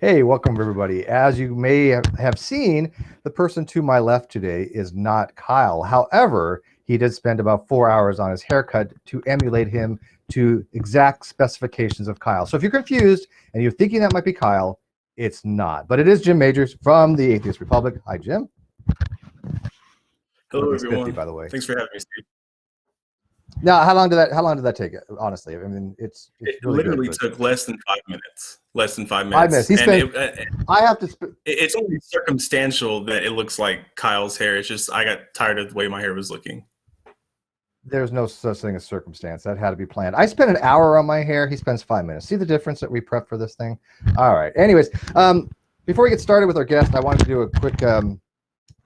Hey, welcome everybody. As you may have seen, the person to my left today is not Kyle. However, he did spend about 4 hours on his haircut to emulate him to exact specifications of Kyle. So if you're confused and you're thinking that might be Kyle, it's not. But it is Jim Majors from the Atheist Republic. Hi, Jim. Hello, everyone. 50, by the way. Thanks for having me, Steve. Now, how long did that take? Honestly, I mean, it really literally took less than 5 minutes. Less than 5 5 minutes. minutes. He spent. I have to. It's only circumstantial that it looks like Kyle's hair. It's just I got tired of the way my hair was looking. There's no such thing as circumstance. That had to be planned. I spent an hour on my hair. He spends 5 minutes. See the difference that we prep for this thing? All right. Anyways, before we get started with our guest, I wanted to do a quick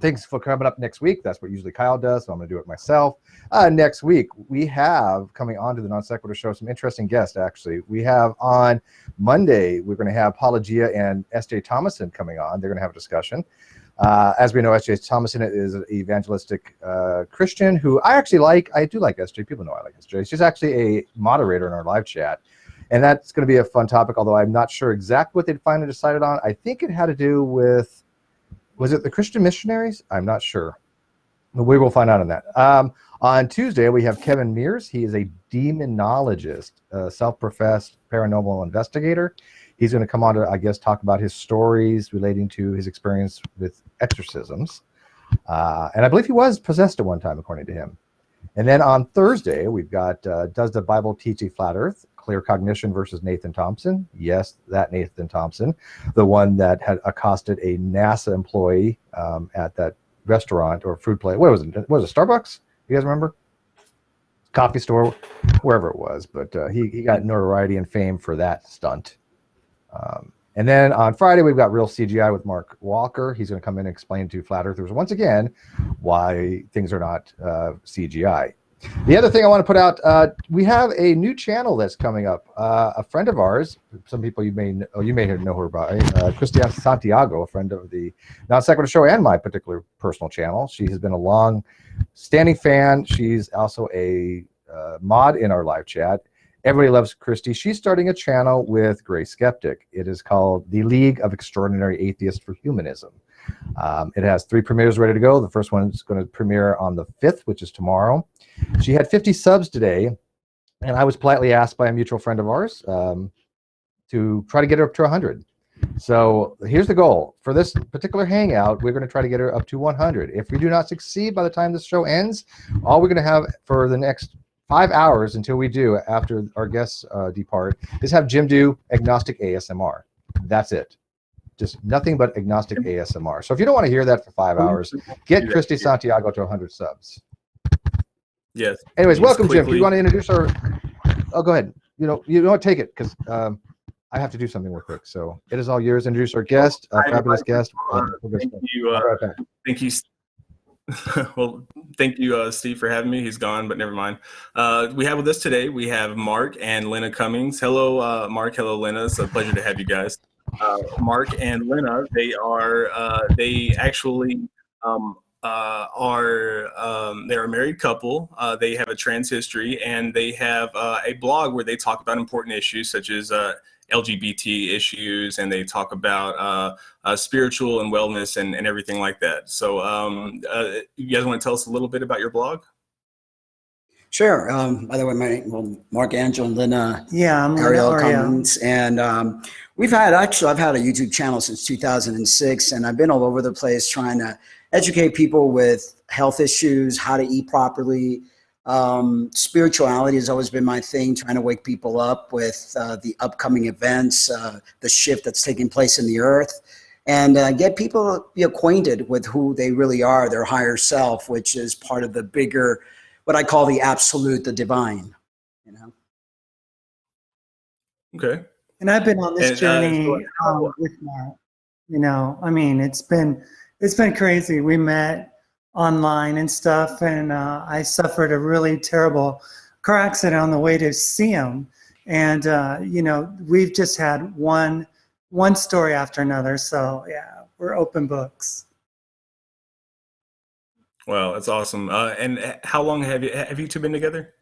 things for coming up next week. That's what usually Kyle does, so I'm going to do it myself. Next week, we have coming on to the Non-Sequitur Show some interesting guests, actually. We have on Monday, we're going to have Paula Gia and S.J. Thomason coming on. They're going to have a discussion. As we know, S.J. Thomason is an evangelistic Christian who I actually like. I do like S.J. People know I like S.J. She's actually a moderator in our live chat. And that's going to be a fun topic, although I'm not sure exactly what they'd finally decided on. I think it had to do with, was it the Christian missionaries? I'm not sure. But we will find out on that. On Tuesday, we have Kevin Mears. He is a demonologist, a self-professed paranormal investigator. He's going to come on to, I guess, talk about his stories relating to his experience with exorcisms. And I believe he was possessed at one time, according to him. And then on Thursday, we've got Does the Bible Teach a Flat Earth? Clear Cognition versus Nathan Thompson. Yes, that Nathan Thompson, the one that had accosted a NASA employee at that restaurant or food place. What was it? Was it Starbucks? You guys remember? Coffee store, wherever it was. But he got notoriety and fame for that stunt. And then on Friday, we've got Real CGI with Marc Walker. He's going to come in and explain to Flat Earthers once again why things are not CGI. The other thing I want to put out, we have a new channel that's coming up. A friend of ours, some people you may know her by, Christian Santiago, a friend of the Non-Sequitur Show and my particular personal channel. She has been a long-standing fan. She's also a mod in our live chat. Everybody loves Christy. She's starting a channel with Gray Skeptic. It is called The League of Extraordinary Atheists for Humanism. It has 3 premieres ready to go. The first one is going to premiere on the 5th, which is tomorrow. She had 50 subs today, and I was politely asked by a mutual friend of ours to try to get her up to 100. So here's the goal. For this particular hangout, we're going to try to get her up to 100. If we do not succeed by the time this show ends, all we're going to have for the next 5 hours until we do, after our guests depart, is have Jim do agnostic ASMR. That's it. Just nothing but agnostic ASMR. So if you don't want to hear that for 5 hours, get Christy Santiago to 100 subs. Yes. Anyways, welcome, Jim. Do you want to introduce our? Oh, go ahead. You don't take it because I have to do something real quick. So it is all yours. Introduce our guest, fabulous guest. Thank you. Thank you. Well, thank you, Steve, for having me. He's gone, but never mind. We have with us today, we have Marc and Lena Cummings. Hello, Marc. Hello, Lena. It's a pleasure to have you guys. Marc and Lena, they actually they're a married couple. They have a trans history, and they have a blog where they talk about important issues such as LGBT issues, and they talk about spiritual and wellness and everything like that. So you guys want to tell us a little bit about your blog? Sure. By the way, my name, Marc, Angel, and Lena. Yeah, I'm Ariel Cummings, and I've had a YouTube channel since 2006, and I've been all over the place trying to educate people with health issues, how to eat properly. Spirituality has always been my thing, trying to wake people up with the upcoming events, the shift that's taking place in the earth, and get people to be acquainted with who they really are, their higher self, which is part of the bigger, what I call the absolute, the divine, you know? Okay. And I've been on this journey with Marc. You know, I mean, it's been crazy. We met online and stuff, and I suffered a really terrible car accident on the way to see him. And you know, we've just had one story after another. So yeah, we're open books. Wow, that's awesome. And how long have you two been together?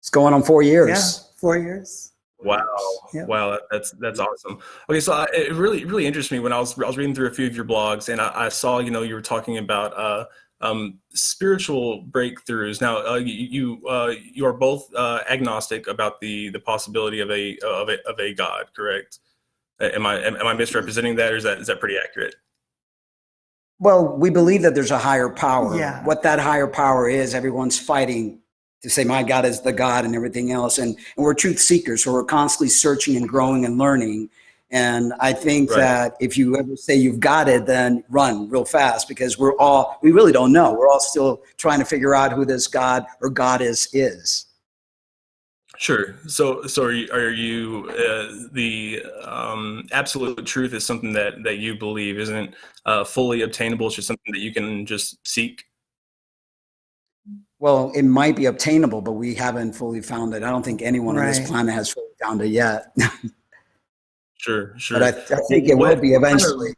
It's going on 4 years. Yeah, 4 years. Wow. Yep. Wow. That's awesome. Okay. So it really interests me when I was reading through a few of your blogs, and I saw, you were talking about, spiritual breakthroughs. Now, you are both agnostic about the possibility of a God, correct? Am I misrepresenting that, or is that pretty accurate? Well, we believe that there's a higher power. Yeah. What that higher power is, everyone's fighting to say my God is the God and everything else. And we're truth seekers, so we're constantly searching and growing and learning. And I think Right. that if you ever say you've got it, then run real fast, because we really don't know. We're all still trying to figure out who this God or goddess is. Sure. So are you the absolute truth is something that you believe isn't fully obtainable? It's just something that you can just seek. Well, it might be obtainable, but we haven't fully found it. I don't think anyone on this Right. planet has fully found it yet. Sure. But I think it will be eventually.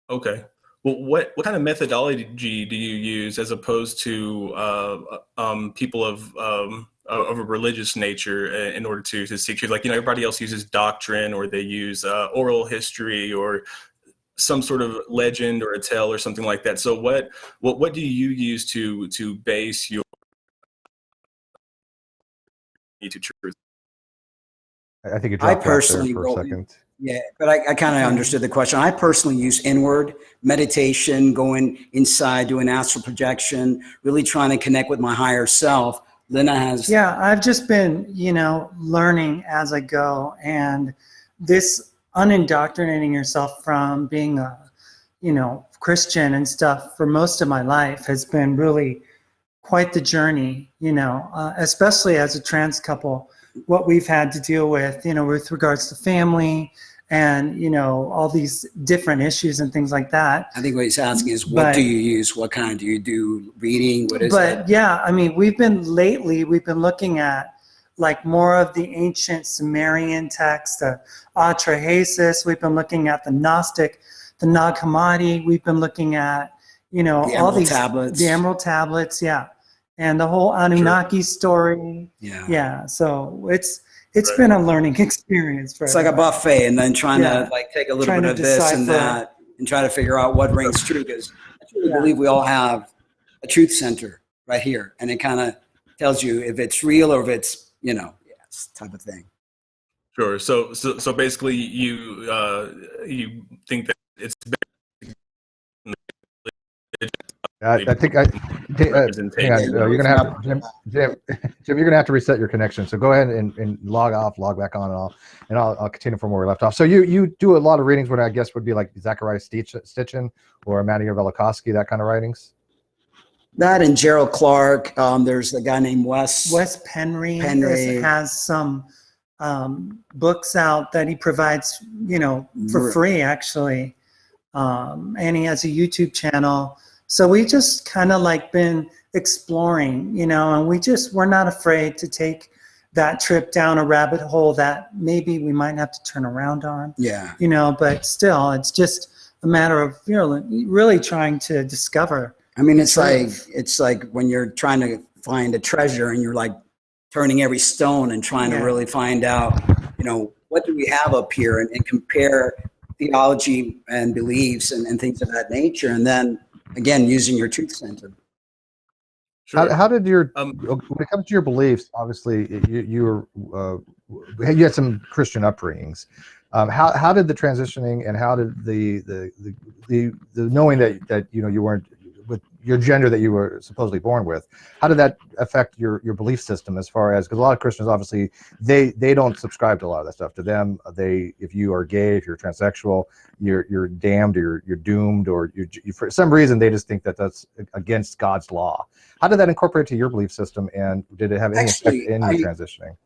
Okay. Well, what kind of methodology do you use as opposed to people of a religious nature in order to seek truth? Like, everybody else uses doctrine, or they use oral history, or some sort of legend or a tale or something like that. So what do you use to base your to truth? I think you I dropped out there personally for a second. Yeah, but I kind of understood the question. I personally use inward meditation, going inside, doing astral projection, really trying to connect with my higher self. Lena has. Yeah, I've just been, learning as I go, and this unindoctrinating yourself from being a, Christian and stuff for most of my life has been really quite the journey, especially as a trans couple, what we've had to deal with, with regards to family and, all these different issues and things like that. I think what he's asking is, what do you use? What kind do you do? Reading? What is it? But yeah, I mean, we've been looking at like more of the ancient Sumerian text, the Atrahasis. We've been looking at the Gnostic, the Nag Hammadi. We've been looking at, all these tablets. The Emerald Tablets, yeah, and the whole Anunnaki story. Yeah. So it's been a learning experience. It's like a buffet, and then trying to take a little bit of this and that, and try to figure out what rings true. Because I truly believe we all have a truth center right here, and it kind of tells you if it's real or if it's type of thing. Sure. So basically, you think that it's better. I think hang on, you're gonna have Jim, you're gonna have to reset your connection. So go ahead and log back on and off, and I'll continue from where we left off. So you do a lot of readings, what I guess would be like Zachariah Stitchin or Matty Velikovsky, that kind of writings. That and Gerald Clark. There's a guy named Wes Penry has some books out that he provides, for free, actually. And he has a YouTube channel. So we just kind of like been exploring, and we're not afraid to take that trip down a rabbit hole that maybe we might have to turn around on. Yeah. But still, it's just a matter of, really trying to discover. I mean, it's like when you're trying to find a treasure and you're like turning every stone and trying to really find out, what do we have up here, and compare theology and beliefs and things of that nature. And then again, using your truth center. Sure. How did your when it comes to your beliefs? Obviously, you had some Christian upbringings. How did the transitioning, and how did the knowing that you weren't with your gender that you were supposedly born with, how did that affect your belief system, as far as, because a lot of Christians obviously they don't subscribe to a lot of that stuff. To them, if you are gay, if you're transsexual, you're damned, or you're doomed, or you for some reason they just think that that's against God's law. How did that incorporate to your belief system, and did it have any effect in your transitioning?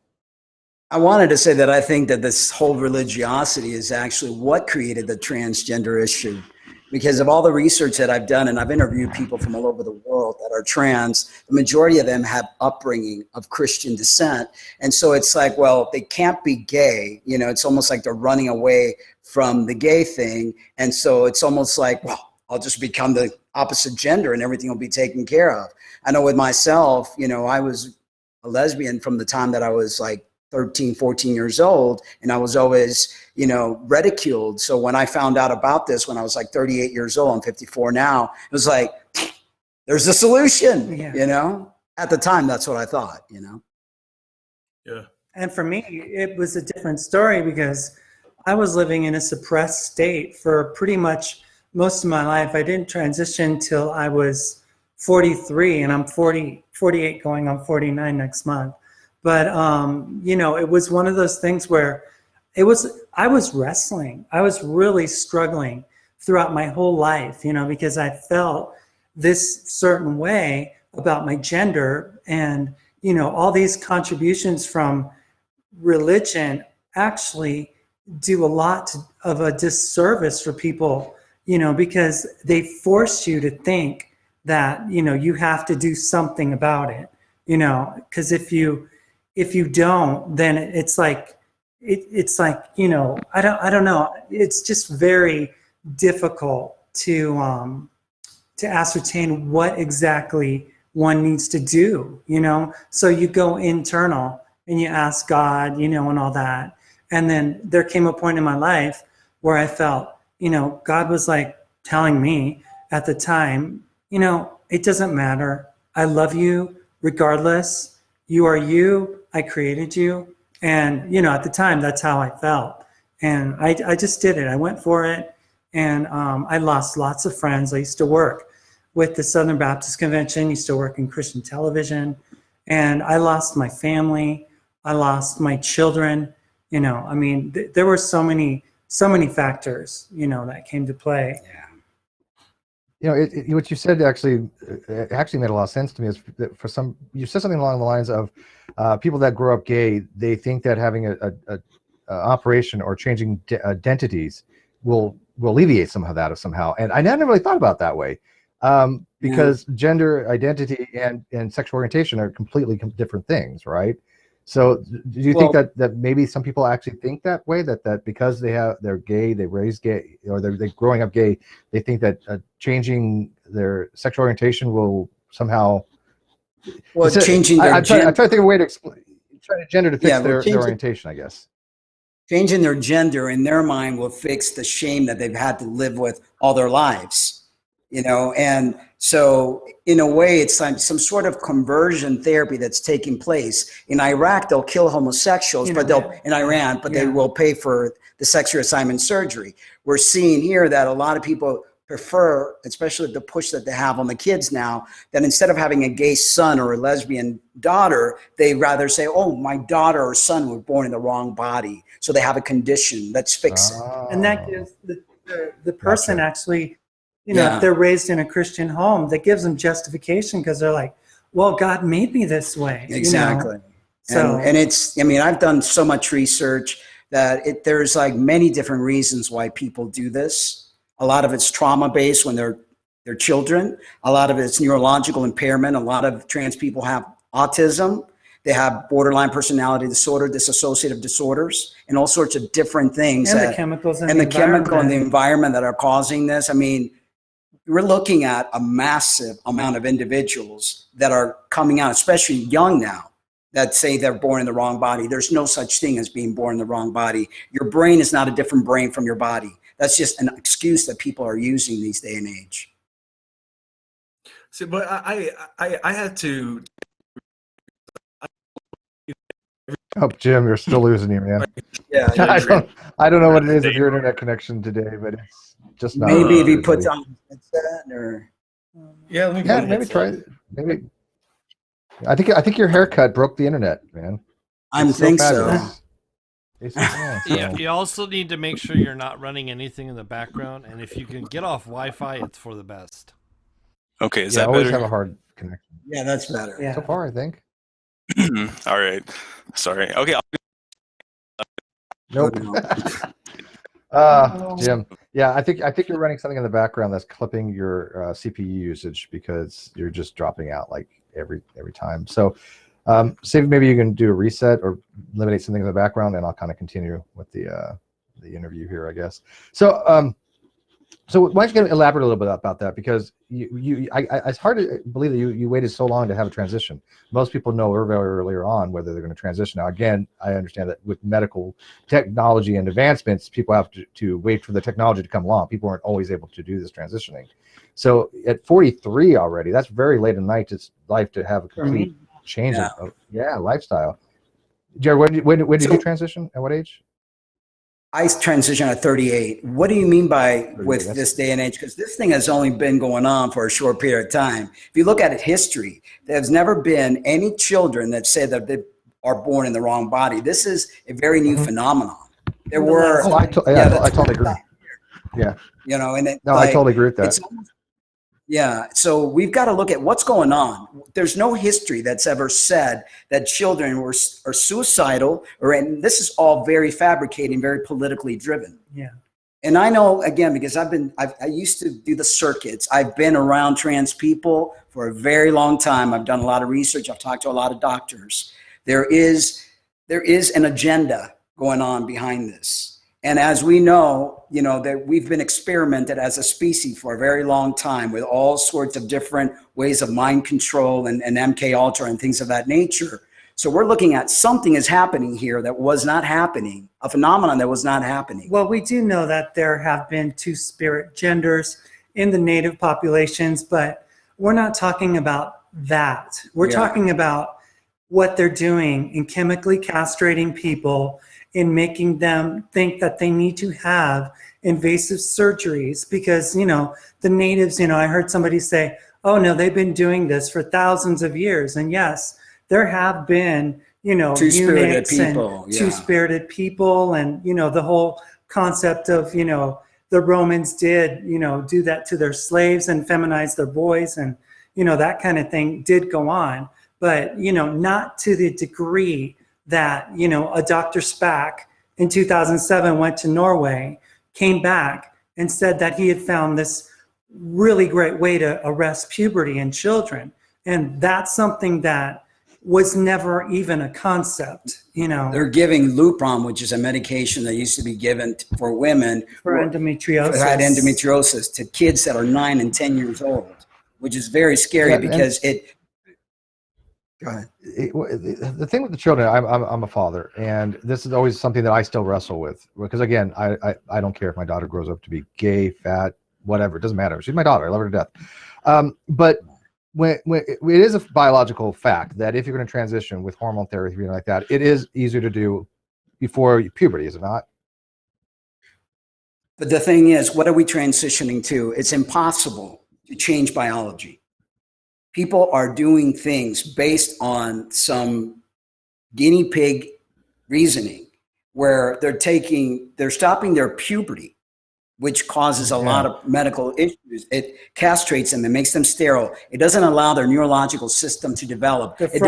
I wanted to say that I think that this whole religiosity is actually what created the transgender issue. Because of all the research that I've done, and I've interviewed people from all over the world that are trans, the majority of them have upbringing of Christian descent. And so it's like, well, they can't be gay. It's almost like they're running away from the gay thing. And so it's almost like, well, I'll just become the opposite gender and everything will be taken care of. I know with myself, I was a lesbian from the time that I was like 13, 14 years old, and I was always, ridiculed. So when I found out about this when I was like 38 years old, I'm 54 now, it was like, there's a solution, At the time, that's what I thought, Yeah. And for me, it was a different story because I was living in a suppressed state for pretty much most of my life. I didn't transition till I was 43, and I'm 48 going on 49 next month. But, it was one of those things where I was wrestling. I was really struggling throughout my whole life, because I felt this certain way about my gender, and, all these contributions from religion actually do a lot of a disservice for people, because they force you to think that, you have to do something about it, because if you don't, then it's like, I don't know. It's just very difficult to ascertain what exactly one needs to do, So you go internal and you ask God, and all that. And then there came a point in my life where I felt, God was like telling me at the time, it doesn't matter. I love you regardless. You are you. I created you. And, at the time, that's how I felt. And I just did it. I went for it. And I lost lots of friends. I used to work with the Southern Baptist Convention, used to work in Christian television. And I lost my family. I lost my children. There were so many factors, that came to play. Yeah. What you said actually made a lot of sense to me. Is that you said something along the lines of people that grow up gay, they think that having a operation or changing identities will alleviate some of that somehow. And I never really thought about it that way, because gender identity and sexual orientation are completely different things, right? So do you think that maybe some people actually think that way, that because they're gay, they raised gay, or they're growing up gay, they think that changing their sexual orientation will somehow changing their I'm trying to think of a way to explain gender to fix their orientation, I guess. Changing their gender in their mind will fix the shame that they've had to live with all their lives, and so in a way it's like some sort of conversion therapy that's taking place. In Iraq, they'll kill homosexuals, in Iran, they will pay for the sex reassignment surgery. We're seeing here that a lot of people prefer, especially the push that they have on the kids now, that instead of having a gay son or a lesbian daughter, they rather say, oh, my daughter or son were born in the wrong body, so they have a condition, let's fix it. And that gives the person actually, if they're raised in a Christian home, that gives them justification, because they're like, well, God made me this way. Exactly. So, and it's, I've done so much research that there's like many different reasons why people do this. A lot of it's trauma-based when they're children. A lot of it's neurological impairment. A lot of trans people have autism. They have borderline personality disorder, dissociative disorders, and all sorts of different things. And the chemicals and the chemical and the environment that are causing this. We're looking at a massive amount of individuals that are coming out, especially young now, that say they're born in the wrong body. There's no such thing as being born in the wrong body. Your brain is not a different brain from your body. That's just an excuse that people are using these day and age. See, but I had to. Oh, Jim, you're still losing you, man. Yeah, I don't know what it is with your internet connection today, but it's just not. Maybe if he puts on headset or. Maybe try it. Maybe. I think your haircut broke the internet, man. I think so. Yeah, you also need to make sure you're not running anything in the background, and if you can get off Wi-Fi, it's for the best. Okay, is that better? I always have a hard connection. Yeah, that's better. Yeah. So far, I think. All right. Sorry. Okay. Nope. Jim. Yeah, I think you're running something in the background that's clipping your CPU usage, because you're just dropping out like every time. So, see if maybe you can do a reset or eliminate something in the background, and I'll kind of continue with the interview here, I guess. So, So why don't you elaborate a little bit about that? Because it's hard to believe that you waited so long to have a transition. Most people know very earlier on whether they're going to transition. Now, again, I understand that with medical technology and advancements, people have to wait for the technology to come along. People aren't always able to do this transitioning. So at 43 already, that's very late in life to have a complete change of lifestyle. Jared, when did you transition? At what age? I transitioned at 38. What do you mean by with this day and age? Because this thing has only been going on for a short period of time. If you look at it, history, there's never been any children that say that they are born in the wrong body. This is a very new phenomenon. There were. I totally agree. Yeah. You know, and I totally agree with that. So we've got to look at what's going on. There's no history that's ever said that children are suicidal, and this is all very fabricated and very politically driven. Yeah. And I know, again, because I used to do the circuits. I've been around trans people for a very long time. I've done a lot of research. I've talked to a lot of doctors. There is an agenda going on behind this. And as we know, that we've been experimented as a species for a very long time with all sorts of different ways of mind control and MK Ultra and things of that nature. So we're looking at something is happening here that was not happening, a phenomenon that was not happening. Well, we do know that there have been two-spirit genders in the native populations, but we're not talking about that. We're talking about what they're doing in chemically castrating people, in making them think that they need to have invasive surgeries because, the natives, I heard somebody say, oh no, they've been doing this for thousands of years. And yes, there have been, two-spirited people, two-spirited people. And, the whole concept of, the Romans did, do that to their slaves and feminize their boys. And, that kind of thing did go on, but, not to the degree that, a Dr. Spack in 2007 went to Norway, came back and said that he had found this really great way to arrest puberty in children. And that's something that was never even a concept, They're giving Lupron, which is a medication that used to be given for women for endometriosis. Who had endometriosis to kids that are 9 and 10 years old, which is very scary because Go ahead. The thing with the children, I'm a father, and this is always something that I still wrestle with. Because again, I don't care if my daughter grows up to be gay, fat, whatever. It doesn't matter. She's my daughter. I love her to death. But when it is a biological fact that if you're going to transition with hormone therapy and like that, it is easier to do before puberty, is it not? But the thing is, what are we transitioning to? It's impossible to change biology. People are doing things based on some guinea pig reasoning where they're stopping their puberty, which causes a lot of medical issues. It castrates them. It makes them sterile. It doesn't allow their neurological system to develop. It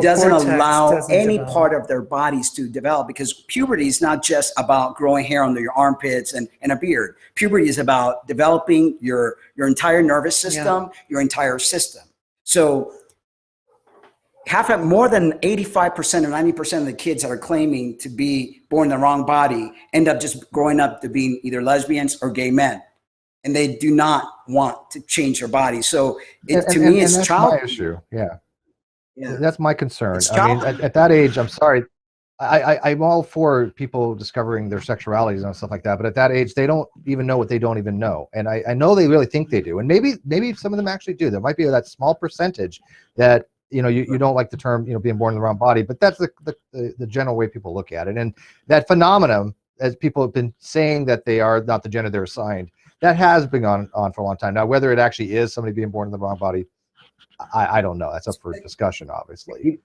doesn't allow any part of their bodies to develop because puberty is not just about growing hair under your armpits and a beard. Puberty is about developing your entire nervous system, your entire system. So more than 85% or 90% of the kids that are claiming to be born in the wrong body end up just growing up to being either lesbians or gay men. And they do not want to change their body. So to me, it's child issue. Yeah. That's my concern. I mean, at that age, I'm sorry. I'm all for people discovering their sexualities and stuff like that, but at that age, they don't even know what they don't even know. And I know they really think they do. And maybe some of them actually do. There might be that small percentage that, you don't like the term, being born in the wrong body, but that's the general way people look at it. And that phenomenon, as people have been saying that they are not the gender they're assigned, that has been on for a long time. Now, whether it actually is somebody being born in the wrong body, I don't know. That's up for discussion, obviously.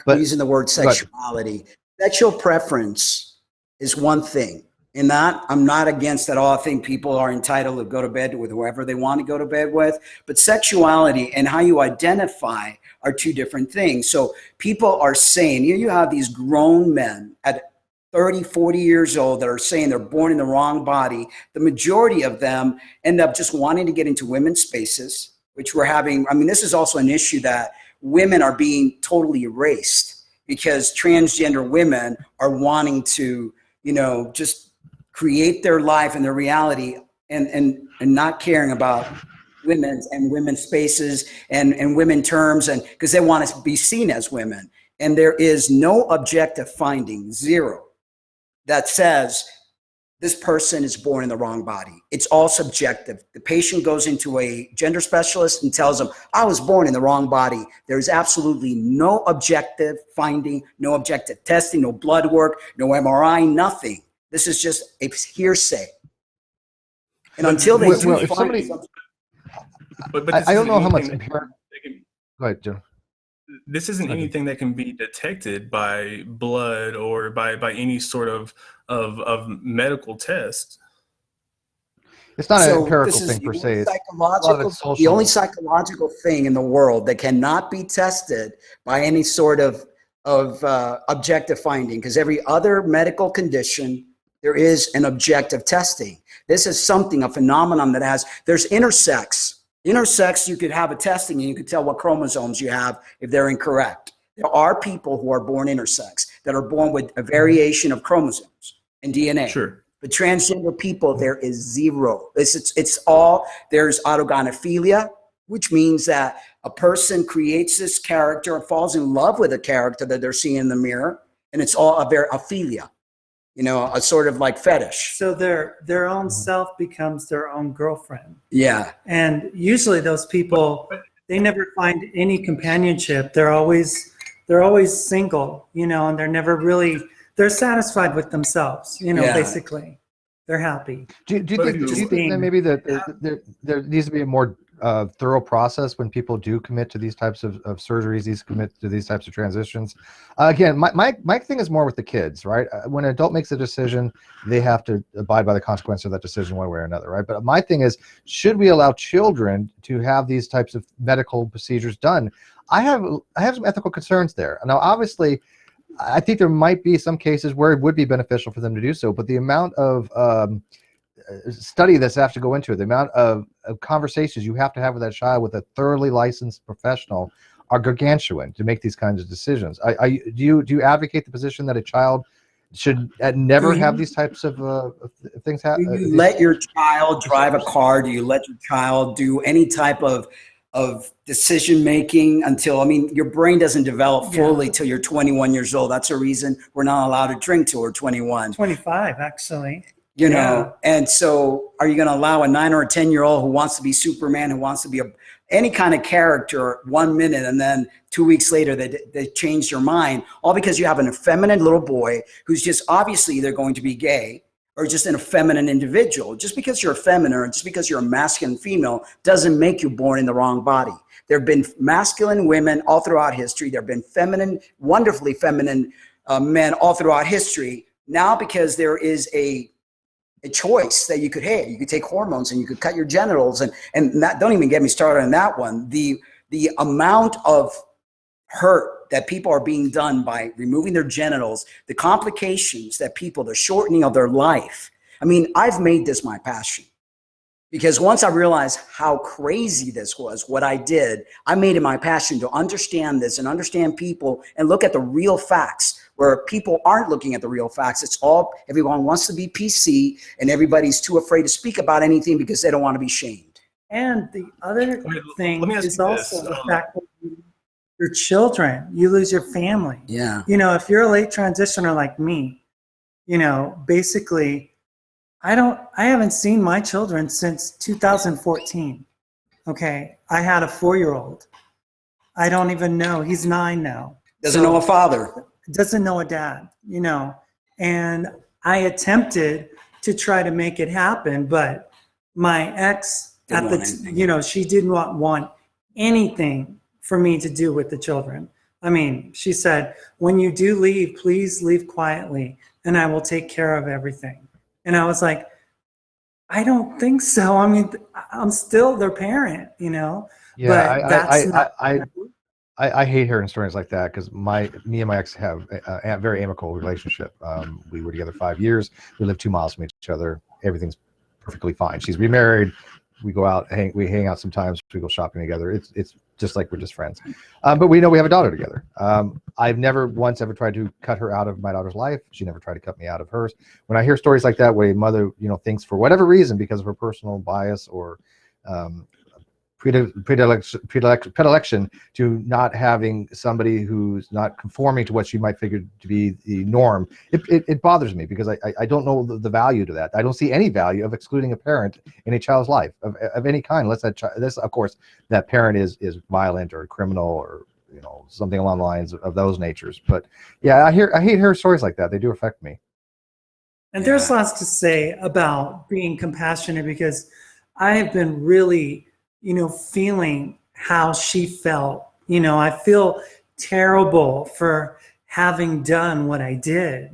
Using the word sexuality. Sexual preference is one thing. In that, I'm not against at all. I think people are entitled to go to bed with whoever they want to go to bed with. But sexuality and how you identify are two different things. So people are saying, you have these grown men at 30, 40 years old that are saying they're born in the wrong body. The majority of them end up just wanting to get into women's spaces, which we're having. I mean, this is also an issue that women are being totally erased because transgender women are wanting to, just create their life and their reality and not caring about women's spaces and women terms, and because they want to be seen as women. And there is no objective finding, zero, that says this person is born in the wrong body. It's all subjective. The patient goes into a gender specialist and tells them, I was born in the wrong body. There's absolutely no objective finding, no objective testing, no blood work, no MRI, nothing. This is just a hearsay. And until they do if somebody, but I don't know how much. Go ahead, Joe. This isn't anything that can be detected by blood or by any sort of medical test. It's not an empirical thing per se. The only psychological thing in the world that cannot be tested by any sort of objective finding, because every other medical condition, there is an objective testing. This is something, a phenomenon that has, there's intersex. Intersex, you could have a testing and you could tell what chromosomes you have if they're incorrect. There are people who are born intersex that are born with a variation of chromosomes and DNA. Sure. But transgender people, there is zero. It's all, there's autogynephilia, which means that a person creates this character and falls in love with a character that they're seeing in the mirror. And it's all a philia, a sort of like fetish. So their own self becomes their own girlfriend. Yeah. And usually those people, they never find any companionship. They're always single, and they're never really, they're satisfied with themselves, basically. They're happy. Do you think that maybe there needs to be a more thorough process when people do commit to these types of surgeries, commit to these types of transitions? Again, my thing is more with the kids, right? When an adult makes a decision, they have to abide by the consequence of that decision one way or another, right? But my thing is, should we allow children to have these types of medical procedures done? I have some ethical concerns there. Now, obviously, I think there might be some cases where it would be beneficial for them to do so, but the amount of study that's have to go into it, the amount of conversations you have to have with that child with a thoroughly licensed professional are gargantuan to make these kinds of decisions. Do you advocate the position that a child should never have these types of things happen? Do you let your child drive a car? Do you let your child do any type of decision making until, your brain doesn't develop fully till you're 21 years old. That's a reason we're not allowed to drink till we're 21. 25, actually. And so are you going to allow a 9 or a 10-year-old who wants to be Superman, who wants to be any kind of character 1 minute, and then 2 weeks later they change their mind, all because you have an effeminate little boy who's just obviously either going to be gay or just an effeminate individual? Just because you're effeminate or just because you're a masculine female doesn't make you born in the wrong body. There have been masculine women all throughout history. There have been feminine, wonderfully feminine men all throughout history. Now, because there is a choice that you could take hormones and you could cut your genitals and that, don't even get me started on that one. The amount of hurt that people are being done by removing their genitals, the complications that people, the shortening of their life. I've made this my passion because once I realized how crazy this was, what I did, I made it my passion to understand this and understand people and look at the real facts where people aren't looking at the real facts. Everyone wants to be PC and everybody's too afraid to speak about anything because they don't want to be shamed. And the other thing is also the fact that your children, you lose your family. Yeah. If you're a late transitioner like me, basically, I haven't seen my children since 2014. Okay. I had a 4-year-old. I don't even know. He's 9 now. Doesn't know a father. Doesn't know a dad, and I attempted to try to make it happen, but my ex she did not want anything for me to do with the children. She said, when you do leave, please leave quietly and I will take care of everything. And I was like, I don't think so. I'm still their parent, Yeah, but that's I hate hearing stories like that because me and my ex have a very amicable relationship. We were together 5 years. We live 2 miles from each other. Everything's perfectly fine. She's remarried. We go out, we hang out sometimes. We go shopping together. It's just like we're just friends. But we know we have a daughter together. I've never once ever tried to cut her out of my daughter's life. She never tried to cut me out of hers. When I hear stories like that, where a mother, thinks for whatever reason, because of her personal bias or predilection to not having somebody who's not conforming to what she might figure to be the norm, it bothers me, because I don't know the value to that. I don't see any value of excluding a parent in a child's life of any kind, unless this, of course, that parent is violent or criminal or something along the lines of those natures. But yeah, I hate hearing stories like that. They do affect me. And there's lots to say about being compassionate, because I have been really feeling how she felt. I feel terrible for having done what I did,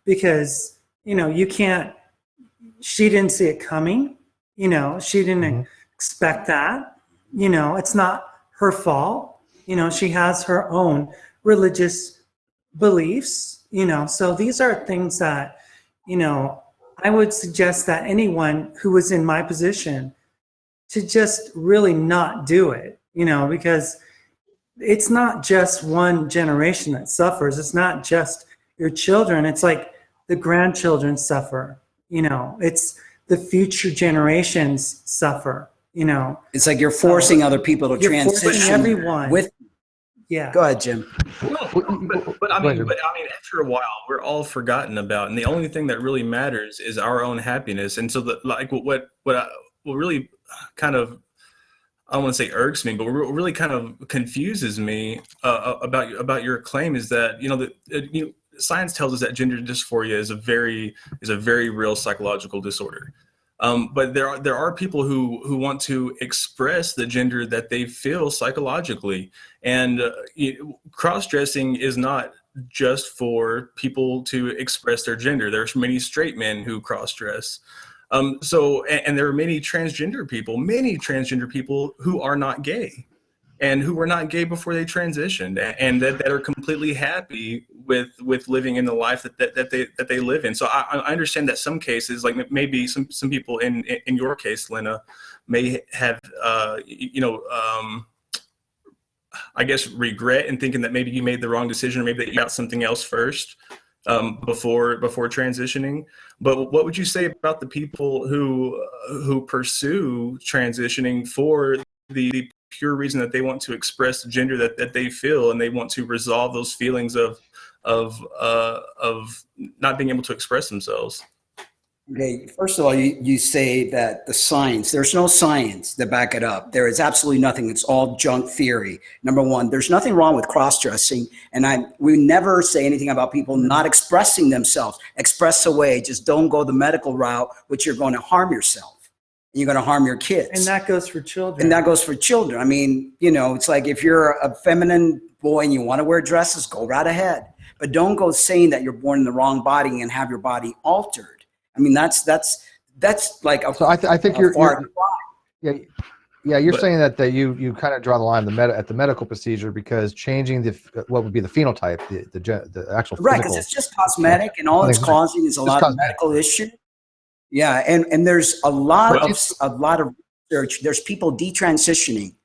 because, you can't, she didn't see it coming, she didn't expect that, it's not her fault, she has her own religious beliefs, so these are things that, I would suggest that anyone who was in my position to just really not do it, because it's not just one generation that suffers. It's not just your children. It's like the grandchildren suffer, it's the future generations suffer, It's like you're forcing other people to transition everyone. Yeah. Go ahead, Jim. But I mean, after a while, we're all forgotten about, and the only thing that really matters is our own happiness. And so, what really kind of, I don't want to say irks me, but what really kind of confuses me about your claim is that science tells us that gender dysphoria is a very real psychological disorder. But there are people who want to express the gender that they feel psychologically, and cross-dressing is not just for people to express their gender. There's many straight men who cross-dress. And there are many transgender people who are not gay, and who were not gay before they transitioned, and that are completely happy with living in the life that they live in. So I understand that some cases, like maybe some people in your case, Lena, may have I guess regret in thinking that maybe you made the wrong decision, or maybe that you got something else first before transitioning. But what would you say about the people who pursue transitioning for the pure reason that they want to express the gender that they feel, and they want to resolve those feelings of not being able to express themselves? Okay, first of all, you say that there's no science to back it up. There is absolutely nothing. It's all junk theory. Number one, there's nothing wrong with cross-dressing. And we never say anything about people not expressing themselves. Express away. Just don't go the medical route, which you're going to harm yourself. You're going to harm your kids. And that goes for children. I mean, it's like if you're a feminine boy and you want to wear dresses, go right ahead. But don't go saying that you're born in the wrong body and have your body altered. I mean, that's like a. So I think you're you're saying that you kind of draw the line at the medical procedure, because changing what would be the phenotype, the actual right, because it's just cosmetic, and all it's causing is a lot of medical issue. Yeah, and there's a lot of research. There's people detransitioning.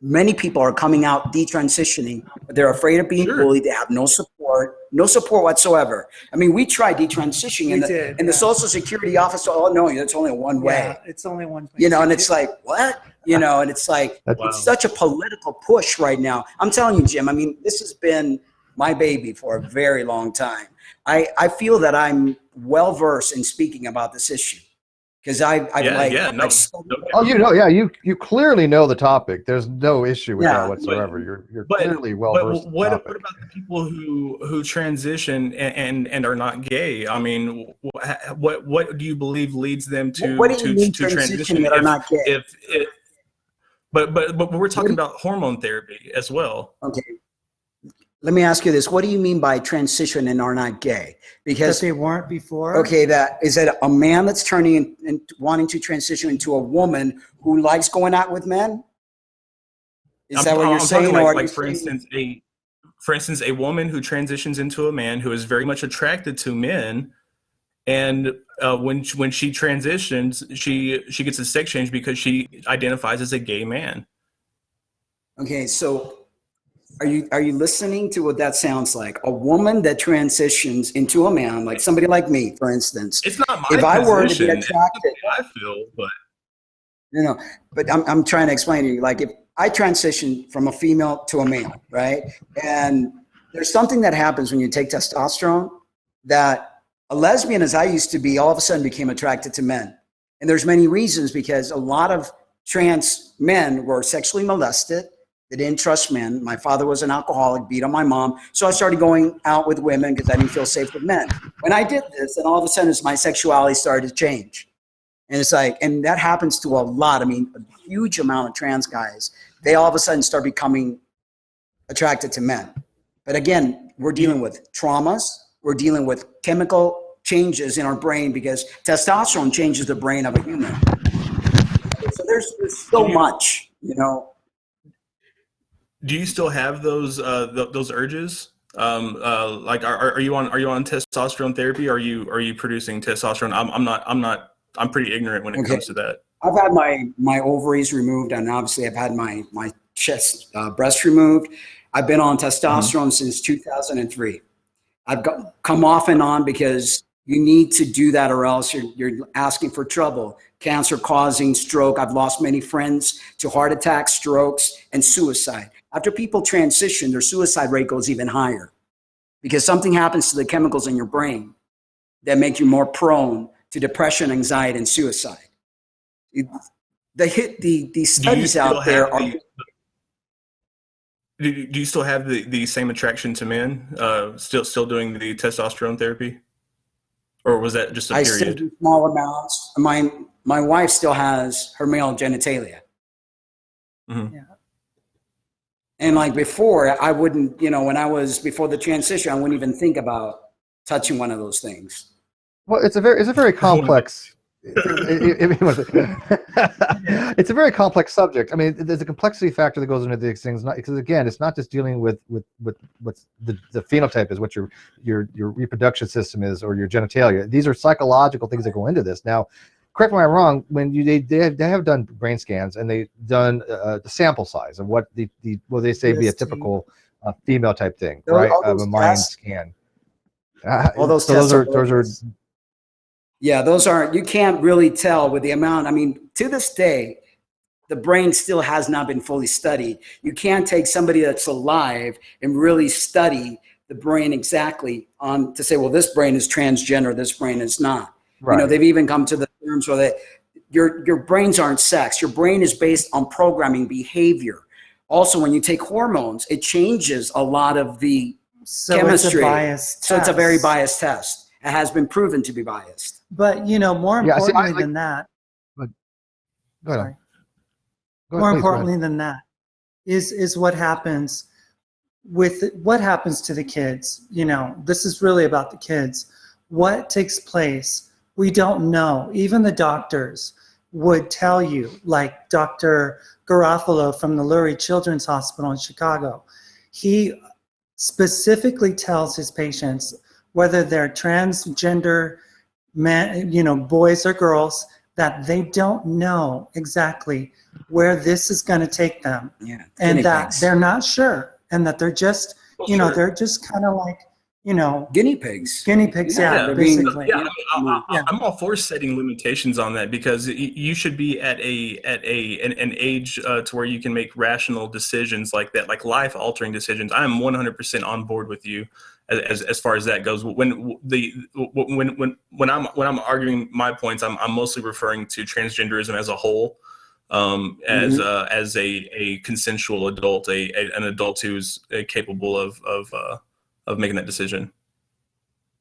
Many people are coming out detransitioning, but they're afraid of being bullied. They have no support whatsoever. I mean, we tried detransitioning, and the Social Security office, oh no, it's only one way. Yeah, it's only one way. And it's like, what? And it's like, it's such a political push right now. I'm telling you, Jim, I mean, this has been my baby for a very long time. I feel that I'm well-versed in speaking about this issue. Because you clearly know the topic. There's no issue with that whatsoever. You're clearly well versed. What about the people who transition and are not gay? I mean, what do you believe leads them to transition that are not gay? But we're talking about hormone therapy as well. Okay. Let me ask you this. What do you mean by transition and are not gay? Because they weren't before. Okay, is that a man that's turning and wanting to transition into a woman who likes going out with men? Is that what you're saying? For instance, a woman who transitions into a man who is very much attracted to men, and when she transitions, she gets a sex change because she identifies as a gay man. Okay, so are you listening to what that sounds like? A woman that transitions into a man, like somebody like me, for instance. It's not my if I were to be position. attracted, I feel, but but I'm trying to explain to you, like if I transition from a female to a male, right? And there's something that happens when you take testosterone that a lesbian, as I used to be, all of a sudden became attracted to men. And there's many reasons, because a lot of trans men were sexually molested. They didn't trust men. My father was an alcoholic, beat on my mom. So I started going out with women because I didn't feel safe with men. When I did this, and all of a sudden my sexuality started to change. And it's like, and that happens to a lot. I mean, a huge amount of trans guys, they all of a sudden start becoming attracted to men. But again, we're dealing with traumas. We're dealing with chemical changes in our brain, because testosterone changes the brain of a human. So there's so much, Do you still have those urges? Like, are you on testosterone therapy? Are you producing testosterone? I'm pretty ignorant when it comes to that. I've had my ovaries removed, and obviously I've had my chest, breast removed. I've been on testosterone since 2003. I've come off and on because you need to do that, or else you're asking for trouble. Cancer causing stroke. I've lost many friends to heart attacks, strokes, and suicide. After people transition, their suicide rate goes even higher, because something happens to the chemicals in your brain that make you more prone to depression, anxiety, and suicide. The studies out there are. Do you still have the same attraction to men? Still doing the testosterone therapy, or was that just a period? I still do small amounts. My wife still has her male genitalia. Mm-hmm. Yeah. And like before, I wouldn't, when I was before the transition, I wouldn't even think about touching one of those things. Well, it's a very complex. It's a very complex subject. I mean, there's a complexity factor that goes into these things, because again, it's not just dealing with what's the phenotype is, what your reproduction system is, or your genitalia. These are psychological things that go into this. Now, correct me if I'm wrong. When they have done brain scans, and they've done the sample size of what they say be a typical female type thing, right? Of a mind scan. All those so tests those are. Yeah, those aren't, you can't really tell with the amount. I mean, to this day, the brain still has not been fully studied. You can't take somebody that's alive and really study the brain exactly to say, well, this brain is transgender, this brain is not. Right. They've even come to the terms where your brains aren't sex. Your brain is based on programming behavior. Also, when you take hormones, it changes a lot of the chemistry. It's a biased so test. It's a very biased test. It has been proven to be biased. But more importantly than that, than that is what happens to the kids. This is really about the kids. What takes place, we don't know. Even the doctors would tell you, like Dr. Garofalo from the Lurie Children's Hospital in Chicago. He specifically tells his patients, whether they're transgender men, boys or girls, that they don't know exactly where this is going to take them, and that they're not sure, and that they're just, they're just kind of like, guinea pigs. Basically. I'm all for setting limitations on that, because you should be at an age to where you can make rational decisions like that, like life altering decisions. I am 100% on board with you as far as that goes. When I'm arguing my points, I'm mostly referring to transgenderism as a whole, as a consensual adult, an adult who's capable of making that decision.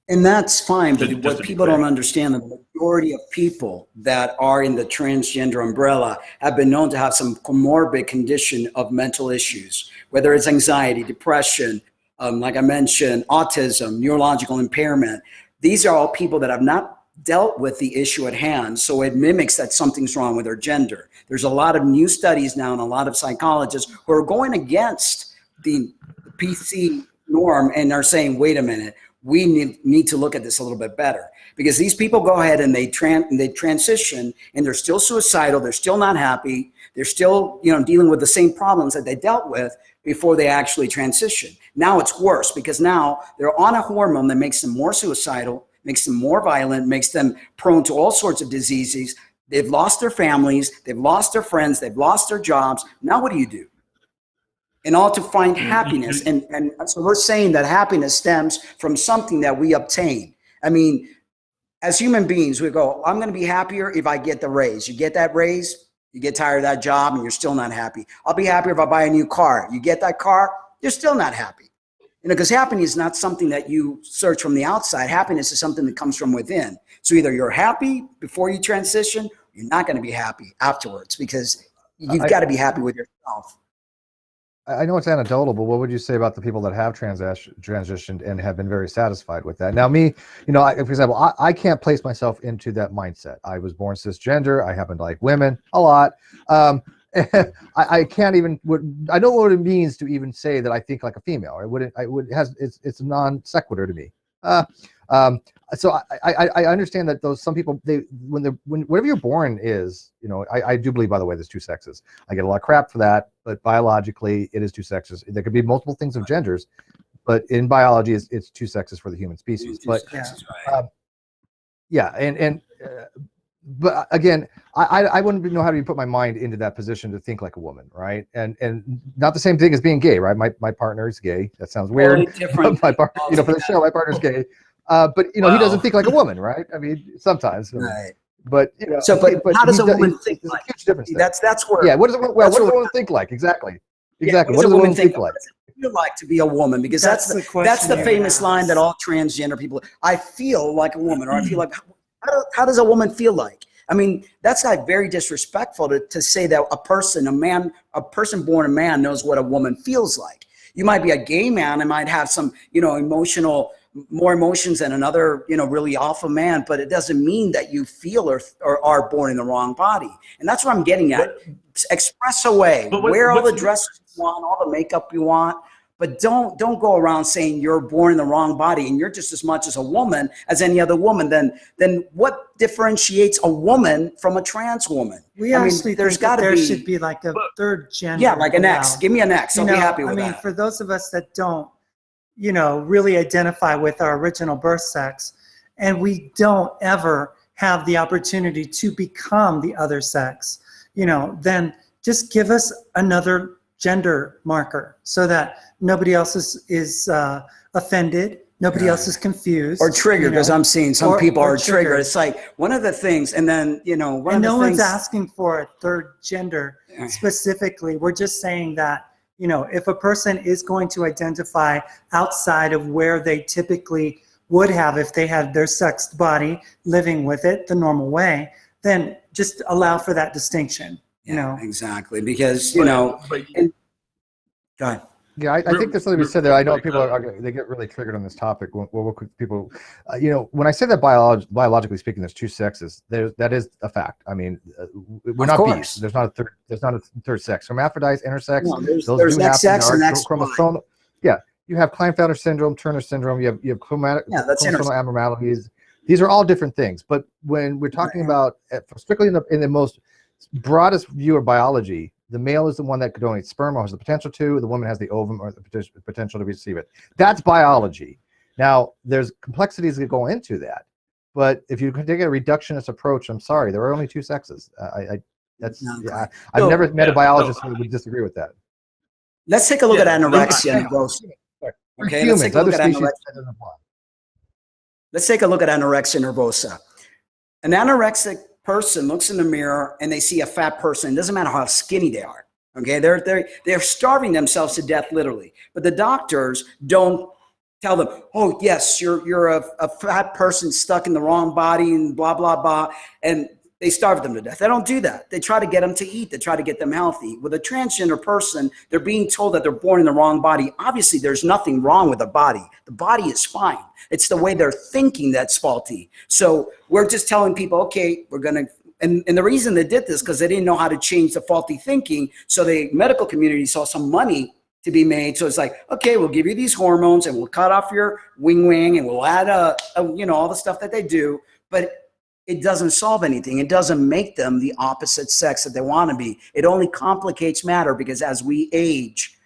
And that's fine, but what people don't understand, the majority of people that are in the transgender umbrella have been known to have some comorbid condition of mental issues, whether it's anxiety, depression, like I mentioned, autism, neurological impairment. These are all people that have not dealt with the issue at hand, so it mimics that something's wrong with their gender. There's a lot of new studies now, and a lot of psychologists who are going against the PC norm and are saying, wait a minute, we need to look at this a little bit better, because these people go ahead and they transition, and they're still suicidal. They're still not happy. They're still, dealing with the same problems that they dealt with before they actually transition. Now it's worse, because now they're on a hormone that makes them more suicidal, makes them more violent, makes them prone to all sorts of diseases. They've lost their families. They've lost their friends. They've lost their jobs. Now what do you do? In order to find happiness. And so we're saying that happiness stems from something that we obtain. I mean, as human beings, we go, I'm going to be happier if I get the raise. You get that raise, you get tired of that job, and you're still not happy. I'll be happier if I buy a new car. You get that car, you're still not happy. Because happiness is not something that you search from the outside. Happiness is something that comes from within. So either you're happy before you transition, you're not going to be happy afterwards, because you've got to be happy with yourself. I know it's anecdotal, but what would you say about the people that have transitioned and have been very satisfied with that? Now, me, for example, I can't place myself into that mindset. I was born cisgender. I happen to like women a lot. I can't even. I know what it means to even say that I think like a female. It's a non sequitur to me. So I understand that some people, whatever you're born is, I do believe, by the way, there's two sexes. I get a lot of crap for that, but biologically it is two sexes. There could be multiple things of genders, but in biology it's two sexes for the human species. But but again, I wouldn't know how to put my mind into that position to think like a woman, right? And not the same thing as being gay, right? My partner is gay. That sounds weird. Totally different. My partner, for the show, my partner's gay. But he doesn't think like a woman, right? I mean, sometimes. Right. But but how does a woman think like? A huge difference. That's where. Yeah. What does a woman think like? Exactly. What does a woman think like? Feel like to be a woman, because that's the famous line that all transgender people. I feel like a woman, or I feel like. How does a woman feel like? I mean, that's like very disrespectful to say that a person born a man knows what a woman feels like. You might be a gay man and might have some, more emotions than another, really alpha man, but it doesn't mean that you feel or are born in the wrong body. And that's what I'm getting at. Express away. Wear all the dresses you want, all the makeup you want. But don't go around saying you're born in the wrong body and you're just as much as a woman as any other woman. Then what differentiates a woman from a trans woman? There's got to be. There should be like a third gender. Yeah, like an X. Give me an X. I'll be happy with that. For those of us that don't, really identify with our original birth sex, and we don't ever have the opportunity to become the other sex, then just give us another gender marker so that nobody else is offended, nobody else is confused or triggered, because I'm seeing some people are triggered. It's like one of the things, and then no one's asking for a third gender specifically. We're just saying that if a person is going to identify outside of where they typically would have if they had their sexed body living with it the normal way, then just allow for that distinction. Exactly, because go ahead. Yeah, I think there's something to be said there. I know people they get really triggered on this topic. People, when I say that biologically speaking, there's two sexes. That is a fact. I mean, we're not beasts. There's not a third sex. Hermaphrodites, intersex. No, there's XX and X. Chromosomal. Yeah, you have Klinefelter syndrome, Turner syndrome. You have chromosomal abnormalities. These are all different things. But when we're talking about strictly in the most broadest view of biology, the male is the one that donates sperm or has the potential to. The woman has the ovum or the potential to receive it. That's biology. Now, there's complexities that go into that. But if you can take a reductionist approach, I'm sorry, there are only two sexes. I've never met a biologist who would disagree with that. Let's take a look at anorexia nervosa. Okay, let's take a look at anorexia nervosa. An anorexic person looks in the mirror and they see a fat person. It doesn't matter how skinny they are. Okay, they're starving themselves to death, literally. But the doctors don't tell them, oh yes, you're a fat person stuck in the wrong body and blah blah blah, and they starve them to death. They don't do that. They try to get them to eat. They try to get them healthy. With a transgender person, they're being told that they're born in the wrong body. Obviously, there's nothing wrong with the body. The body is fine. It's the way they're thinking that's faulty. So we're just telling people, okay, we're going to, and the reason they did this because they didn't know how to change the faulty thinking. So the medical community saw some money to be made. So it's like, okay, we'll give you these hormones and we'll cut off your wing and we'll add all the stuff that they do, but it doesn't solve anything. It doesn't make them the opposite sex that they want to be. It only complicates matter, because as we age,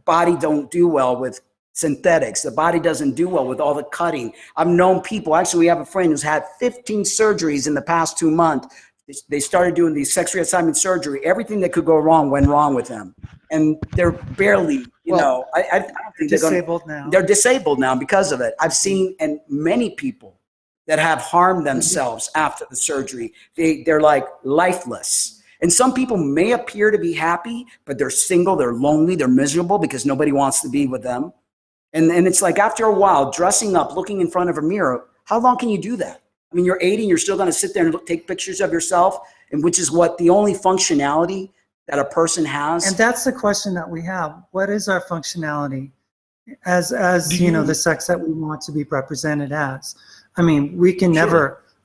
body don't do well with synthetics. The body doesn't do well with all the cutting. I've known people, actually we have a friend who's had 15 surgeries in the past 2 months. They started doing the sex reassignment surgery. Everything that could go wrong went wrong with them. And they're barely, I don't think they're disabled now because of it. I've seen, and many people that have harmed themselves after the surgery, they're like lifeless. And some people may appear to be happy, but they're single, they're lonely, they're miserable because nobody wants to be with them. And it's like, after a while, dressing up, looking in front of a mirror, how long can you do that? I mean, you're 80 and you're still going to sit there and take pictures of yourself, and which is what the only functionality that a person has. And that's the question that we have. What is our functionality as the sex that we want to be represented as? I mean,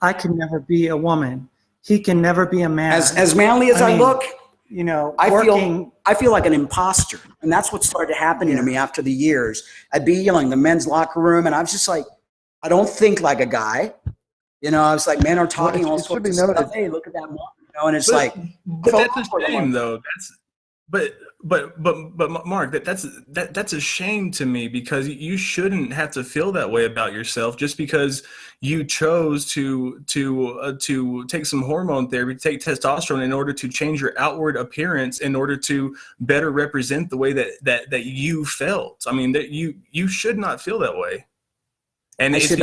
I can never be a woman. He can never be a man. As manly as I look, I feel like an imposter. And that's what started happening to me after the years. I'd be in the men's locker room, and I was just like, I don't think like a guy. I was like, men are talking all sorts of stuff. Hey, look at that mom. And it's but that's a shame, though. But Mark, that's a shame to me, because you shouldn't have to feel that way about yourself just because you chose to take some hormone therapy, take testosterone in order to change your outward appearance, in order to better represent the way that you felt. I mean, that you should not feel that way. And it's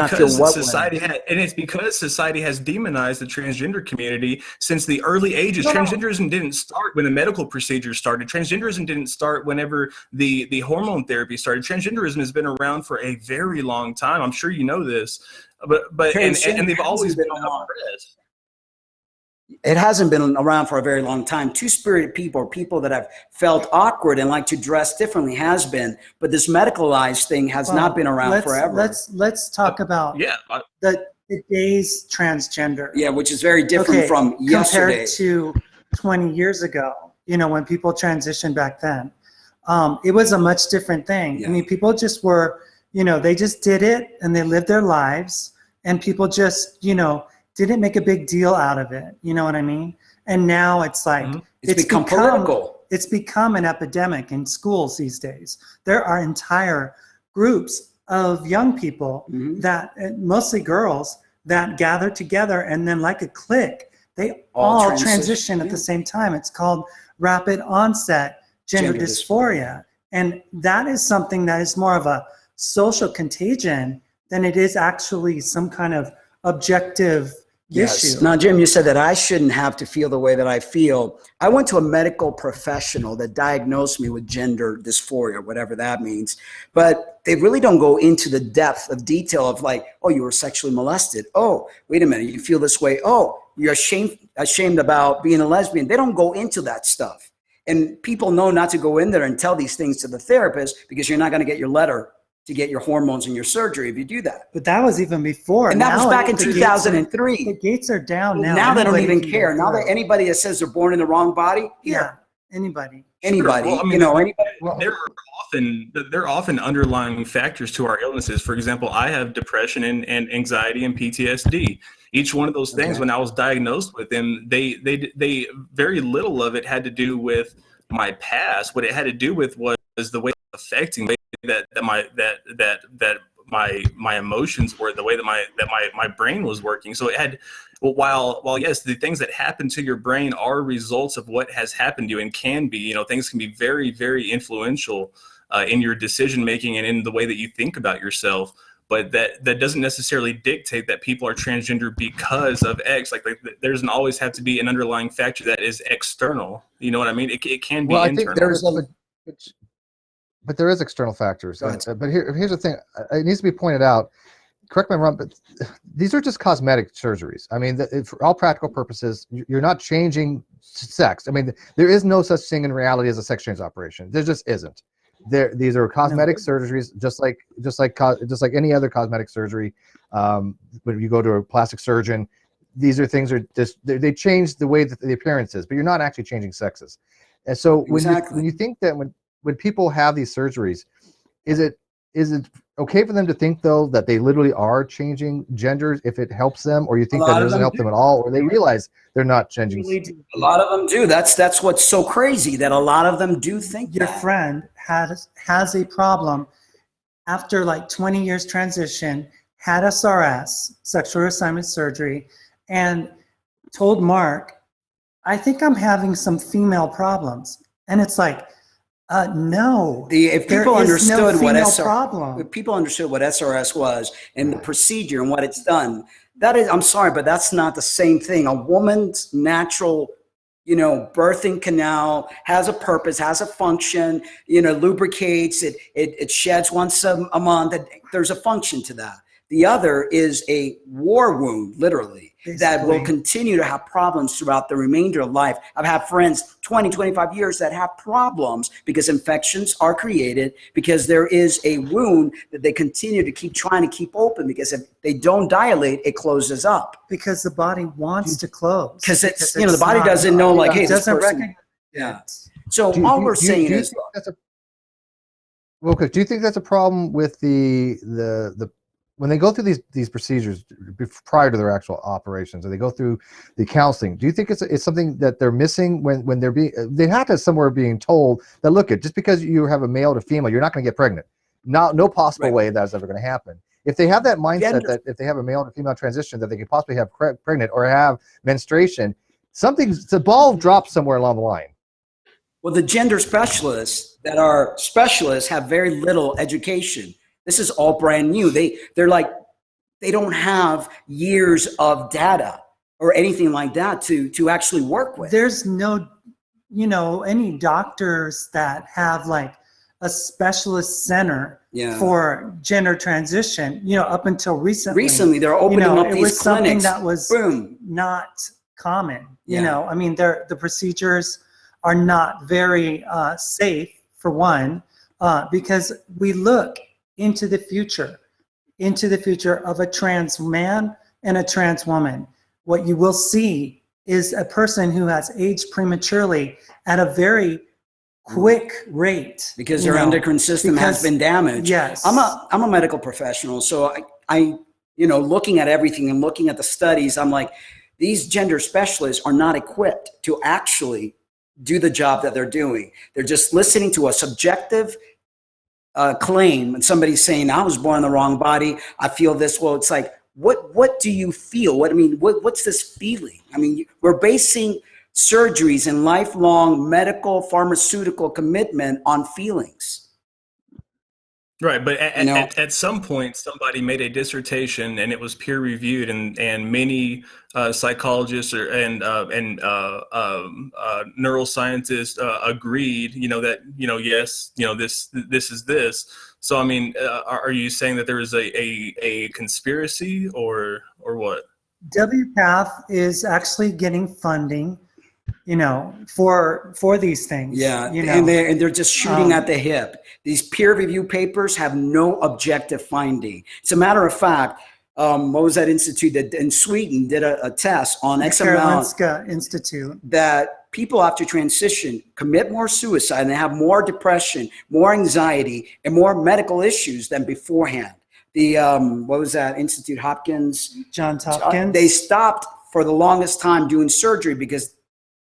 because society has demonized the transgender community since the early ages. Transgenderism didn't start when the medical procedures started. Transgenderism didn't start whenever the hormone therapy started. Transgenderism has been around for a very long time. I'm sure you know this, but they've always been oppressed. It hasn't been around for a very long time. Two-spirited people, or people that have felt awkward and like to dress differently, has been. But this medicalized thing has not been around forever. Let's talk about the day's transgender. Yeah, which is very different from yesterday. Compared to 20 years ago, when people transitioned back then. It was a much different thing. Yeah. I mean, people just were, they just did it and they lived their lives, and people just, didn't make a big deal out of it. You know what I mean? And now it's like, it's become political. It's become an epidemic in schools these days. There are entire groups of young people that, mostly girls, that gather together, and then like a clique, they all transition at the same time. It's called rapid onset gender dysphoria. And that is something that is more of a social contagion than it is actually some kind of objective issue. Now, Jim, you said that I shouldn't have to feel the way that I feel. I went to a medical professional that diagnosed me with gender dysphoria, whatever that means. But they really don't go into the depth of detail of like, oh, you were sexually molested. Oh, wait a minute, you feel this way. Oh, you're ashamed about being a lesbian. They don't go into that stuff. And people know not to go in there and tell these things to the therapist, because you're not going to get your letter to get your hormones and your surgery if you do that. But that was even before. And that was back in 2003. The gates are down now. Now they don't even care. Now that anybody that says they're born in the wrong body, anybody. Anybody, well, I mean, anybody. There are often underlying factors to our illnesses. For example, I have depression and anxiety and PTSD. Each one of those things, when I was diagnosed with them, they very little of it had to do with my past. What it had to do with was the way it was affecting that my emotions were, the way that my brain was working. So it had, while yes, the things that happen to your brain are results of what has happened to you, and can be, things can be very, very influential in your decision making and in the way that you think about yourself. But that doesn't necessarily dictate that people are transgender because of X. Like there doesn't always have to be an underlying factor that is external. You know what I mean? It can be internal. I think but there is external factors. But here's the thing. It needs to be pointed out. Correct me if I'm wrong, but these are just cosmetic surgeries. I mean, for all practical purposes, you're not changing sex. I mean, there is no such thing in reality as a sex change operation. There just isn't. These are cosmetic surgeries, just like any other cosmetic surgery. When you go to a plastic surgeon, these are things they change the way that the appearance is, but you're not actually changing sexes. And so when you think that when when people have these surgeries, is it okay for them to think though that they literally are changing genders if it helps them, or you think that it doesn't help them at all, or they realize they're not changing? A lot of them do. That's what's so crazy, that a lot of them do think your friend has a problem after like 20 years transition, had SRS, sexual reassignment surgery, and told Marc, I think I'm having some female problems. And it's like, no. If people understood if people understood what SRS was and the procedure and what it's done, that is, I'm sorry, but that's not the same thing. A woman's natural, birthing canal has a purpose, has a function, lubricates, it sheds once a month. There's a function to that. The other is a war wound, literally, that will continue to have problems throughout the remainder of life. I've had friends 20, 25 years that have problems because infections are created, because there is a wound that they continue to keep trying to keep open, because if they don't dilate, it closes up. Because the body wants to close. Because it's the body doesn't know, like, hey, this person. Yeah. So all we're saying is, well, do you think that's a problem with the when they go through these procedures prior to their actual operations, and they go through the counseling, do you think it's something that they're missing when they have to somewhere being told that, look, just because you have a male to female, you're not going to get pregnant. No possible way that's ever going to happen. If they have that mindset that if they have a male to female transition, that they could possibly have pregnant or have menstruation, the ball drops somewhere along the line. Well, the gender specialists that are specialists have very little education. This is all brand new. They're like, they don't have years of data or anything like that to actually work with. There's no, any doctors that have like a specialist center for gender transition, up until recently. Recently, they're opening up these clinics. It was something that was not common. The procedures are not very safe, for one, because we look into the future of a trans man and a trans woman. What you will see is a person who has aged prematurely at a very quick rate. Because their endocrine system has been damaged. Yes. I'm a medical professional, so I looking at everything and looking at the studies, I'm like, these gender specialists are not equipped to actually do the job that they're doing. They're just listening to a subjective claim, and somebody's saying, I was born in the wrong body, I feel this. Well, it's like, what do you feel? What's this feeling? We're basing surgeries and lifelong medical pharmaceutical commitment on feelings. Right, but at some point, somebody made a dissertation and it was peer reviewed, and many psychologists and neuroscientists agreed, that yes, this is this. So are you saying that there is a conspiracy or what? WPATH is actually getting funding, for these things. Yeah, and they're just shooting at the hip. These peer review papers have no objective finding. As a matter of fact, what was that institute that in Sweden did a test on X amount? Karolinska Institute. That people after transition commit more suicide and they have more depression, more anxiety, and more medical issues than beforehand. The what was that institute? Johns Hopkins. They stopped for the longest time doing surgery because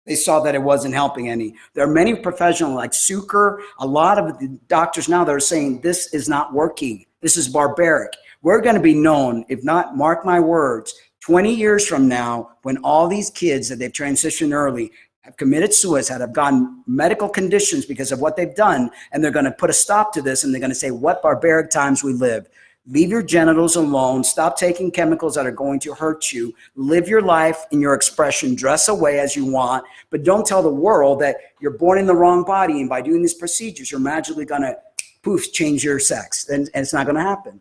they saw that it wasn't helping any. There are many professionals like Zucker, a lot of the doctors now that are saying this is not working. This is barbaric. We're going to be known, if not, mark my words, 20 years from now, when all these kids that they've transitioned early have committed suicide, have gotten medical conditions because of what they've done, and they're going to put a stop to this, and they're going to say, what barbaric times we live. Leave your genitals alone. Stop taking chemicals that are going to hurt you. Live your life in your expression. Dress away as you want. But don't tell the world that you're born in the wrong body, and by doing these procedures, you're magically going to, poof, change your sex. And it's not going to happen,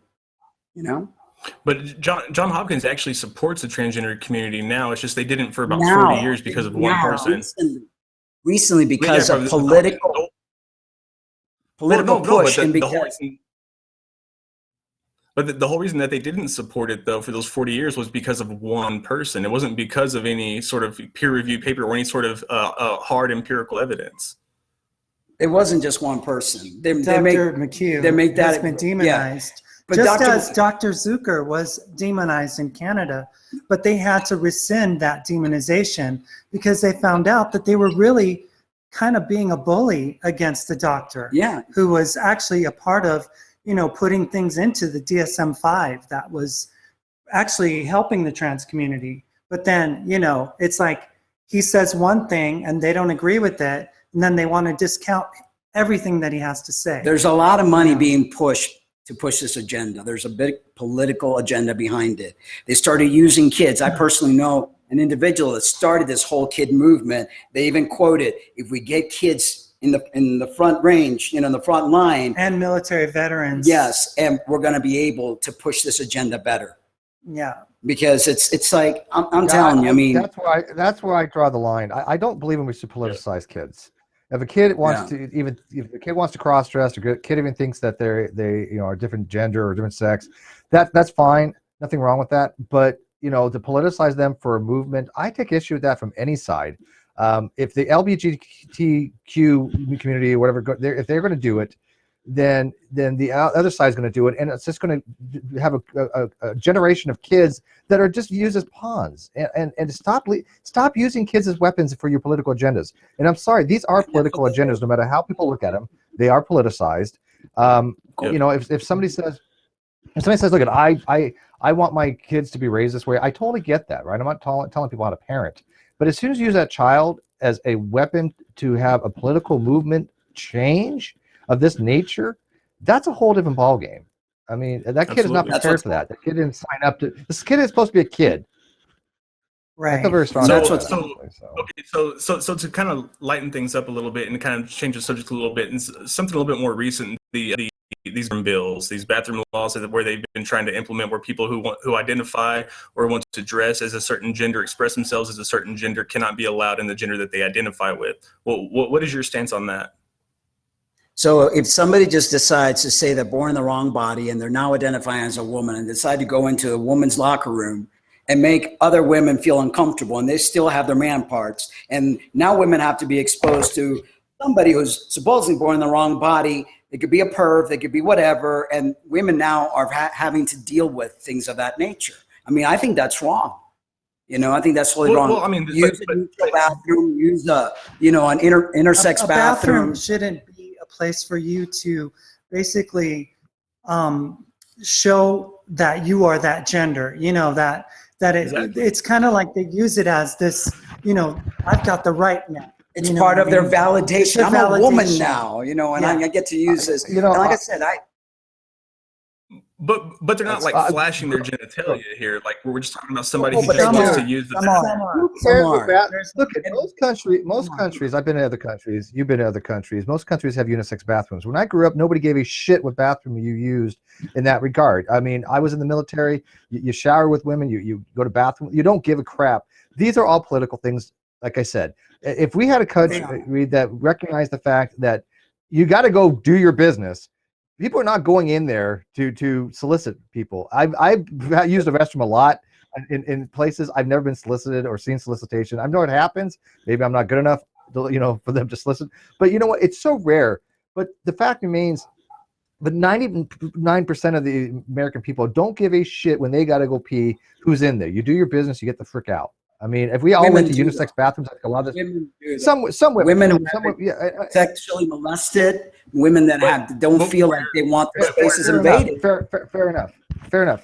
But John Hopkins actually supports the transgender community now. It's just they didn't for about 40 years because of one person. Recently because of political push. But the whole reason that they didn't support it, though, for those 40 years was because of one person. It wasn't because of any sort of peer-reviewed paper or any sort of hard empirical evidence. It wasn't just one person. Dr. McHugh they make that has been demonized. Yeah. But Just as Dr. Zucker was demonized in Canada, but they had to rescind that demonization because they found out that they were really kind of being a bully against the doctor, who was actually a part of, putting things into the DSM-5 that was actually helping the trans community. But then, it's like he says one thing and they don't agree with it, and then they want to discount everything that he has to say. There's a lot of money being pushed to push this agenda. There's a big political agenda behind it. They started using kids. I personally know an individual that started this whole kid movement. They even quoted, if we get kids in the front range, in the front line. And military veterans. Yes, and we're going to be able to push this agenda better. Yeah. Because it's like, I'm telling you, I mean. That's where I draw the line. I don't believe we should politicize kids. If a kid wants to, even if a kid wants to cross dress, or a kid even thinks that they are different gender or different sex, that's fine. Nothing wrong with that. But to politicize them for a movement, I take issue with that from any side. If the LGBTQ community or whatever, if they're going to do it, then the other side is going to do it, and it's just going to have a generation of kids that are just used as pawns. And stop using kids as weapons for your political agendas. And I'm sorry, these are political agendas. No matter how people look at them, they are politicized. If somebody says, look, I want my kids to be raised this way, I totally get that, right? I'm not telling people how to parent, but as soon as you use that child as a weapon to have a political movement change of this nature, that's a whole different ballgame. I mean, that kid is not prepared for that. The kid didn't sign up to. This kid is supposed to be a kid. Right. I feel very strong. So to kind of lighten things up a little bit and kind of change the subject a little bit, and something a little bit more recent, these bills, these bathroom laws where they've been trying to implement, where people who identify or want to dress as a certain gender, express themselves as a certain gender, cannot be allowed in the gender that they identify with. Well, what is your stance on that? So if somebody just decides to say they're born in the wrong body and they're now identifying as a woman and decide to go into a woman's locker room and make other women feel uncomfortable, and they still have their man parts, and now women have to be exposed to somebody who's supposedly born in the wrong body. It could be a perv, they could be whatever, and women now are having to deal with things of that nature. I mean, I think that's wrong. I think that's totally wrong. Well, I mean, use a neutral bathroom, use an intersex bathroom. Shouldn't be a place for you to basically show that you are that gender. It's kind of like they use it as this. I've got the right now. It's part of their validation. I'm a woman now, and I get to use this. And like I said, But they're not flashing their genitalia here. Like we're just talking about somebody who just wants to use the bathroom. Look at most countries. I've been to other countries. You've been to other countries. Most countries have unisex bathrooms. When I grew up, nobody gave a shit what bathroom you used in that regard. I mean, I was in the military. You shower with women. You go to bathroom. You don't give a crap. These are all political things. Like I said, if we had a country that recognized the fact that you got to go do your business, people are not going in there to solicit people. I've used the restroom a lot in places I've never been solicited or seen solicitation. I know it happens. Maybe I'm not good enough, for them to solicit. But you know what? It's so rare. But the fact remains, but 99% of the American people don't give a shit when they got to go pee who's in there. You do your business, you get the frick out. I mean, if we all went to unisex bathrooms, I think a lot of this, some women sexually molested, women that don't feel like they want their spaces invaded. Fair enough. Yeah.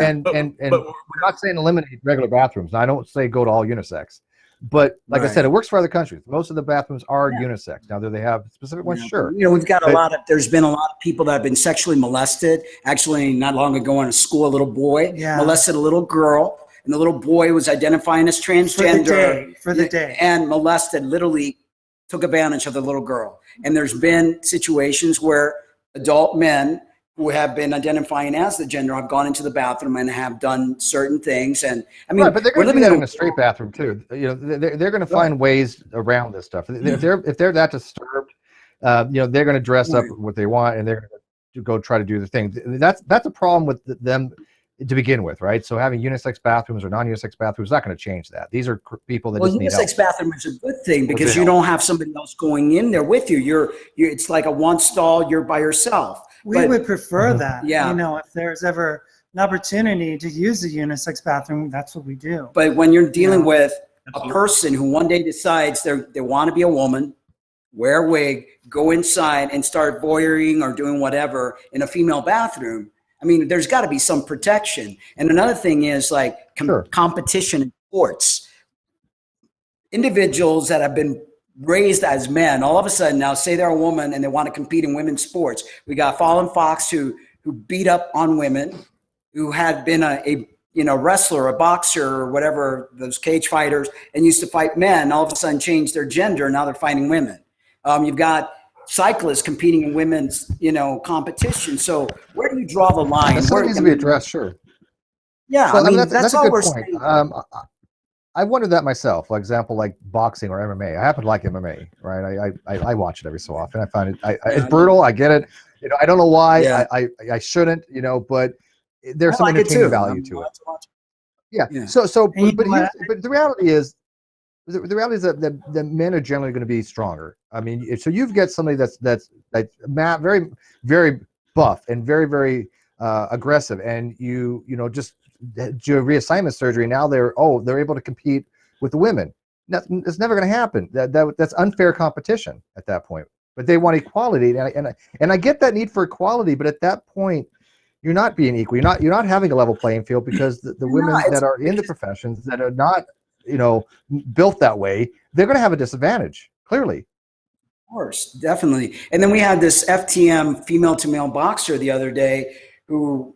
And we're not saying eliminate regular bathrooms. I don't say go to all unisex, but like I said, it works for other countries. Most of the bathrooms are unisex. Now, do they have specific ones? Sure. We've got there's been a lot of people that have been sexually molested. Actually, not long ago in a school, a little boy molested a little girl. And the little boy was identifying as transgender for the day. And molested, literally took advantage of the little girl. And there's been situations where adult men who have been identifying as the gender have gone into the bathroom and have done certain things. And I mean, but they're going to do that in a straight bathroom too. They're going to find ways around this stuff. If they're that disturbed, they're going to dress up what they want and they're going to go try to do the thing. That's a problem with them to begin with, right? So having unisex bathrooms or non-unisex bathrooms is not going to change that. These are people that Well, just need unisex help. bathroom is a good thing because you don't have somebody else going in there with you. You're it's like a one stall. You're by yourself. We would prefer that. Yeah. You know, if there's ever an opportunity to use a unisex bathroom, that's what we do. But when you're dealing with Absolutely. a person who one day decides they want to be a woman, wear a wig, go inside and start voyeuring or doing whatever in a female bathroom, I mean, there's got to be some protection. And another thing is like competition in sports. Individuals that have been raised as men, all of a sudden now say they're a woman and they want to compete in women's sports. We got Fallon Fox who beat up on women, who had been a wrestler, a boxer, or whatever, those cage fighters, and used to fight men, all of a sudden changed their gender. Now they're fighting women. You've got cyclists competing in women's, competition. So where do you draw the line? That still needs to be addressed, sure. Yeah, So, I mean, that's all a we're good point. saying. I wondered that myself. For example, like boxing or MMA. I happen to like MMA, right? I watch it every so often. I find it it's brutal. I get it. I don't know why. Yeah. I shouldn't. But there's some entertainment value to it. Yeah. So but the reality is. The reality is that the men are generally going to be stronger. I mean, so you've got somebody that's very, very buff and very, very aggressive, and just do a reassignment surgery. Now they're able to compete with the women. It's never going to happen. That's unfair competition at that point. But they want equality, and I get that need for equality. But at that point, you're not being equal. You're not having a level playing field because the women that are in the professions that are not built that way, they're going to have a disadvantage, clearly. Of course, definitely. And then we had this FTM female to male boxer the other day who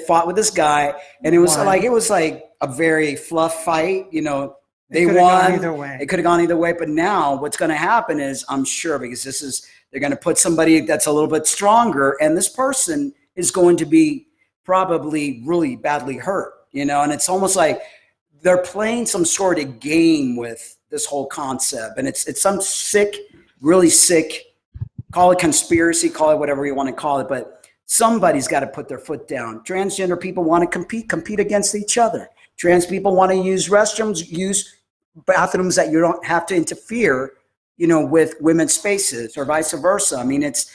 fought with this guy, and it was like a very fluff fight. They won. It could have gone either way. But now what's going to happen is, I'm sure, because they're going to put somebody that's a little bit stronger, and this person is going to be probably really badly hurt, and it's almost like they're playing some sort of game with this whole concept. And it's some sick, really sick, call it conspiracy, call it whatever you want to call it, but somebody's got to put their foot down. Transgender people want to compete against each other. Trans people want to use restrooms, use bathrooms that you don't have to interfere, with women's spaces or vice versa. I mean, it's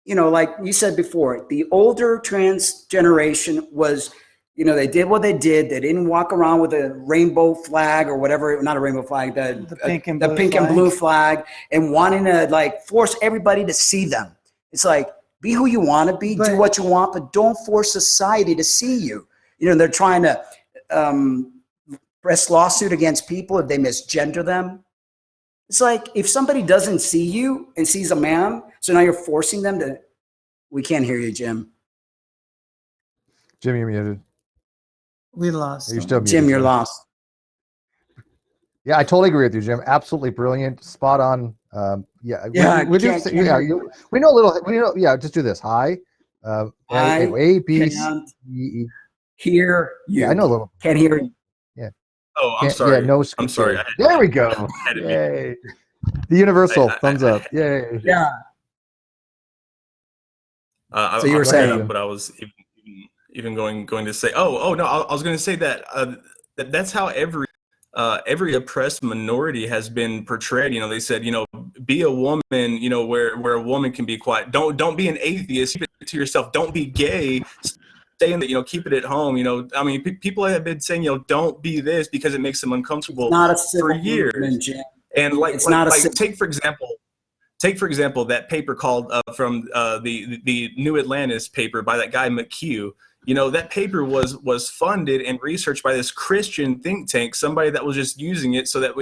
like you said before, the older trans generation was, they did what they did. They didn't walk around with a rainbow flag or whatever, not a rainbow flag, the pink and blue flag, and wanting to force everybody to see them. It's like, be who you want to be, do what you want, but don't force society to see you. They're trying to press lawsuit against people if they misgender them. It's like, if somebody doesn't see you and sees a man, so now you're forcing them to, we can't hear you, Jim. Jim, you're muted. We lost. You're still muted, Jim, you're lost. Yeah, I totally agree with you, Jim. Absolutely brilliant, spot on. We know a little. Just do this. Hi. A B C E. Hear you. Yeah, I know a little. Can't hear you. Yeah. Oh, I'm sorry. Yeah, no. I'm sorry. There we go. Yay. The universal thumbs up. Yay. Yeah. So you were saying, but I was even going to say, no, I was going to say that that's how every oppressed minority has been portrayed. They said, be a woman, where a woman can be quiet. Don't be an atheist. Keep it to yourself. Don't be gay. Stay in the, keep it at home. I mean, people have been saying, don't be this because it makes them uncomfortable for years. And take for example that paper called from the New Atlantis paper by that guy McHugh. That paper was funded and researched by this Christian think tank, somebody that was just using it so that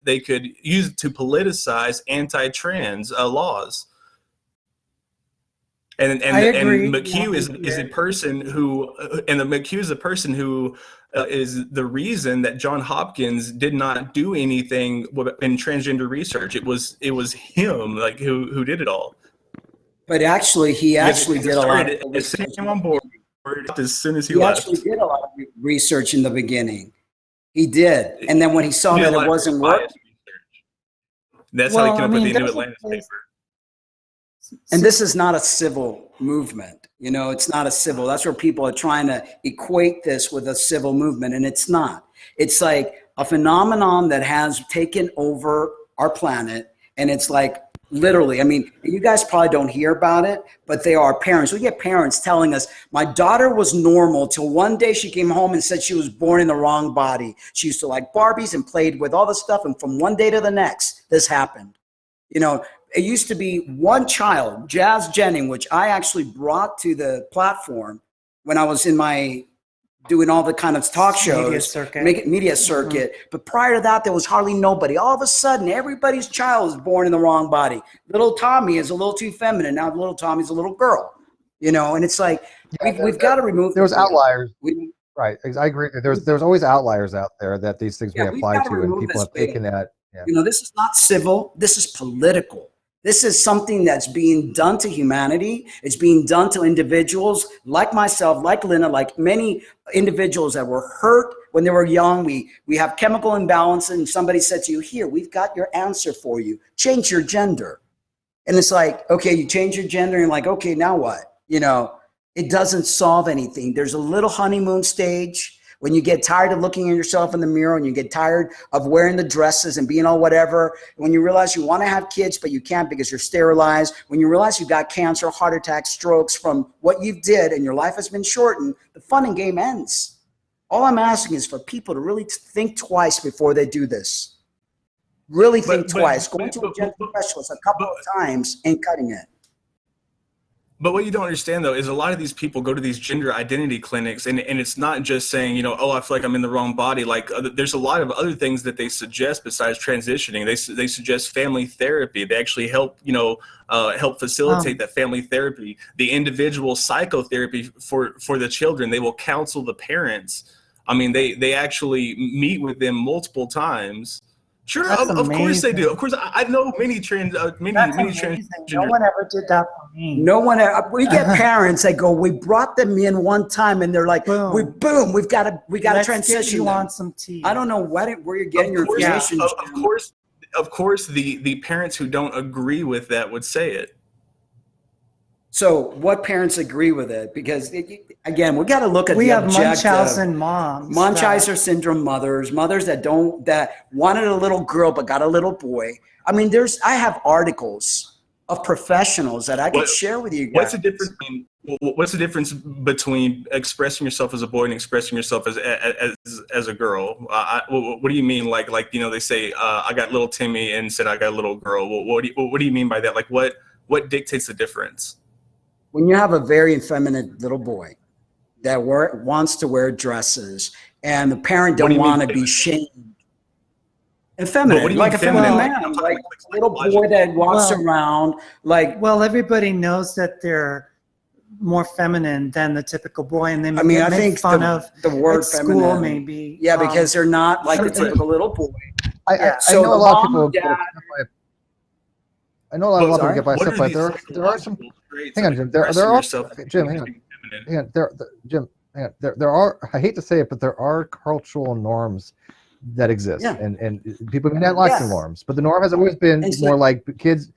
they could use it to politicize anti-trans laws. And McHugh is a person who, McHugh is a person who is the reason that John Hopkins did not do anything in transgender research. It was him, who did it all. But actually, he did a lot of research. On board as soon as he left. Actually did a lot of research in the beginning. He did, and then when he saw that it wasn't working, that's how he came up with the New Atlantis paper. And this is not a civil movement. You know, it's not a civil. That's where people are trying to equate this with a civil movement, and it's not. It's like a phenomenon that has taken over our planet, and it's like literally, I mean, you guys probably don't hear about it, but they are parents. We get parents telling us, my daughter was normal till one day she came home and said she was born in the wrong body. She used to like Barbies and played with all the stuff, and from one day to the next, this happened. You know, it used to be one child, Jazz Jennings, which I actually brought to the platform when I was in my doing all the kind of talk shows, media circuit. But prior to that, there was hardly nobody. All of a sudden, everybody's child is born in the wrong body. Little Tommy is a little too feminine. Now little Tommy's a little girl, you know, and it's like, we've got to remove. There was outliers. Right. I agree. There's always outliers out there that these things may apply to, and people have taken that. Yeah. You know, this is not civil. This is political. This is something that's being done to humanity. It's being done to individuals like myself, like Elena, like many individuals that were hurt when they were young. We have chemical imbalance, and somebody said to you, here, we've got your answer for you. Change your gender. And it's like, okay, you change your gender, and you're like, okay, now what? You know, it doesn't solve anything. There's a little honeymoon stage. When you get tired of looking at yourself in the mirror, and you get tired of wearing the dresses and being all whatever, when you realize you want to have kids, but you can't because you're sterilized, when you realize you've got cancer, heart attacks, strokes from what you did and your life has been shortened, the fun and game ends. All I'm asking is for people to really think twice before they do this. Really think twice. Going to a gender specialist a couple of times ain't cutting it. But what you don't understand, though, is a lot of these people go to these gender identity clinics, and it's not just saying, you know, oh, I feel like I'm in the wrong body. Like, there's a lot of other things that they suggest besides transitioning. They suggest family therapy. They actually help, you know, help facilitate that family therapy. The individual psychotherapy for the children. They will counsel the parents. I mean, they actually meet with them multiple times. Sure, of course they do. Of course, I know many transgender. No one ever did that for me. No one ever. We get parents that go, we brought them in one time, and they're like, boom, we've got to transition. You on some tea. I don't know where you're getting your information. Of course, the parents who don't agree with that would say it. So what parents agree with it? Because again, we got to look at we the have objective. Munchausen moms. Munchausen syndrome mothers that wanted a little girl but got a little boy. I mean, I have articles of professionals that I could share with you guys. What's the difference between expressing yourself as a boy and expressing yourself as a girl? What do you mean? Like you know, they say I got little Timmy and said I got a little girl. What do you mean by that? Like what dictates the difference? When you have a very effeminate little boy that wants to wear dresses, and the parent don't want to be shamed. Effeminate, like a feminine man, like a little boy that walks around like. Well, everybody knows that they're more feminine than the typical boy, and they I think fun of the word feminine. School maybe. Yeah, because they're not like the typical little boy. I know a lot of people. I know a lot of people get by stuff, but there are some. Hang on, Jim. There are Jim. Hang on. Jim. Hang on. There are. I hate to say it, but there are cultural norms that exist, and people may not like the norms, but the norm has always been more like kids.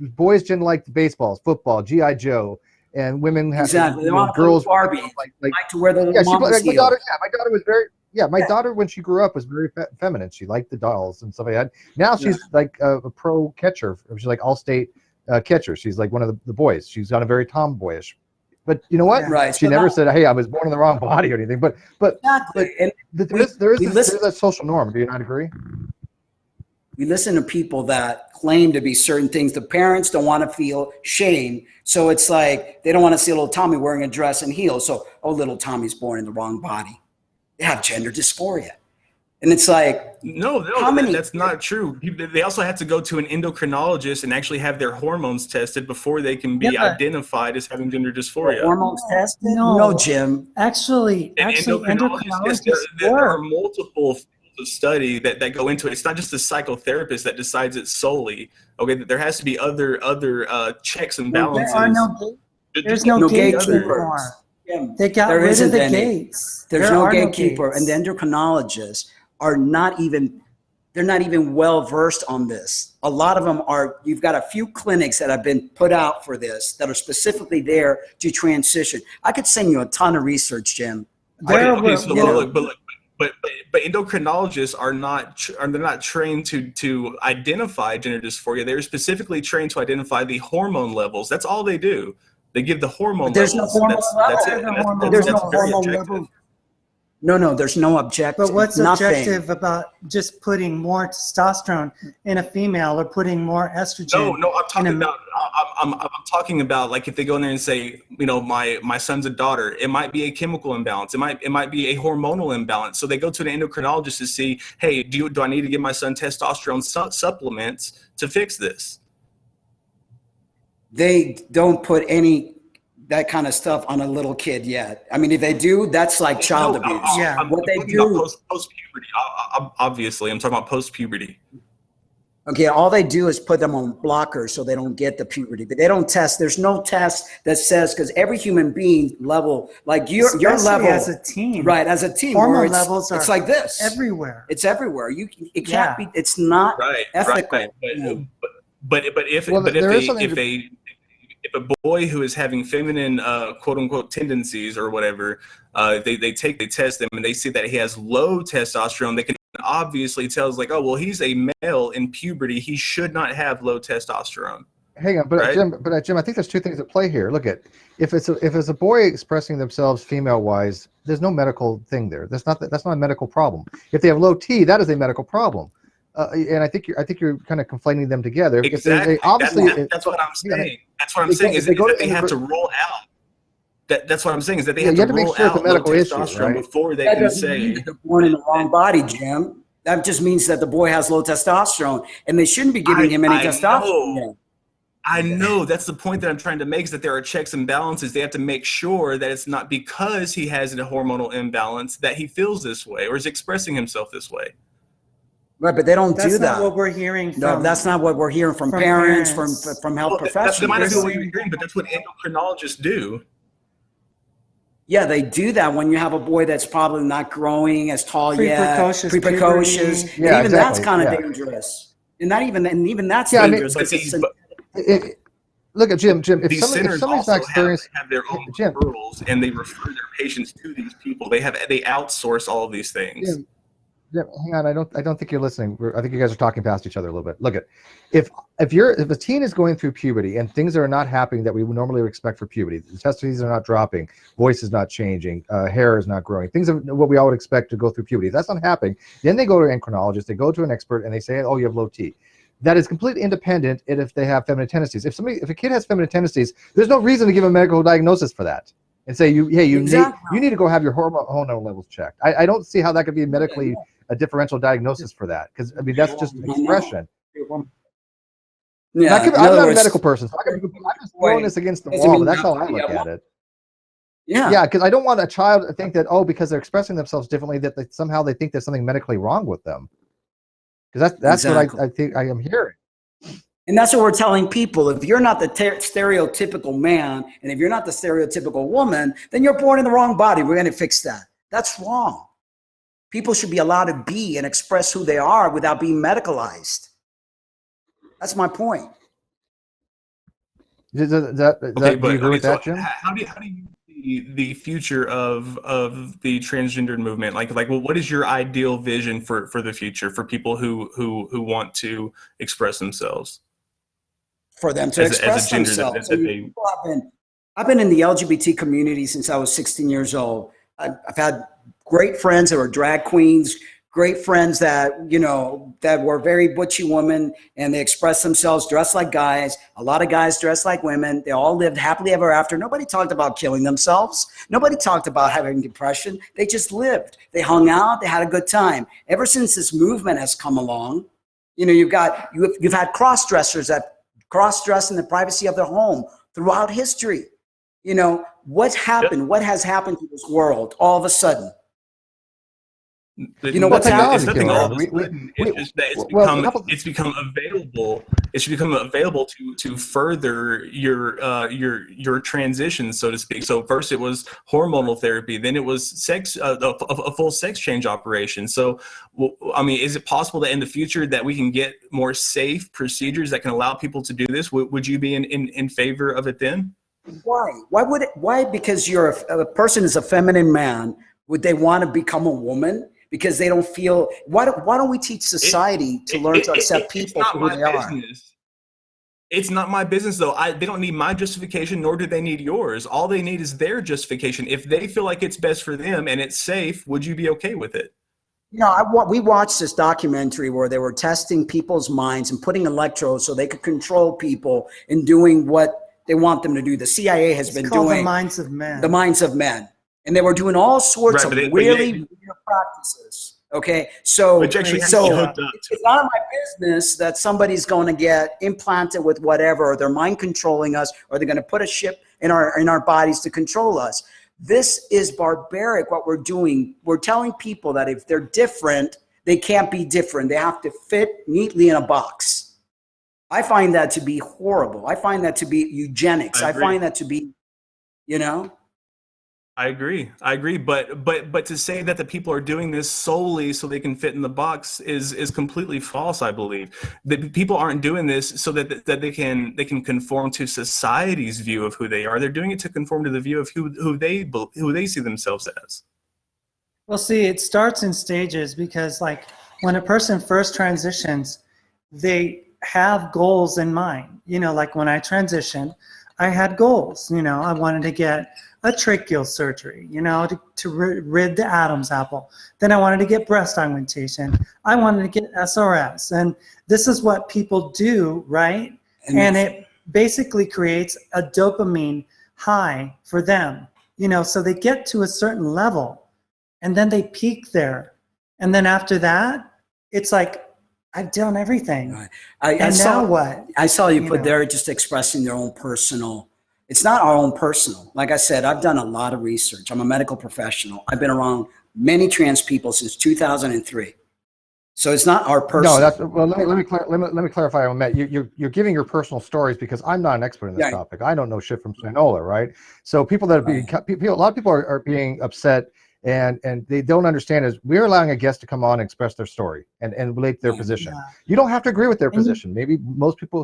Boys didn't like the baseballs, football, GI Joe, and women have exactly. They want girls Barbie, like to wear the little my daughter. Yeah, my daughter was very. Yeah, my daughter, when she grew up, was very feminine. She liked the dolls and stuff like that. Now she's like a pro catcher. She's like all-state catcher. She's like one of the boys. She's got a very tomboyish. But you know what? Right. She never said, "Hey, I was born in the wrong body" or anything. But there is a social norm. Do you not agree? We listen to people that claim to be certain things. The parents don't want to feel shame, so it's like they don't want to see a little Tommy wearing a dress and heels. So, little Tommy's born in the wrong body. They have gender dysphoria. And it's like, no, that's not true. They also have to go to an endocrinologist and actually have their hormones tested before they can be identified as having gender dysphoria. Hormones tested? No, Jim. Actually, endocrinologists there are multiple fields of study that go into it. It's not just the psychotherapist that decides it solely. Okay, there has to be other checks and balances. There's no gatekeeper. They got rid of the gates. There's no gatekeeper, and the endocrinologists are not even They're not even well versed on this. A lot of them are, you've got a few clinics that have been put out for this that are specifically there to transition. I could send you a ton of research, Jim. But endocrinologists they're not trained to identify gender dysphoria. They're specifically trained to identify the hormone levels. That's all they do. They give the hormone levels. There's no hormone that's it. There's no very hormone objective. level. No, there's no objective. But what's Nothing. objective about just putting more testosterone in a female or putting more estrogen? No, I'm talking about. I'm talking about, like, if they go in there and say, you know, my son's a daughter, it might be a chemical imbalance. It might be a hormonal imbalance. So they go to an endocrinologist to see, hey, do I need to give my son testosterone supplements to fix this? They don't put any that kind of stuff on a little kid yet. I mean, if they do, that's like child abuse. What they do post puberty. Obviously, I'm talking about post puberty. Okay, all they do is put them on blockers so they don't get the puberty, but they don't test. There's no test that says, because every human being level, like your level as a team, right? As a team, hormone levels are it's like this everywhere. It's everywhere. It can't be. It's not ethical. Right. But if a boy who is having feminine quote unquote tendencies or whatever, they test them and they see that he has low testosterone, they can obviously tell us, like, oh, well, he's a male in puberty, he should not have low testosterone. Hang on, right? Jim, I think there's two things at play here. Look, if it's a boy expressing themselves female wise, there's no medical thing there. That's not a medical problem. If they have low T, that is a medical problem. And I think you're kind of conflating them together. Exactly. Obviously, that's what I'm saying. That's what I'm saying is that they have to rule out. That's what I'm saying is that they have to rule out low testosterone before they can say they're born in the wrong body, Jim. That just means that the boy has low testosterone, and they shouldn't be giving him any testosterone. I know. That's the point that I'm trying to make, is that there are checks and balances. They have to make sure that it's not because he has a hormonal imbalance that he feels this way or is expressing himself this way. Right, but they don't do that. That's not what we're hearing from. No, that's not what we're hearing from parents, from health professionals. That might not be what you're hearing, but that's what endocrinologists do. Yeah, they do that when you have a boy that's probably not growing as tall yet. Precocious. Yeah, even that's kind of dangerous. And even that's dangerous. Look at Jim. If these somebody's not experienced, have their own referrals, and they refer their patients to these people. They outsource all of these things. Yeah, hang on. I don't think you're listening. I think you guys are talking past each other a little bit. Look, if a teen is going through puberty and things are not happening that we would normally expect for puberty, the testes are not dropping, voice is not changing, hair is not growing, things are what we all would expect to go through puberty. If that's not happening, then they go to an endocrinologist, they go to an expert, and they say, oh, you have low T. That is completely independent if they have feminine tendencies. If a kid has feminine tendencies, there's no reason to give a medical diagnosis for that and say you need to go have your hormone levels checked. I don't see how that could be medically a differential diagnosis for that, because I mean that's just an expression. Yeah, I'm not a medical person, so I'm just throwing this against the wall, but that's how I look at it. Yeah, because I don't want a child to think that, oh, because they're expressing themselves differently, that somehow they think there's something medically wrong with them. Because that's what I think I am hearing. And that's what we're telling people. If you're not the stereotypical man, and if you're not the stereotypical woman, then you're born in the wrong body. We're going to fix that. That's wrong. People should be allowed to be and express who they are without being medicalized. That's my point. Do you agree with that, Jim? How do you see the future of the transgendered movement? Like, well, what is your ideal vision for the future for people who want to express themselves? For them to express themselves. I've been in the LGBT community since I was 16 years old. I've had great friends that were drag queens, great friends that were very butchy women, and they expressed themselves dressed like guys. A lot of guys dressed like women. They all lived happily ever after. Nobody talked about killing themselves. Nobody talked about having depression. They just lived. They hung out. They had a good time. Ever since this movement has come along, you've had cross-dressers that cross-dress in the privacy of their home throughout history. What's happened? What has happened to this world all of a sudden? You know what's happening? It's nothing all of a We- sudden. we- It's just that well, it's become available. It should become available to further your transition, so to speak. So first it was hormonal therapy, then it was sex, a full sex change operation. So I mean, is it possible that in the future that we can get more safe procedures that can allow people to do this? Would you be in favor of it then? Why? Why? Because a person is a feminine man. Would they want to become a woman? Because they don't feel. Why don't we teach society to learn to accept people for who they are? It's not my business, though. They don't need my justification, nor do they need yours. All they need is their justification. If they feel like it's best for them and it's safe, would you be okay with it? You know, we watched this documentary where they were testing people's minds and putting electrodes so they could control people in doing what they want them to do. The CIA has been doing the minds of men. The minds of men. And they were doing all sorts of really weird practices. Okay, so it's none of my business that somebody's going to get implanted with whatever, or they're mind controlling us, or they're going to put a chip in our bodies to control us. This is barbaric. What we're doing, we're telling people that if they're different, they can't be different. They have to fit neatly in a box. I find that to be horrible. I find that to be eugenics. I find that to be, you know. I agree. But to say that the people are doing this solely so they can fit in the box is completely false. I believe that people aren't doing this so that they can conform to society's view of who they are. They're doing it to conform to the view of who they see themselves as. Well, see, it starts in stages because, like, when a person first transitions, they have goals in mind. You know, like when I transitioned, I had goals. You know, I wanted to get a tracheal surgery, you know, to rid the Adam's apple. Then I wanted to get breast augmentation. I wanted to get SRS. And this is what people do, right? And it basically creates a dopamine high for them, you know, so they get to a certain level and then they peak there. And then after that, it's like, I've done everything. Right. Now what? I saw you put there just expressing their own personal. It's not our own personal. Like I said, I've done a lot of research. I'm a medical professional. I've been around many trans people since 2003. So it's not our personal. No, that's well. Let me clarify. Matt, you're giving your personal stories because I'm not an expert in this topic. I don't know shit from Shinola, right? So people that are being a lot of people are being upset and they don't understand is we're allowing a guest to come on and express their story and relate their position. You don't have to agree with their position. Maybe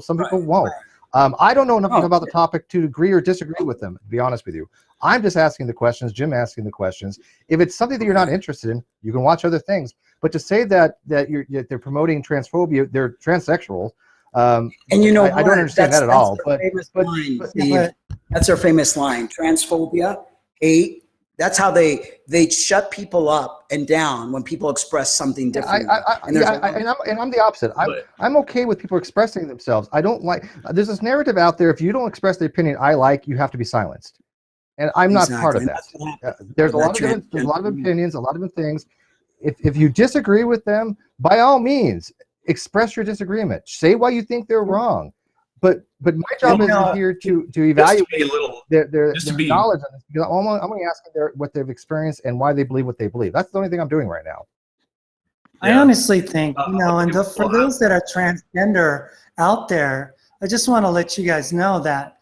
some people won't. I don't know enough about the topic to agree or disagree with them, to be honest with you. I'm just asking the questions, Jim asking the questions. If it's something that you're not interested in, you can watch other things. But to say that they're promoting transphobia, they're transsexual, and you know, I don't understand that at all. But that's their famous line: transphobia, hate. That's how they shut people up and down when people express something different. I'm the opposite. I'm okay with people expressing themselves. I don't like. There's this narrative out there. If you don't express the opinion I like, you have to be silenced, and I'm not part of that. There's a lot of opinions, a lot of things. If you disagree with them, by all means, express your disagreement. Say why you think they're wrong. But my job isn't here to evaluate their knowledge on this. Because I'm only asking what they've experienced and why they believe what they believe. That's the only thing I'm doing right now. I honestly think, and for those that are transgender out there, I just want to let you guys know that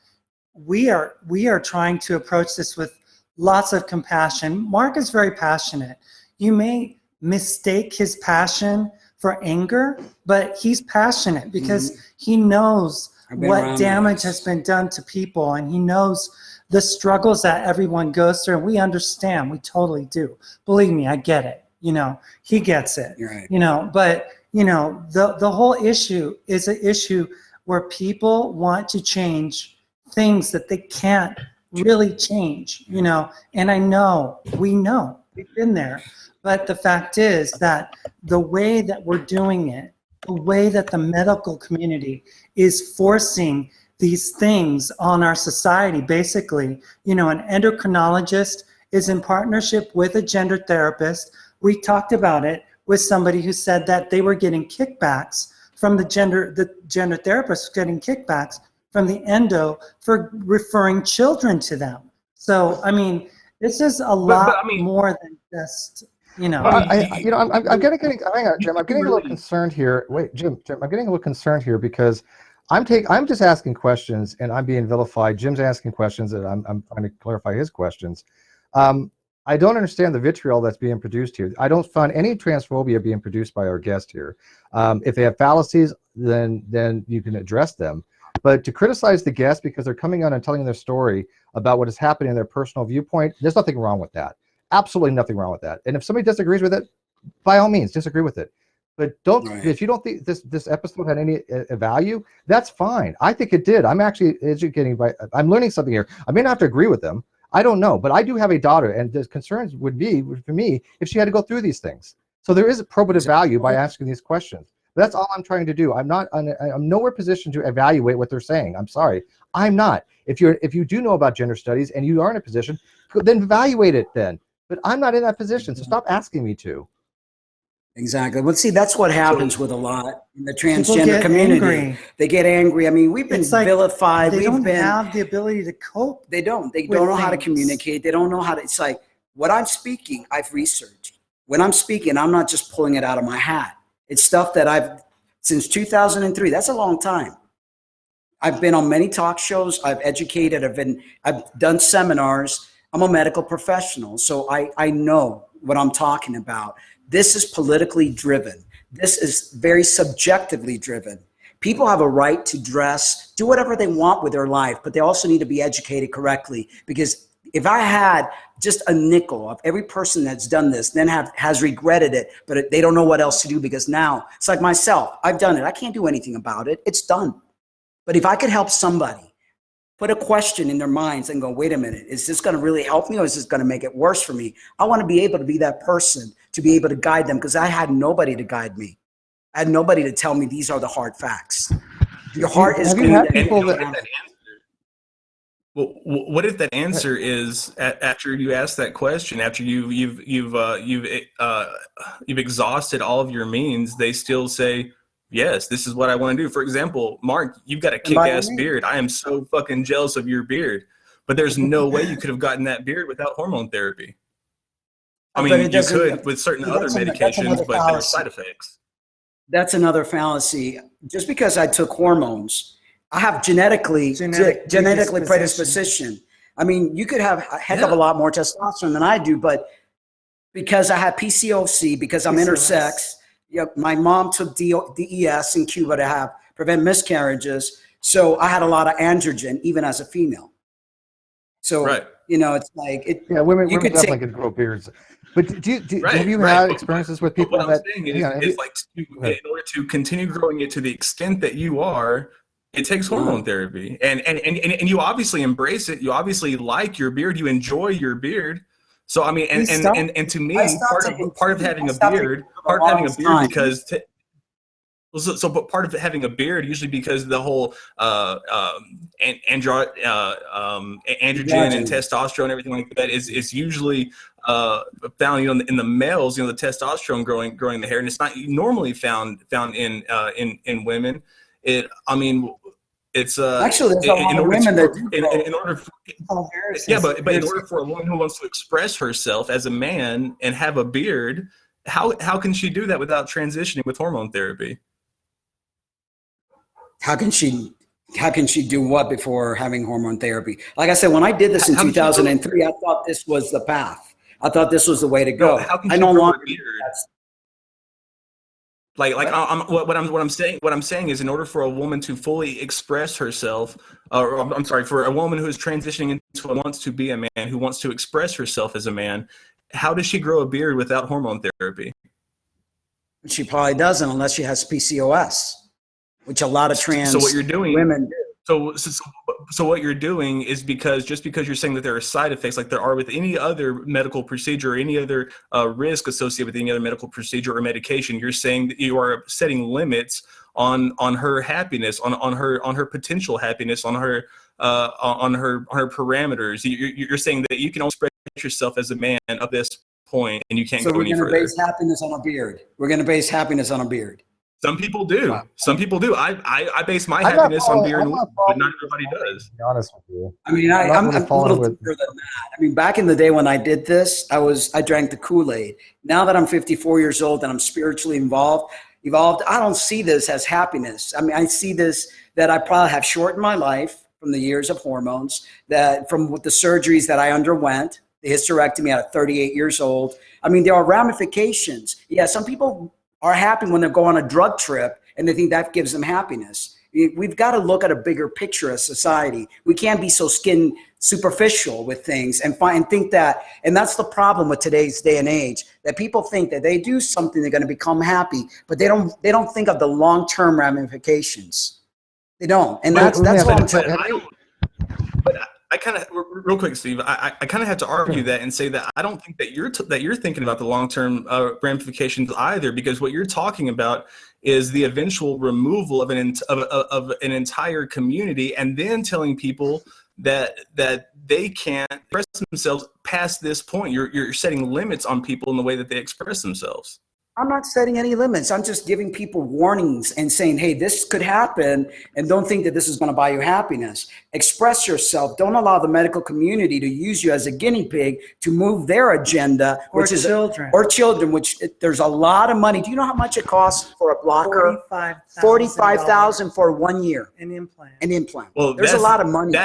we are trying to approach this with lots of compassion. Marc is very passionate. You may mistake his passion for anger, but he's passionate because he knows what damage has been done to people, and he knows the struggles that everyone goes through. And we understand, we totally do. Believe me, I get it. You know, he gets it. Right. You know, but you know, the whole issue is an issue where people want to change things that they can't really change. You know, and we know, we've been there. But the fact is that the way that we're doing it, the way that the medical community is forcing these things on our society, basically, you know, an endocrinologist is in partnership with a gender therapist. We talked about it with somebody who said that they were getting kickbacks from the gender therapist, getting kickbacks from the endo for referring children to them. So, I mean, this is a lot more than just you know. I'm getting. Hang on, Jim. I'm getting a little concerned here. Wait, Jim. I'm getting a little concerned here because I'm just asking questions and I'm being vilified. Jim's asking questions and I'm trying to clarify his questions. I don't understand the vitriol that's being produced here. I don't find any transphobia being produced by our guest here. If they have fallacies, then you can address them. But to criticize the guest because they're coming on and telling their story about what is happening in their personal viewpoint, there's nothing wrong with that. Absolutely nothing wrong with that. And if somebody disagrees with it, by all means, disagree with it. But don't, if you don't think this episode had any value, that's fine. I think it did. I'm actually educating I'm learning something here. I may not have to agree with them. I don't know, but I do have a daughter, and the concerns would be for me if she had to go through these things. So there is a probative value by asking these questions. That's all I'm trying to do. I'm nowhere positioned to evaluate what they're saying. I'm sorry, I'm not. If you do know about gender studies and you are in a position, then evaluate it then. But I'm not in that position, so stop asking me to. Exactly. Well, see, that's what happens with a lot in the transgender community. Angry. They get angry. I mean, we've been vilified. They don't have the ability to cope. They don't. They don't know how to communicate. They don't know how to. It's like what I'm speaking, I've researched. When I'm speaking, I'm not just pulling it out of my hat. It's stuff that I've since 2003. That's a long time. I've been on many talk shows. I've educated. I've done seminars. I'm a medical professional, so I know what I'm talking about. This is politically driven. This is very subjectively driven. People have a right to dress, do whatever they want with their life, but they also need to be educated correctly. Because if I had just a nickel of every person that's done this, then has regretted it, but they don't know what else to do because now it's like myself. I've done it. I can't do anything about it. It's done. But if I could help somebody put a question in their minds and go, wait a minute, is this going to really help me or is this going to make it worse for me? I want to be able to be that person to be able to guide them because I had nobody to guide me. I had nobody to tell me these are the hard facts. Your heart is going to. Well, what if that answer is after you ask that question, after you've exhausted all of your means, they still say, yes, this is what I want to do. For example, Marc, you've got a kick-ass beard. I am so fucking jealous of your beard. But there's no way you could have gotten that beard without hormone therapy. I mean, you could with certain other medications, but there are side effects. That's another fallacy. Just because I took hormones, I have genetically predisposition. I mean, you could have a heck of a lot more testosterone than I do, but because I had PCOC, because I'm intersex, my mom took DES in Cuba to prevent miscarriages. So I had a lot of androgen, even as a female. So, it's like women definitely could grow beards. But have you had experiences with people what I'm saying is like in order to continue growing it to the extent that you are, it takes hormone therapy. And you obviously embrace it. You obviously like your beard. You enjoy your beard. So I mean, and to me, part of having a beard, because part of having a beard, usually because the whole androgen and testosterone and everything like that is usually found in the males. The testosterone growing the hair, and it's not normally found in women. It's actually there's a lot of women that do in order for a woman who wants to express herself as a man and have a beard, how can she do that without transitioning with hormone therapy? How can she do what before having hormone therapy? Like I said, when I did this in 2003, I thought this was the path. I thought this was the way to go. How can she grow a beard? What I'm saying is, in order for a woman to fully express herself, for a woman who is transitioning into wants to be a man, who wants to express herself as a man, how does she grow a beard without hormone therapy? She probably doesn't unless she has PCOS, which a lot of trans women do. So what you're doing is because you're saying that there are side effects like there are with any other medical procedure or any other risk associated with any other medical procedure or medication, you're saying that you are setting limits on her happiness, on her potential happiness, on her parameters. You're saying that you can only express yourself as a man at this point and you can't go any further. So we're going to base happiness on a beard. We're going to base happiness on a beard. Some people do. Wow. Some people do. I base my happiness on beer and weed, but not everybody does. To be honest with you. I mean, I'm a little deeper than that. I mean, back in the day when I did this, I drank the Kool-Aid. Now that I'm 54 years old and I'm spiritually evolved, I don't see this as happiness. I mean, I see this that I probably have shortened my life from the years of hormones, that from the surgeries that I underwent, the hysterectomy at 38 years old. I mean, there are ramifications. Yeah, some people are happy when they go on a drug trip and they think that gives them happiness. We've got to look at a bigger picture as society. We can't be so superficial with things and think that, and that's the problem with today's day and age, that people think that they do something, they're going to become happy, but they don't think of the long-term ramifications. They don't. And that's what I'm saying. I kind of, real quick, Steve, I kind of have to argue that and say that I don't think that you're thinking about the long-term ramifications either, because what you're talking about is the eventual removal of an entire community, and then telling people that they can't express themselves past this point. You're setting limits on people in the way that they express themselves. I'm not setting any limits. I'm just giving people warnings and saying, hey, this could happen, and don't think that this is going to buy you happiness. Express yourself. Don't allow the medical community to use you as a guinea pig to move their agenda, or children, which there's a lot of money. Do you know how much it costs for a blocker? $45,000 for 1 year. An implant. Well, there's a lot of money.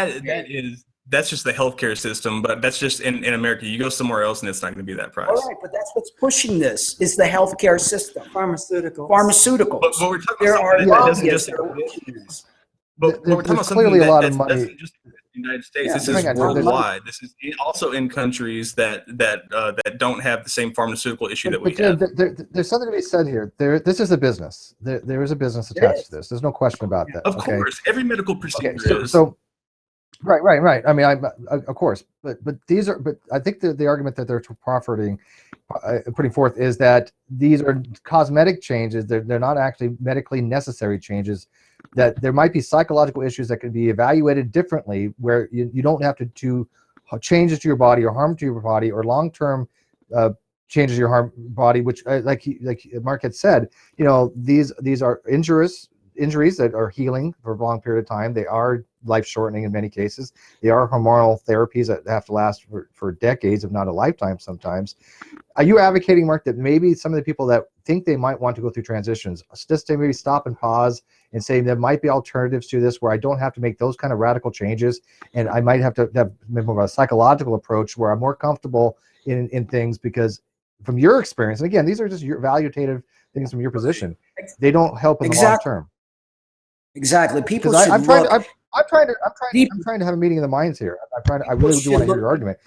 That's just the healthcare system, but that's just in America. You go somewhere else and it's not going to be that price. All right, but that's what's pushing this, is the healthcare system. Pharmaceuticals. But we're talking about something that doesn't just exist. But we're talking about something that doesn't just in the United States. Yeah, this is worldwide. This is also in countries that don't have the same pharmaceutical issue that we have. There's something to be said here. This is a business. There is a business attached to this. There's no question about that. Of course, every medical procedure is. So right. I mean, of course, but these are. But I think the argument that they're putting forth is that these are cosmetic changes. They're not actually medically necessary changes. That there might be psychological issues that can be evaluated differently, where you don't have to do changes to your body or harm to your body or long-term changes to your body, which like Marc had said, these are injuries that are healing for a long period of time. They are life-shortening in many cases. They are hormonal therapies that have to last for decades, if not a lifetime sometimes. Are you advocating, Marc, that maybe some of the people that think they might want to go through transitions, just to maybe stop and pause and say there might be alternatives to this where I don't have to make those kind of radical changes, and I might have to have more of a psychological approach where I'm more comfortable in things, because from your experience, and again, these are just your evaluative things from your position, they don't help in the long term. Exactly. People should I'm trying to have a meeting of the minds here. I really do want to hear your argument.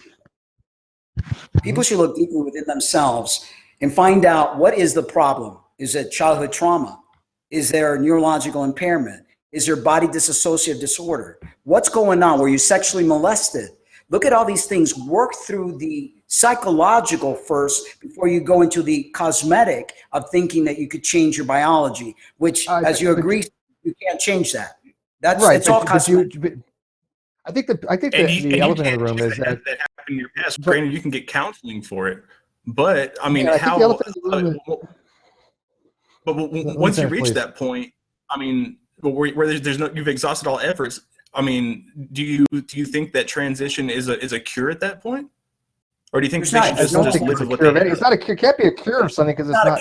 People should look deeply within themselves and find out, what is the problem? Is it childhood trauma? Is there neurological impairment? Is there body dissociative disorder? What's going on? Were you sexually molested? Look at all these things. Work through the psychological first before you go into the cosmetic of thinking that you could change your biology, which, as you agree, you can't change that. That's right. It's all cosmetic. I think the elephant in the room is that happened in your past. Granted, you can get counseling for it, but I mean, once you reach that point, I mean, where there's no, you've exhausted all efforts. I mean, do you think that transition is a cure at that point, or do you think they should just live with what they have? It's not a cure. It can't be a cure of something because it's not.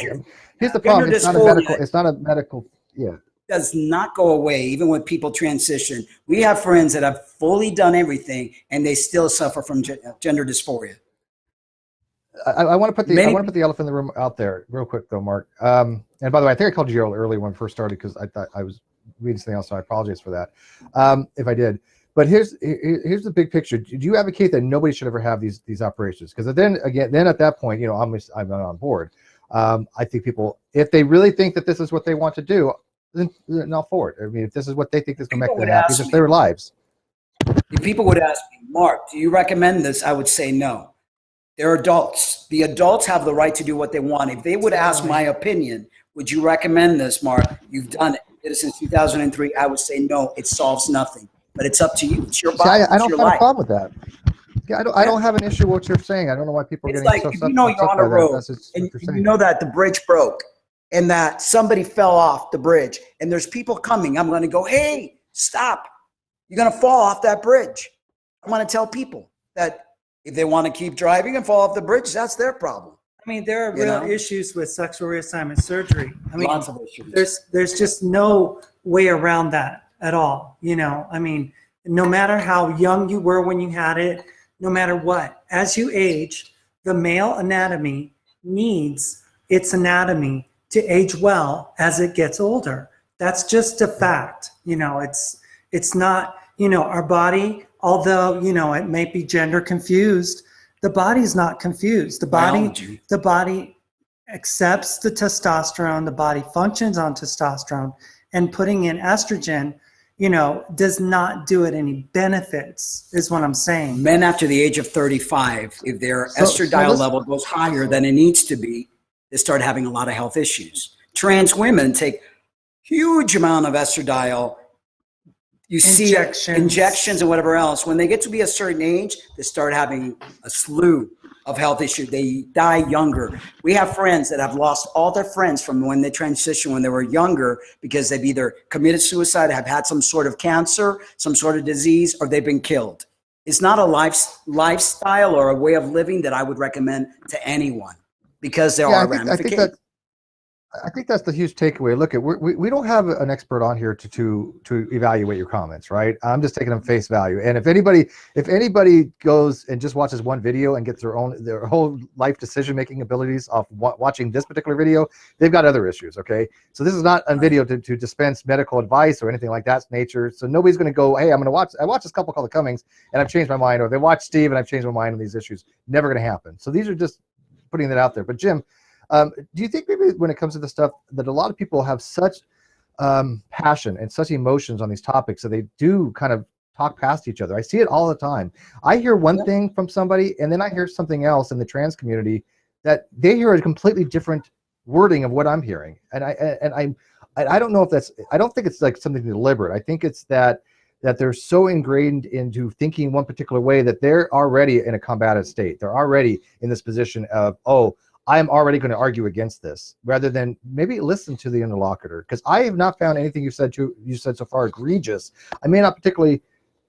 Here's the problem. It's not a medical. It's not a medical. Yeah. Does not go away even when people transition. We have friends that have fully done everything and they still suffer from gender dysphoria. I want to put the elephant in the room out there real quick though, Marc. And by the way, I think I called you Gerald earlier when we first started because I thought I was reading something else, so I apologize for that if I did. But here's the big picture. Do you advocate that nobody should ever have these operations? Because then at that point, I'm not on board. I think people, if they really think that this is what they want to do, then not forward. I mean, if this is what they think is going to make them happy, it's their lives. If people would ask me, Marc, do you recommend this? I would say no. They're adults. The adults have the right to do what they want. If they would ask my opinion, would you recommend this, Marc? You've done it. You did it since 2003. I would say no. It solves nothing. But it's up to you. It's your body. I don't have a problem with that. Yeah, I don't have an issue with what you're saying. I don't know why people are getting so upset. You're on a road and you know that the bridge broke. and that somebody fell off the bridge and there's people coming, I'm going to go, hey, stop. You're going to fall off that bridge. I'm going to tell people that if they want to keep driving and fall off the bridge, that's their problem. I mean, there are real issues with sexual reassignment surgery. I mean, lots of issues. There's just no way around that at all. You know, I mean, no matter how young you were when you had it, no matter what, as you age, the male anatomy needs its anatomy to age well as it gets older. That's just a fact. You know, it's not, you know, our body, although, you know, it may be gender confused, the body's not confused. The body accepts the testosterone, the body functions on testosterone, and putting in estrogen, you know, does not do it any benefits, is what I'm saying. Men after the age of 35, if their estradiol level goes higher than it needs to be, they start having a lot of health issues. Trans women take huge amount of estradiol. You see injections and whatever else. When they get to be a certain age, they start having a slew of health issues. They die younger. We have friends that have lost all their friends from when they transitioned when they were younger because they've either committed suicide, have had some sort of cancer, some sort of disease, or they've been killed. It's not a lifestyle or a way of living that I would recommend to anyone because there are ramifications. I think that's the huge takeaway. Look, we don't have an expert on here to evaluate your comments, right? I'm just taking them face value. And if anybody goes and just watches one video and gets their whole life decision-making abilities off watching this particular video, they've got other issues, okay? So this is not a video to dispense medical advice or anything like that nature. So nobody's going to go, hey, I watched this couple called the Cummings and I've changed my mind, or they watched Steve and I've changed my mind on these issues. Never going to happen. So these are just putting that out there. But Jim, do you think maybe when it comes to this stuff that a lot of people have such passion and such emotions on these topics that they do kind of talk past each other? I see it all the time. I hear one thing from somebody and then I hear something else in the trans community that they hear a completely different wording of what I'm hearing. And I don't know if that's, I don't think it's like something deliberate. I think it's that they're so ingrained into thinking one particular way that they're already in a combative state. They're already in this position of, oh, I'm already going to argue against this, rather than maybe listen to the interlocutor. Because I have not found anything you said so far egregious. I may not particularly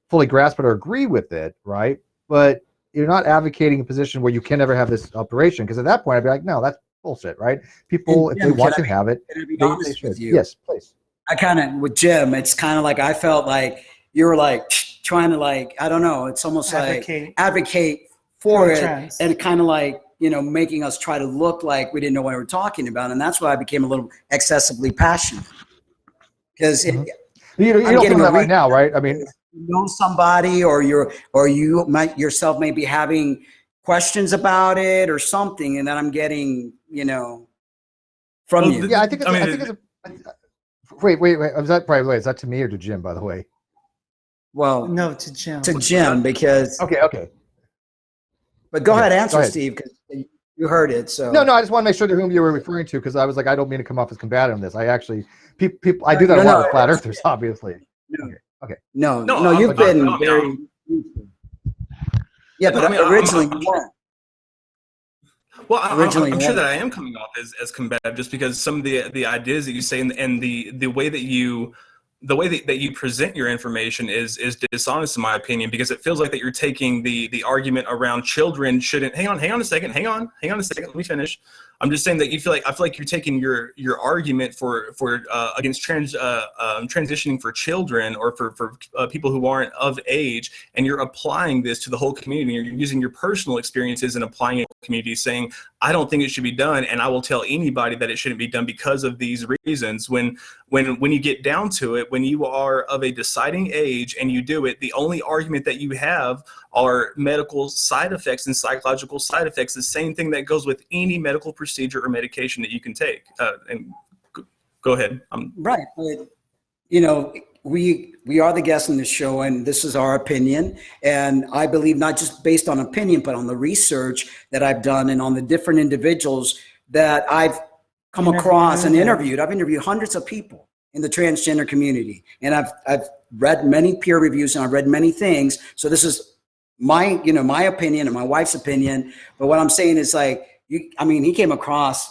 fully grasp it or agree with it, right? But you're not advocating a position where you can never have this operation. Because at that point, I'd be like, no, that's bullshit, right? People, if they want to have it, they should. Yes, please. I kind of, with Jim, it's kind of like I felt like you were like trying to like, I don't know, it's almost like advocate for it, trans. And kind of like, you know, making us try to look like we didn't know what we were talking about. And that's why I became a little excessively passionate. Because you don't feel that right now, right? I mean, you know somebody or you might yourself may be having questions about it or something, and then I'm getting, you know, from you. Yeah, I think wait. Is that to me or to Jim, by the way? Well, no, to Jim. To Jim, because okay. But go ahead, answer, Steve, because you heard it. So no, I just want to make sure to whom you were referring to, because I was like, I don't mean to come off as combative in this. I actually, people, I do that a lot with flat earthers, obviously. Okay. No, you've been very. Yeah, but I mean, originally you weren't. Well, I'm sure that I am coming off as combative, just because some of the ideas that you say and the way that you present your information is dishonest, in my opinion, because it feels like that you're taking the argument around children shouldn't. Hang on a second. Let me finish. I'm just saying that I feel like you're taking your argument for against transitioning for children or for people who aren't of age, and you're applying this to the whole community. You're using your personal experiences and applying it to the community, saying, I don't think it should be done, and I will tell anybody that it shouldn't be done because of these reasons. When you get down to it, when you are of a deciding age and you do it, the only argument that you have are medical side effects and psychological side effects, the same thing that goes with any medical procedure or medication that you can take. And go ahead. Right. But, you know, we are the guests in the show, and this is our opinion. And I believe not just based on opinion, but on the research that I've done and on the different individuals that I've come across and interviewed. I've interviewed hundreds of people in the transgender community, and I've read many peer reviews and I've read many things. So this is my opinion and my wife's opinion. But what I'm saying is like, he came across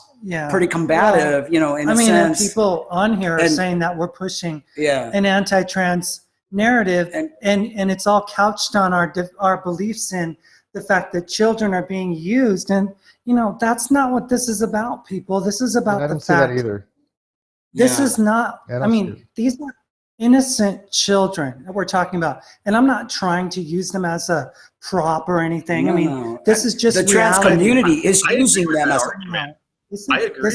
pretty combative, you know, in a sense. And people on here are saying that we're pushing an anti-trans narrative, and it's all couched on our beliefs in the fact that children are being used. And, you know, that's not what this is about, people. This is about the fact. I didn't see that either. This is not, I mean, these are innocent children that we're talking about. And I'm not trying to use them as a prop or anything. This is just the trans community is using them as I agree.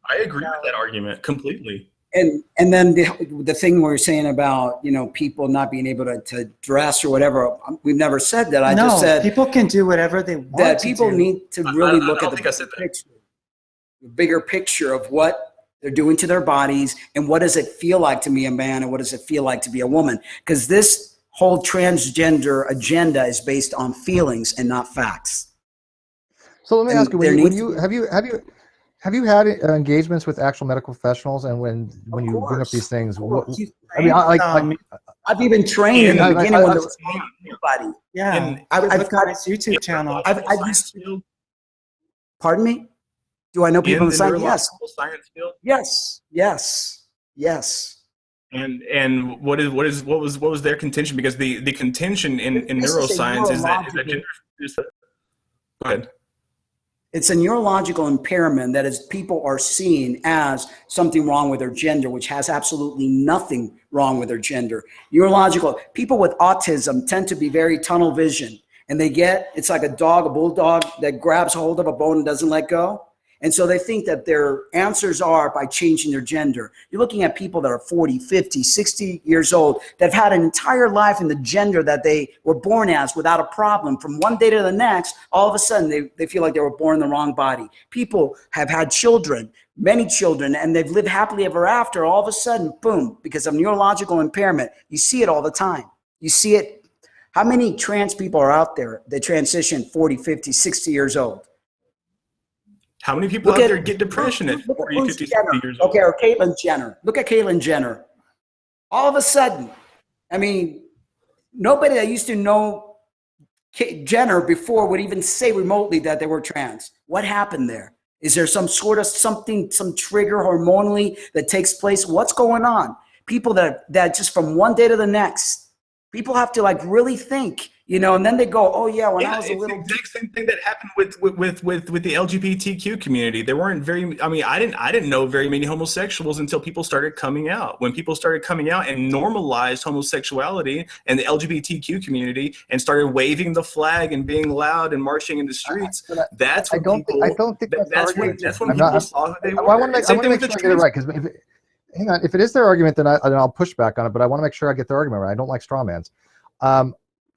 I agree with that argument completely. And then the thing we're saying about, you know, people not being able to dress or whatever, we've never said that. I just said people can do whatever they want. That people need to really look at the bigger picture of what they're doing to their bodies and what does it feel like to be a man and what does it feel like to be a woman? Because this whole transgender agenda is based on feelings and not facts. So let me ask you: have you had engagements with actual medical professionals? And when you bring up these things, I've even trained in the beginning when there was nobody. Yeah, and I've got his YouTube channel. Pardon me? Do I know people in the science field? Yes. And what was their contention? Because the contention in neuroscience is that gender. Go ahead. It's a neurological impairment that is people are seeing as something wrong with their gender, which has absolutely nothing wrong with their gender. Neurological people with autism tend to be very tunnel vision, and it's like a bulldog that grabs hold of a bone and doesn't let go. And so they think that their answers are by changing their gender. You're looking at people that are 40, 50, 60 years old that have had an entire life in the gender that they were born as without a problem. From one day to the next, all of a sudden they feel like they were born in the wrong body. People have had children, many children, and they've lived happily ever after. All of a sudden, boom, because of neurological impairment. You see it all the time. You see it. How many trans people are out there that transition 40, 50, 60 years old? How many people out there get depression at 40, 50, 60 years old? Okay, or Caitlyn Jenner. Look at Caitlyn Jenner. All of a sudden, nobody that used to know Jenner before would even say remotely that they were trans. What happened there? Is there some sort of some trigger hormonally that takes place? What's going on? People that just from one day to the next, people have to really think. You know, and then they go, "Oh yeah, when I was a little." It's the exact same thing that happened with the LGBTQ community. There weren't I didn't know very many homosexuals until people started coming out. When people started coming out and normalized homosexuality and the LGBTQ community and started waving the flag and being loud and marching in the streets, that's when that's when people saw who they were. I want to make sure I get it right, because hang on, if it is their argument, then I'll push back on it. But I want to make sure I get their argument right. I don't like strawmans.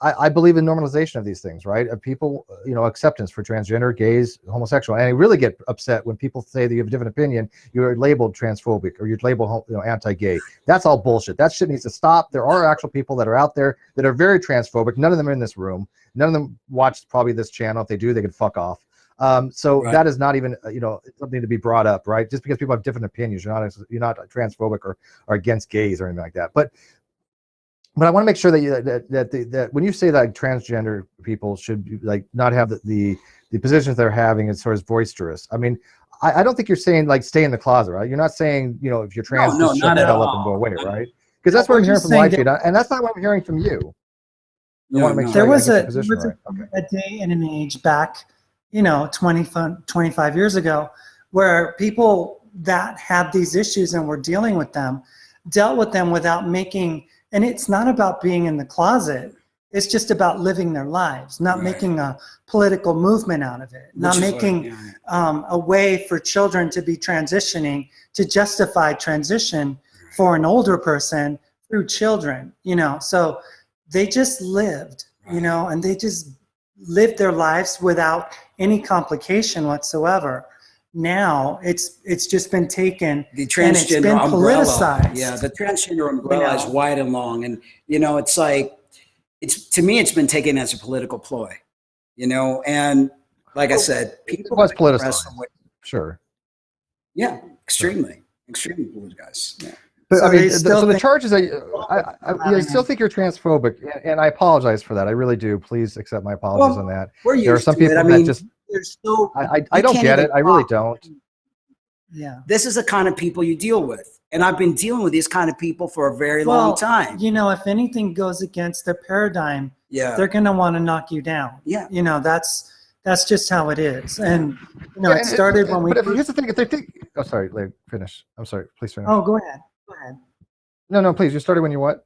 I believe in normalization of these things, right? Of people, acceptance for transgender, gays, homosexual. And I really get upset when people say that you have a different opinion, you're labeled transphobic or you're labeled, anti-gay. That's all bullshit. That shit needs to stop. There are actual people that are out there that are very transphobic. None of them are in this room. None of them watch probably this channel. If they do, they can fuck off. That is not even, something to be brought up, right? Just because people have different opinions, you're not transphobic or against gays or anything like that. But I want to make sure that that when you say that transgender people should not have the positions they're having as far as boisterous. I don't think you're saying stay in the closet, right? You're not saying if you're trans, just shut the hell up and go away, right? Because that's what I'm hearing from live feed, and that's not what I'm hearing from you. There was a day and an age back, 25 years ago, where people that had these issues and were dealt with them without making. And it's not about being in the closet. It's just about living their lives, not making a political movement out of it, not making a way for children to be transitioning to justify transition for an older person through children, So they just lived, and they just lived their lives without any complication whatsoever. Now it's just been taken, the transgender and it's been umbrella. Politicized. Yeah, the transgender umbrella is wide and long, and to me it's been taken as a political ploy, and like I said, people was politicized. Sure. Yeah, extremely politicized. Yeah. But so the charges I still think you're transphobic, and I apologize for that. I really do. Please accept my apologies on that. There are some people that just. I don't get it. I really don't. Yeah. This is the kind of people you deal with. And I've been dealing with these kind of people for a very long time. You know, if anything goes against their paradigm, Yeah. they're going to want to knock you down. Yeah. You know, that's just how it is. And, you know, it started when we... But here's the thing. If they think... Oh, sorry. Finish. I'm sorry. Please finish. Oh, go ahead. Go ahead. No, please. You started when you what?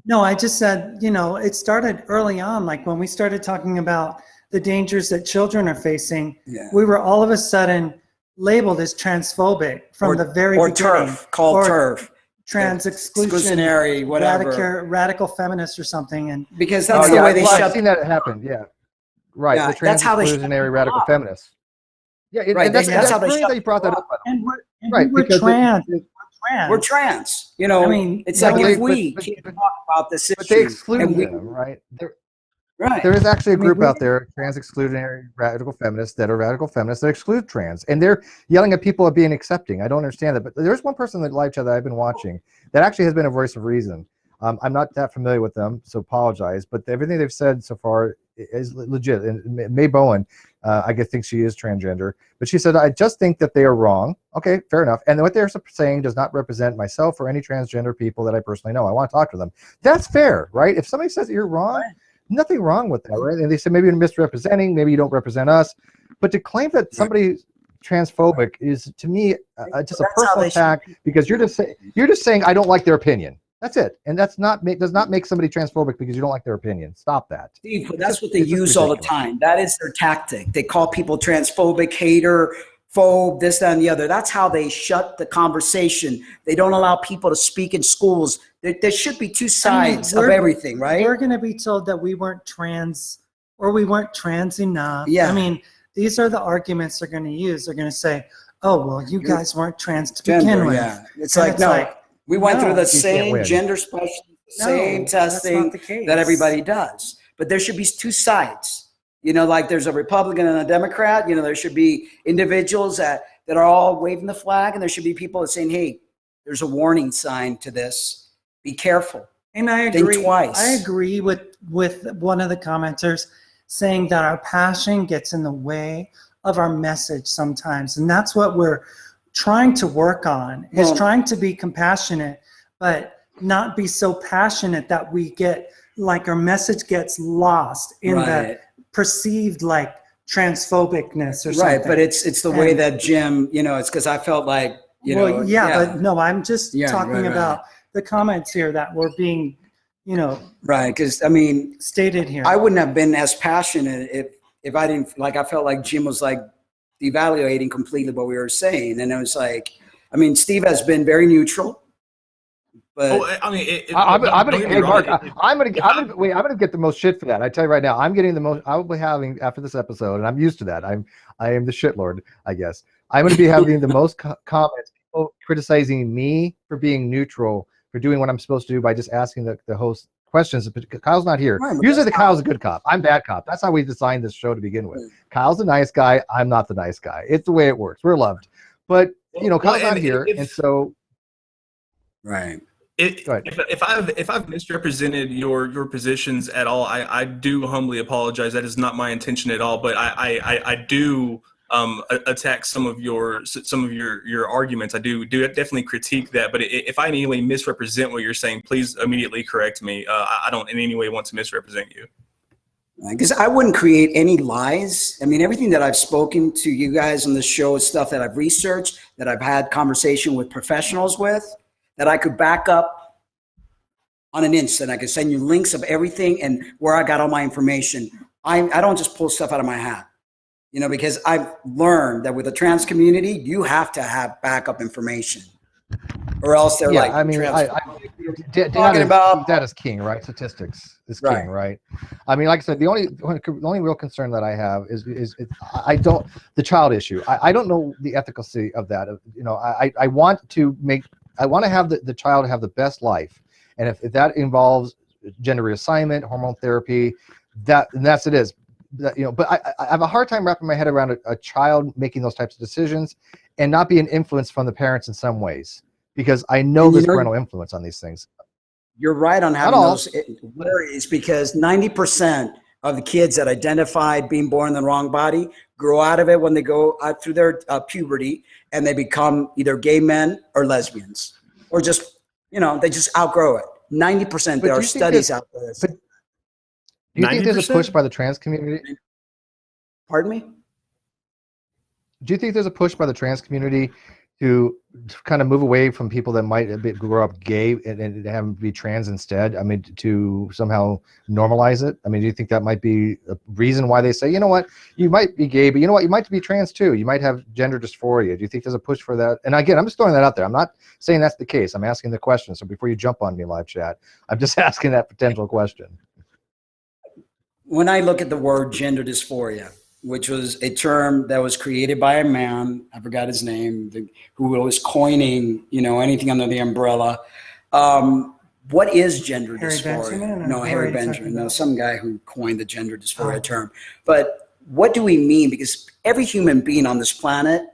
No, I just said, you know, it started early on. Like when we started talking about the dangers that children are facing, we were all of a sudden labeled as transphobic from the very beginning. Called TERF. Trans exclusionary, whatever. Radical feminist or something. And because that's the way they shut... I've seen that happen, yeah. Right, yeah, the trans exclusionary radical feminists. Yeah, and that's how they shut that you brought that up. And we're trans. We're trans. You know, I mean, it's like if we can't talk about this issue. But they exclude them, right? Right. There is actually a group out there, trans exclusionary radical feminists, that are radical feminists that exclude trans, and they're yelling at people of being accepting. I don't understand that, but there's one person in the live chat that I've been watching that actually has been a voice of reason. I'm not that familiar with them, so apologize, but everything they've said so far is legit. And May Bowen, I think she is transgender, but she said, I just think that they are wrong. Okay, fair enough. And what they're saying does not represent myself or any transgender people that I personally know. I want to talk to them. That's fair, right? If somebody says that you're wrong, nothing wrong with that, right? And they say maybe you're misrepresenting, maybe you don't represent us, but to claim that somebody's transphobic is, to me, just a personal attack, because you're just saying I don't like their opinion. That's it, and does not make somebody transphobic because you don't like their opinion. Stop that, Steve. But that's what they use all the time. That is their tactic. They call people transphobic, hater, phobe, this, that, and the other. That's how they shut the conversation. They don't allow people to speak in schools. There should be two sides of everything, right? We're going to be told that we weren't trans, or we weren't trans enough. Yeah. I mean, these are the arguments they're going to use. They're going to say, "Oh, well, you guys weren't trans to begin with." Yeah, it's like no. We went through the same gender specialist, same testing that everybody does. But there should be two sides. You know, like there's a Republican and a Democrat. You know, there should be individuals that are all waving the flag, and there should be people that are saying, hey, there's a warning sign to this. Be careful. And I agree. Think twice. I agree with one of the commenters saying that our passion gets in the way of our message sometimes. And that's what we're trying to work on, is trying to be compassionate, but not be so passionate that we get, like, our message gets lost in the perceived, like, transphobicness or something. Right, but it's the way that Jim, you know, it's because I felt like, you know. But no, I'm just talking about the comments here that were being, you know. Right, because, I mean. Stated here. I wouldn't have been as passionate if I didn't, like, I felt like Jim was, like, evaluating completely what we were saying, and it was like, I mean, Steve has been very neutral, but I'm gonna get the most shit for that. I tell you right now, I'm getting the most. I will be having after this episode, and I'm used to that. I am the shitlord, I guess. I'm going to be having the most comments, people criticizing me for being neutral, for doing what I'm supposed to do by just asking the host questions. Kyle's not here. Right, usually the Kyle's a good cop. I'm bad cop. That's how we designed this show to begin with. Kyle's a nice guy. I'm not the nice guy. It's the way it works. We're loved. But, you know, Kyle's not here. And so. Right. If I've misrepresented your positions at all, I do humbly apologize. That is not my intention at all. But I do attack some of your arguments. I do definitely critique that. But if I in any way misrepresent what you're saying, please immediately correct me. I don't in any way want to misrepresent you. Because I wouldn't create any lies. I mean, everything that I've spoken to you guys on the show is stuff that I've researched, that I've had conversation with professionals with, that I could back up on an instant. I could send you links of everything and where I got all my information. I don't just pull stuff out of my hat, you know, because I've learned that with the trans community, you have to have backup information, or else they're like, I mean, data is king, right? Statistics is king, right? I mean, like I said, the only real concern that I have is the child issue. I don't know the efficacy of that. You know, I want to have the child have the best life, and if that involves gender reassignment, hormone therapy, that's it is. You know, but I have a hard time wrapping my head around a child making those types of decisions and not being influenced from the parents in some ways, because I know there's parental influence on these things. You're right on having those worries, because 90% of the kids that identified being born in the wrong body grow out of it when they go out through their puberty, and they become either gay men or lesbians, or just, they just outgrow it. 90%, there are studies out there. But do you think there's a push by the trans community? Pardon me? Do you think there's a push by the trans community to kind of move away from people that might grow up gay and have them be trans instead? I mean, to somehow normalize it? I mean, do you think that might be a reason why they say, you know what, you might be gay, but you know what, you might be trans too. You might have gender dysphoria. Do you think there's a push for that? And again, I'm just throwing that out there. I'm not saying that's the case. I'm asking the question. So before you jump on me live chat, I'm just asking that potential question. When I look at the word gender dysphoria, which was a term that was created by a man, I forgot his name, who was coining, anything under the umbrella. What is gender dysphoria? No, Harry Benjamin. No, some guy who coined the gender dysphoria term. But what do we mean? Because every human being on this planet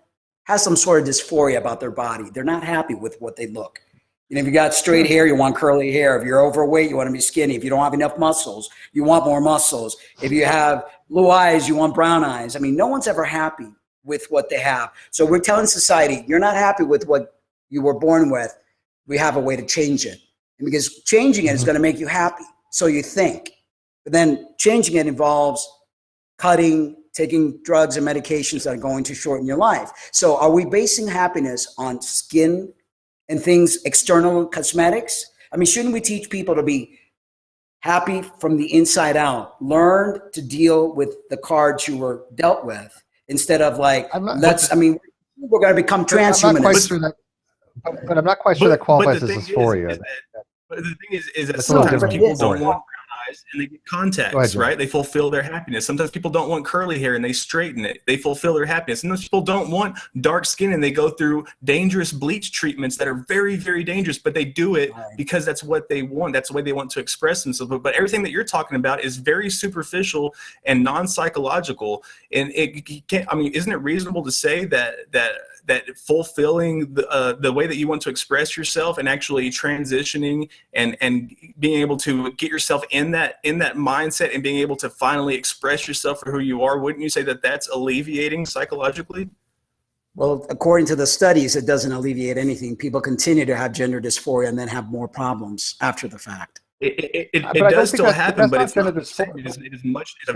has some sort of dysphoria about their body. They're not happy with what they look. If you got straight hair, you want curly hair. If you're overweight, you want to be skinny. If you don't have enough muscles, you want more muscles. If you have blue eyes, you want brown eyes. I mean, no one's ever happy with what they have. So we're telling society, you're not happy with what you were born with. We have a way to change it. And because changing it is going to make you happy. So you think. But then changing it involves cutting, taking drugs and medications that are going to shorten your life. So are we basing happiness on skin and things, external cosmetics? I mean, shouldn't we teach people to be happy from the inside out? Learn to deal with the cards you were dealt with instead of we're going to become transhumanists. But I'm not quite sure that qualifies as dysphoria. But the thing is that sometimes people don't want brown eyes and they get contacts, right? They fulfill their happiness. Sometimes people don't want curly hair and they straighten it. They fulfill their happiness. Sometimes people don't want dark skin and they go through dangerous bleach treatments that are very, very dangerous, but they do it because that's what they want. That's the way they want to express themselves. But everything that you're talking about is very superficial and non-psychological. And isn't it reasonable to say that fulfilling the way that you want to express yourself and actually transitioning and being able to get yourself in that mindset and being able to finally express yourself for who you are, wouldn't you say that that's alleviating psychologically? Well, according to the studies, it doesn't alleviate anything. People continue to have gender dysphoria and then have more problems after the fact. It does still happen, but it's not the same. It is a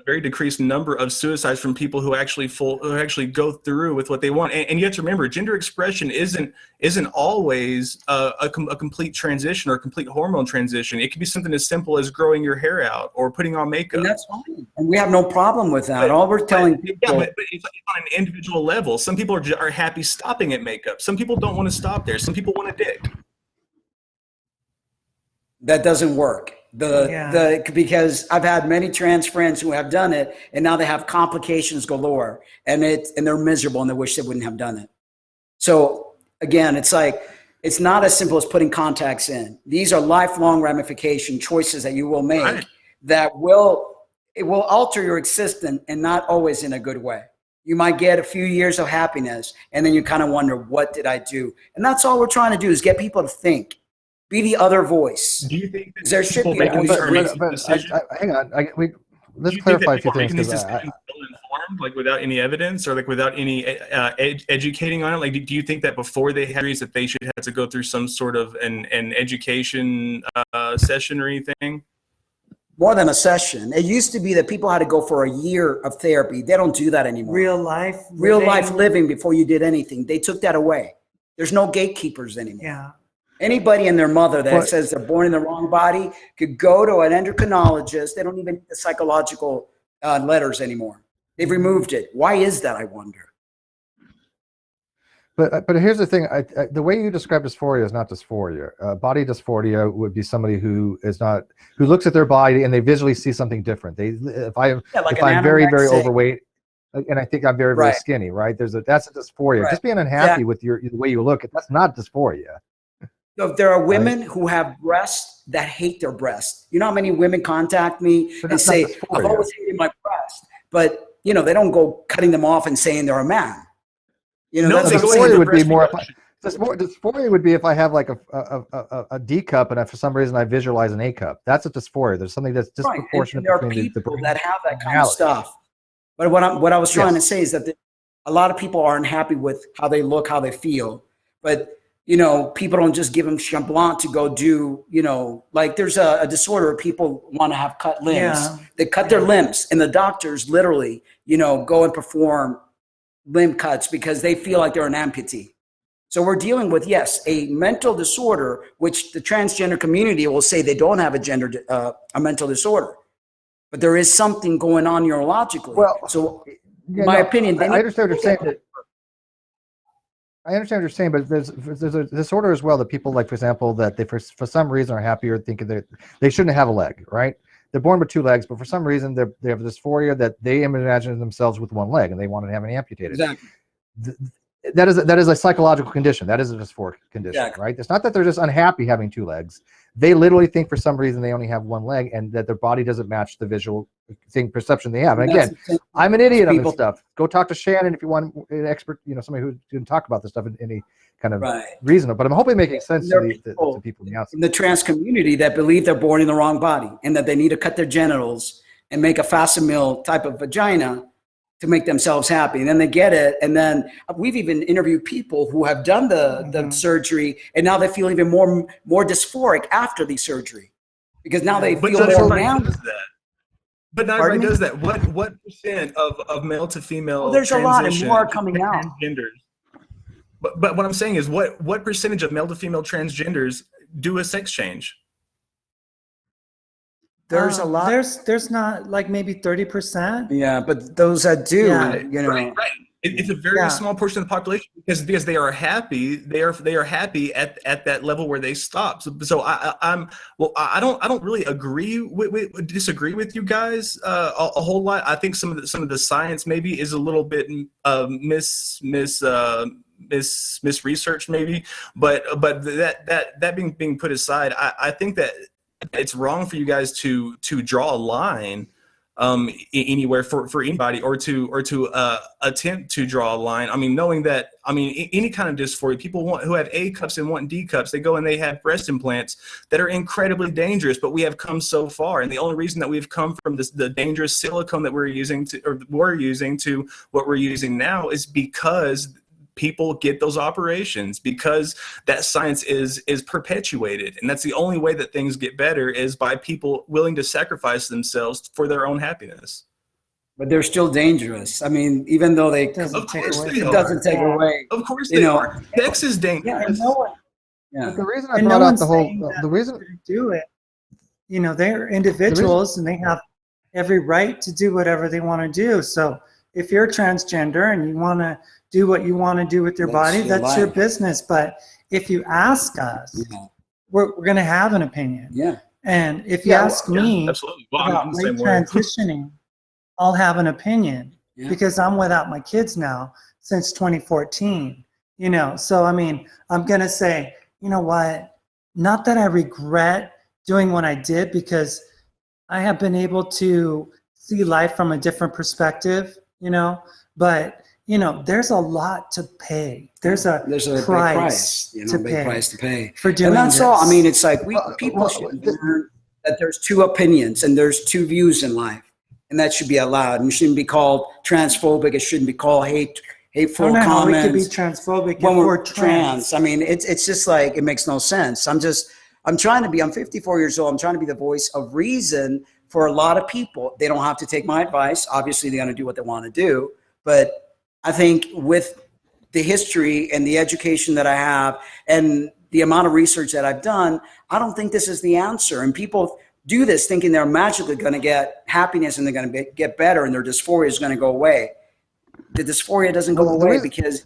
very decreased number of suicides from people who actually go through with what they want. And you have to remember, gender expression isn't always a complete transition or a complete hormone transition. It can be something as simple as growing your hair out or putting on makeup. And that's fine, and we have no problem with that. All we're telling people, but it's on an individual level. Some people are happy stopping at makeup. Some people don't want to stop there. Some people want a dick. That doesn't work. Because I've had many trans friends who have done it, and now they have complications galore, and they're miserable, and they wish they wouldn't have done it. So again, it's not as simple as putting contacts in. These are lifelong ramification choices that you will make that will alter your existence, and not always in a good way. You might get a few years of happiness, and then you kind of wonder, what did I do? And that's all we're trying to do, is get people to think. Be the other voice. Do you think that there should be hang on? Let's clarify a few things. Informed, without any evidence or without any educating on it. Do you think that before they have that they should have to go through some sort of an education session or anything? More than a session. It used to be that people had to go for a year of therapy. They don't do that anymore. Real life living before you did anything. They took that away. There's no gatekeepers anymore. Yeah. Anybody and their mother that says they're born in the wrong body could go to an endocrinologist. They don't even need the psychological letters anymore. They've removed it. Why is that, I wonder? But here's the thing. The way you describe dysphoria is not dysphoria. Body dysphoria would be somebody who looks at their body and they visually see something different. If I'm very, very overweight, and I think I'm very, very skinny, right? That's a dysphoria. Right. Just being unhappy with the way you look, that's not dysphoria. So there are women who have breasts that hate their breasts. You know how many women contact me and say, I've always hated my breast, but they don't go cutting them off and saying they're a man. Dysphoria would be more. Dysphoria would be if I have like a D cup and for some reason I visualize an A cup. That's a dysphoria. There's something that's disproportionate There are between people the that have that kind of stuff. But what I was trying to say is that a lot of people aren't happy with how they look, how they feel. But people don't just give them chamblant to go do, like there's a disorder where people want to have cut limbs. Yeah. They cut their limbs, and the doctors literally, go and perform limb cuts because they feel like they're an amputee. So we're dealing with, yes, a mental disorder, which the transgender community will say they don't have a mental disorder, but there is something going on neurologically. Well, so in my opinion, I understand what you're saying. I understand what you're saying, but there's a disorder as well that people like, for example, that they for some reason are happy or thinking that they shouldn't have a leg, right? They're born with 2 legs, but for some reason they have dysphoria that they imagine themselves with 1 leg and they want to have it amputated. Exactly. That is a psychological condition. That is a dysphoric condition, right? It's not that they're just unhappy having 2 legs. They literally think for some reason they only have 1 leg and that their body doesn't match the visual perception they have. And again, I'm an idiot on this stuff. Go talk to Shannon if you want an expert, somebody who can talk about this stuff in any kind of reason. But I'm hoping making sense to people in the outside. In the trans community that believe they're born in the wrong body and that they need to cut their genitals and make a facsimile type of vagina to make themselves happy. And then they get it. And then we've even interviewed people who have done the surgery and now they feel even more dysphoric after the surgery because now they feel more now. But not everybody does that. What percent of male to female there's a lot and more coming out. Transgenders. But what I'm saying is what percentage of male to female transgenders do a sex change? There's a lot. There's not like maybe 30%. Yeah, but those that do, Right. It's a very small portion of the population because they are happy. They are happy at that level where they stop. So I don't really disagree with you guys a whole lot. I think some of the science maybe is a little bit misresearched maybe, but that being put aside, I think that it's wrong for you guys to draw a line anywhere for anybody or to attempt to draw a line. I mean, knowing that, any kind of dysphoria, people who have A cups and want D cups, they go and they have breast implants that are incredibly dangerous, but we have come so far. And the only reason that we've come from the dangerous silicone that we're using to what we're using now is because people get those operations, because that science is perpetuated. And that's the only way that things get better is by people willing to sacrifice themselves for their own happiness. But they're still dangerous. I mean, even though it doesn't take away. Of course they are. Sex is dangerous. But the reason I brought up the reason to do it, they're individuals and they have every right to do whatever they want to do. So if you're transgender and you want to do what you want to do with your body, that's your business. But if you ask us, we're going to have an opinion. Yeah. And if you ask me about transitioning, I'll have an opinion because I'm without my kids now since 2014. So I'm going to say, you know what? Not that I regret doing what I did because I have been able to see life from a different perspective, but there's a lot to pay. There's a price to pay for doing this. And that's all. It's like people should learn that there's 2 opinions and there's 2 views in life, and that should be allowed. And it shouldn't be called transphobic. It shouldn't be called hateful comments. We could be transphobic when we're trans. It's just like it makes no sense. I'm 54 years old. I'm trying to be the voice of reason for a lot of people. They don't have to take my advice. Obviously, they're going to do what they want to do, but I think with the history and the education that I have and the amount of research that I've done, I don't think this is the answer. And people do this thinking they're magically going to get happiness and they're going to get better and their dysphoria is going to go away. The dysphoria doesn't go away because...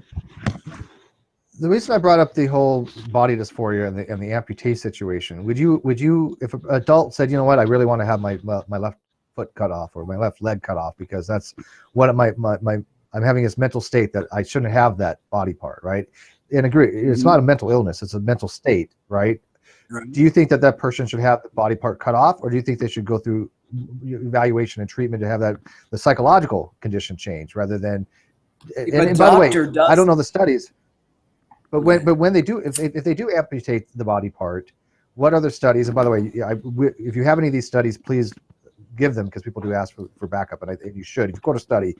The reason I brought up the whole body dysphoria and the amputee situation, would you, if an adult said, you know what, I really want to have my left foot cut off or my left leg cut off because that's what I'm having this mental state that I shouldn't have that body part, right? And agree, it's not a mental illness, it's a mental state, right? Do you think that person should have the body part cut off, or do you think they should go through evaluation and treatment to have the psychological condition change rather than, and by the way, I don't know the studies. But when they do, if they do amputate the body part, what other studies? And by the way, if you have any of these studies, please give them, because people do ask for backup, and you should. If you go to study,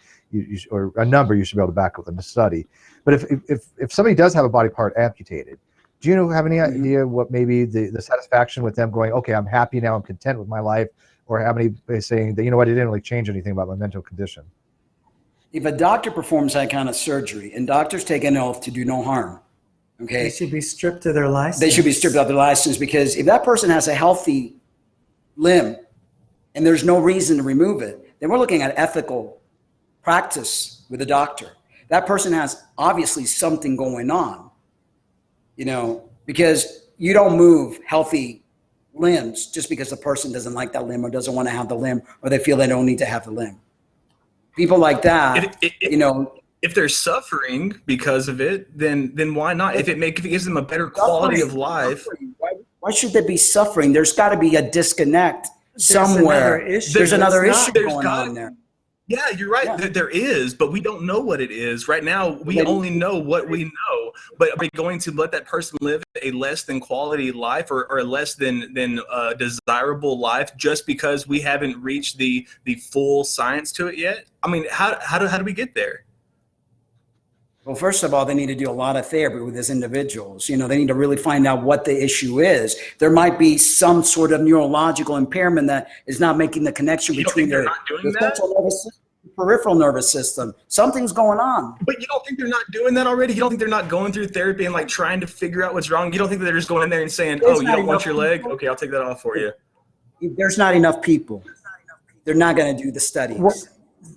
or a number, you should be able to back up them to study. But if somebody does have a body part amputated, do you have any idea what maybe the satisfaction with them going, okay, I'm happy now, I'm content with my life, or have anybody saying that, you know what, it didn't really change anything about my mental condition? If a doctor performs that kind of surgery, and doctors take an oath to do no harm, okay, They should be stripped of their license. they should be stripped of their license, because if that person has a healthy limb and there's no reason to remove it, then we're looking at ethical practice with a doctor. That person has obviously something going on, because you don't move healthy limbs just because the person doesn't like that limb or doesn't want to have the limb, or they feel they don't need to have the limb. People like that, if they're suffering because of it, then why not? If it gives them a better quality of life. Why should they be suffering? There's got to be a disconnect somewhere. There's another issue going on there. Yeah, you're right. Yeah. There is, but we don't know what it is. Right now, we only know what we know. But are we going to let that person live a less than quality life, or a less than desirable life, just because we haven't reached the full science to it yet? I mean, how do we get there? Well, first of all, they need to do a lot of therapy with these individuals. They need to really find out what the issue is. There might be some sort of neurological impairment that is not making the connection between their peripheral nervous system. Something's going on. But you don't think they're not doing that already? You don't think they're not going through therapy and trying to figure out what's wrong? You don't think that they're just going in there and saying, "Oh, you don't want your leg? Okay, I'll take that off for you." There's not enough people. They're not going to do the studies.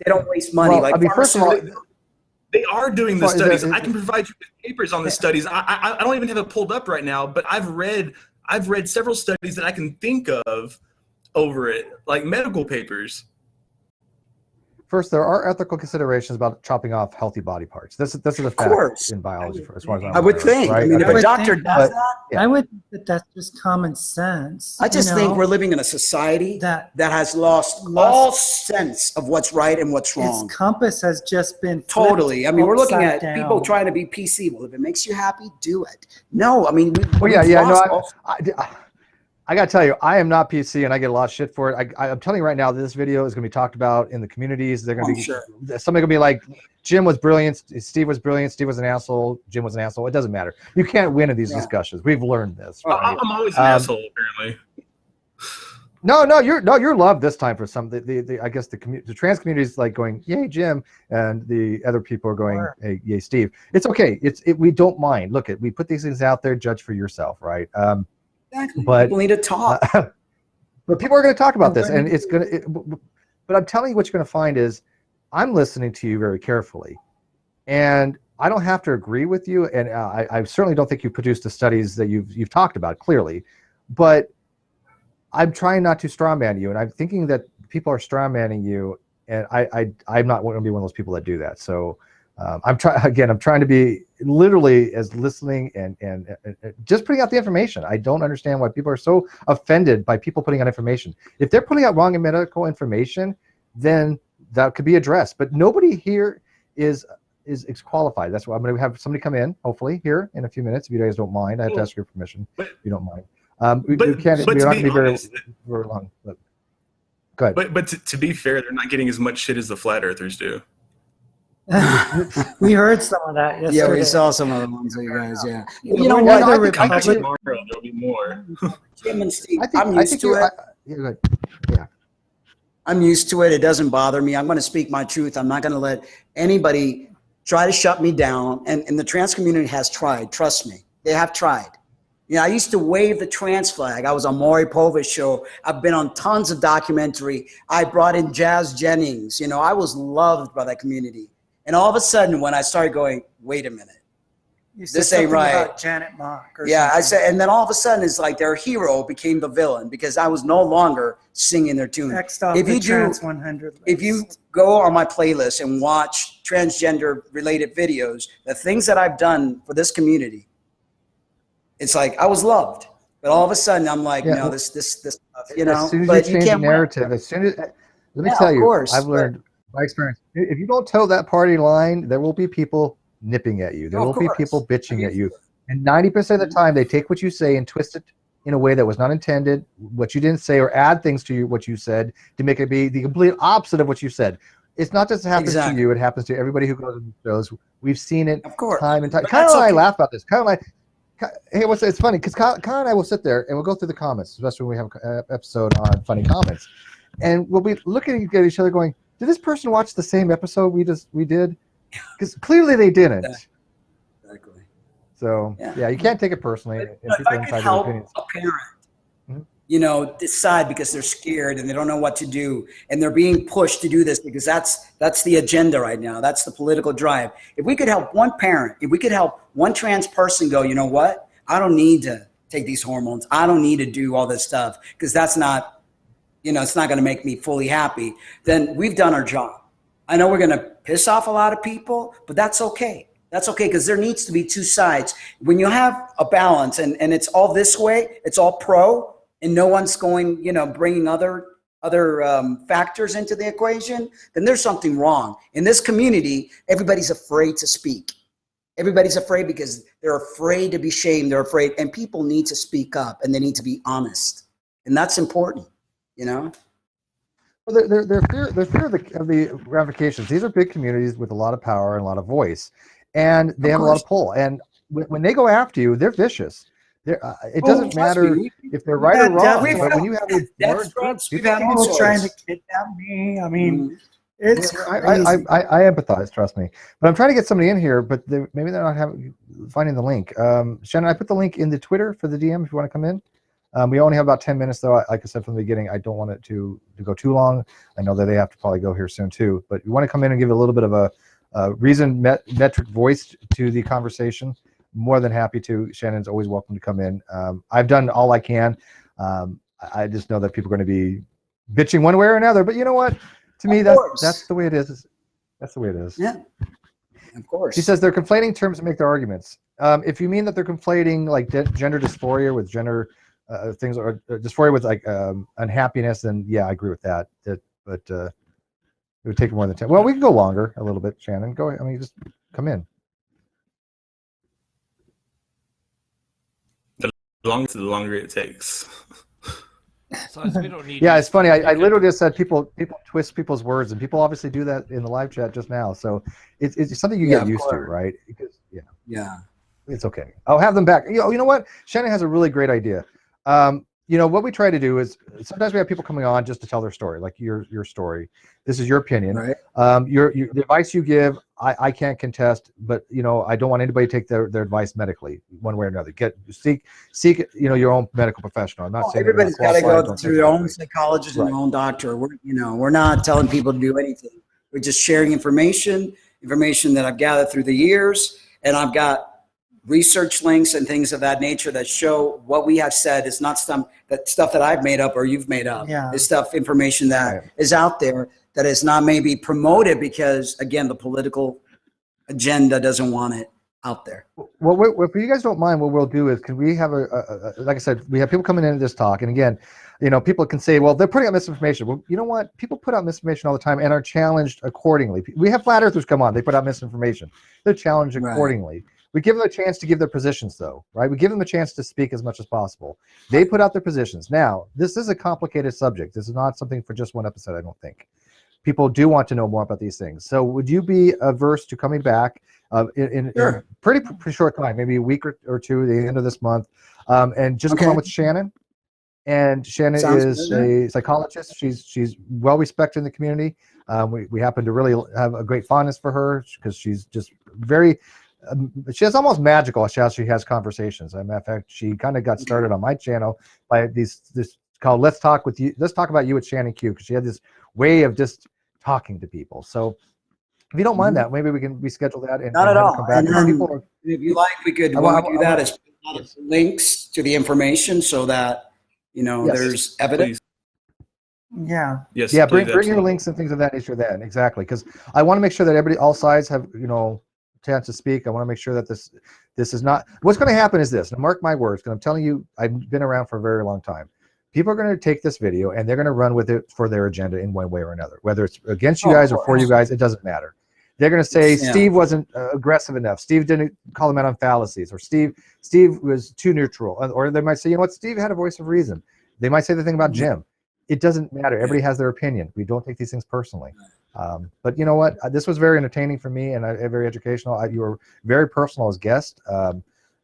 They don't waste money. First of all, they are doing the studies. I can provide you with papers on the studies. I don't even have it pulled up right now, but I've read several studies that I can think of over it, like medical papers. First, there are ethical considerations about chopping off healthy body parts. This is a fact in biology, as far as I would think. Right? I mean, if a doctor does that, I would think that that's just common sense. I just think we're living in a society that has lost all sense of what's right and what's wrong. Its compass has just been totally. I mean, we're looking at people trying to be PC. Well, if it makes you happy, do it. No, I mean, I got to tell you, I am not PC, and I get a lot of shit for it. I'm telling you right now, this video is going to be talked about in the communities. They're going to be somebody going to be like, Jim was brilliant, Steve was brilliant, Steve was an asshole, Jim was an asshole. It doesn't matter. You can't win in these discussions. We've learned this. Right? I'm always an asshole, apparently. No, you're loved this time for some. I guess the trans community is like going, yay, Jim, and the other people are going, hey, yay, Steve. It's okay. We don't mind. Look, we put these things out there. Judge for yourself, right? Exactly. But people need to talk. But people are going to talk about this, and it's going to. But I'm telling you, what you're going to find is, I'm listening to you very carefully, and I don't have to agree with you, and I certainly don't think you produced the studies that you've talked about clearly, but I'm trying not to strawman you, and I'm thinking that people are strawmanning you, and I'm not going to be one of those people that do that. So I'm trying to be literally as listening and just putting out the information. I don't understand why people are so offended by people putting out information. If they're putting out wrong medical information, then that could be addressed. But nobody here is qualified. That's why I'm going to have somebody come in, hopefully, here in a few minutes, if you guys don't mind. I have to ask your permission, if you don't mind. We're not going to be very long. But go ahead. But to be fair, they're not getting as much shit as the flat earthers do. We heard some of that yesterday. Yeah, we saw some of the ones that you guys, You know what? I think tomorrow there'll be more. Jim and Steve, I'm used to it. Yeah. I'm used to it. It doesn't bother me. I'm going to speak my truth. I'm not going to let anybody try to shut me down. And the trans community has tried. Trust me. They have tried. I used to wave the trans flag. I was on Maury Povich show. I've been on tons of documentary. I brought in Jazz Jennings. I was loved by that community. And all of a sudden, when I started going, wait a minute, this ain't right. About Janet Mock. I said, and then all of a sudden, it's like their hero became the villain because I was no longer singing their tune. If you go on my playlist and watch transgender related videos, the things that I've done for this community, it's like I was loved, but all of a sudden I'm like, no, this, As soon as you change the narrative, let me tell you, I've learned my experience. If you don't toe that party line, there will be people nipping at you. There will be people bitching at you And 90% of the time, they take what you say and twist it in a way that was not intended, what you didn't say, or add things to what you said to make it be the complete opposite of what you said. It's not just happens to you; it happens to everybody who goes to shows. We've seen it time and time. Kyle and I laugh about this. Kyle and I, hey, it's funny because Kyle and I will sit there and we'll go through the comments, especially when we have an episode on funny comments, and we'll be looking at each other, going, "Did this person watch the same episode we did?" Because clearly they didn't. Exactly. So yeah, you can't take it personally. But if I could help a parent, you know, decide because they're scared and they don't know what to do, and they're being pushed to do this because that's the agenda right now. That's the political drive. If we could help one parent, if we could help one trans person go, you know what? I don't need to take these hormones. I don't need to do all this stuff because that's not, you know, it's not going to make me fully happy. Then we've done our job. I know we're going to piss off a lot of people, but that's okay. That's okay, because there needs to be two sides. When you have a balance and it's all this way, it's all pro, and no one's going, you know, bringing other factors into the equation, then there's something wrong. In this community, everybody's afraid to speak. Everybody's afraid because they're afraid to be shamed. They're afraid, and people need to speak up and they need to be honest. And that's important, you know? Well, they're fear of the ramifications. These are big communities with a lot of power and a lot of voice, and they have a lot of pull. And when they go after you, they're vicious. It doesn't matter if they're right or wrong. But when you have a large group, people trying to kidnap me. I mean, it's crazy. I empathize, trust me. But I'm trying to get somebody in here, but maybe they're not finding the link. Shannon, I put the link in the Twitter for the DM if you want to come in. We only have about 10 minutes, though. Like I said from the beginning, I don't want it to go too long. I know that they have to probably go here soon, too. But you want to come in and give a little bit of a reasoned metric voice to the conversation, more than happy to. Shannon's always welcome to come in. I've done all I can. I just know that people are going to be bitching one way or another. But you know what? To me, that's the way it is. That's the way it is. Yeah, of course. She says they're conflating terms to make their arguments. If you mean that they're conflating like gender dysphoria with gender things, or dysphoria with like unhappiness, then yeah, I agree with that. But it would take more than 10. Well, we can go longer a little bit, Shannon. Go ahead. I mean, just come in. The longer it takes. So we don't need yeah, it's funny. I literally just said people twist people's words, and people obviously do that in the live chat just now. So it's something you get used to, right? Because yeah, it's okay. I'll have them back. You know what? Shannon has a really great idea. You know what we try to do is sometimes we have people coming on just to tell their story, like your story. This is your opinion. Right. The advice you give, I can't contest, but you know I don't want anybody to take their advice medically, one way or another. Seek your own medical professional. I'm not saying everybody's got to go through their own psychologist and their own doctor. We're not telling people to do anything. We're just sharing information that I've gathered through the years, and I've got research links and things of that nature that show what we have said is not stuff that I've made up or you've made up. Yeah. It's information that is out there that is not maybe promoted because, again, the political agenda doesn't want it out there. Well, if you guys don't mind, what we'll do is, can we have like I said, we have people coming into this talk, and again, you know, people can say, well, they're putting out misinformation. Well, you know what? People put out misinformation all the time and are challenged accordingly. We have flat earthers come on. They put out misinformation. They're challenged accordingly. We give them a chance to give their positions, though, right? We give them a chance to speak as much as possible. They put out their positions. Now, this is a complicated subject. This is not something for just one episode, I don't think. People do want to know more about these things. So would you be averse to coming back in a pretty short time, maybe a week or two, the end of this month, and just come on with Shannon? And Shannon is a psychologist. She's well respected in the community. We happen to really have a great fondness for her because she's just very... she has almost magical how she has conversations. As a matter of fact, she kind of got started on my channel by this called Let's Talk About You with Shannon Q, because she had this way of just talking to people. So if you don't mind that, maybe we can reschedule that and not at all. Come back. And if you like, we could do that as links to the information so that there's evidence. Please. Yeah. Yes. Yeah. Bring your links and things of that nature. Then exactly, because I want to make sure that all sides have chance to speak. I want to make sure that this is not what's going to happen is this. Now, mark my words, because I'm telling you, I've been around for a very long time. People are going to take this video and they're going to run with it for their agenda in one way or another, whether it's against you guys or for you guys. It doesn't matter. They're going to say Yeah. Steve wasn't aggressive enough. Steve didn't call him out on fallacies, or Steve was too neutral. Or they might say, you know what, Steve had a voice of reason. They might say the thing about Jim. It doesn't matter. Everybody has their opinion. We don't take these things personally. But you know what? This was very entertaining for me and very educational. You were very personal as guest.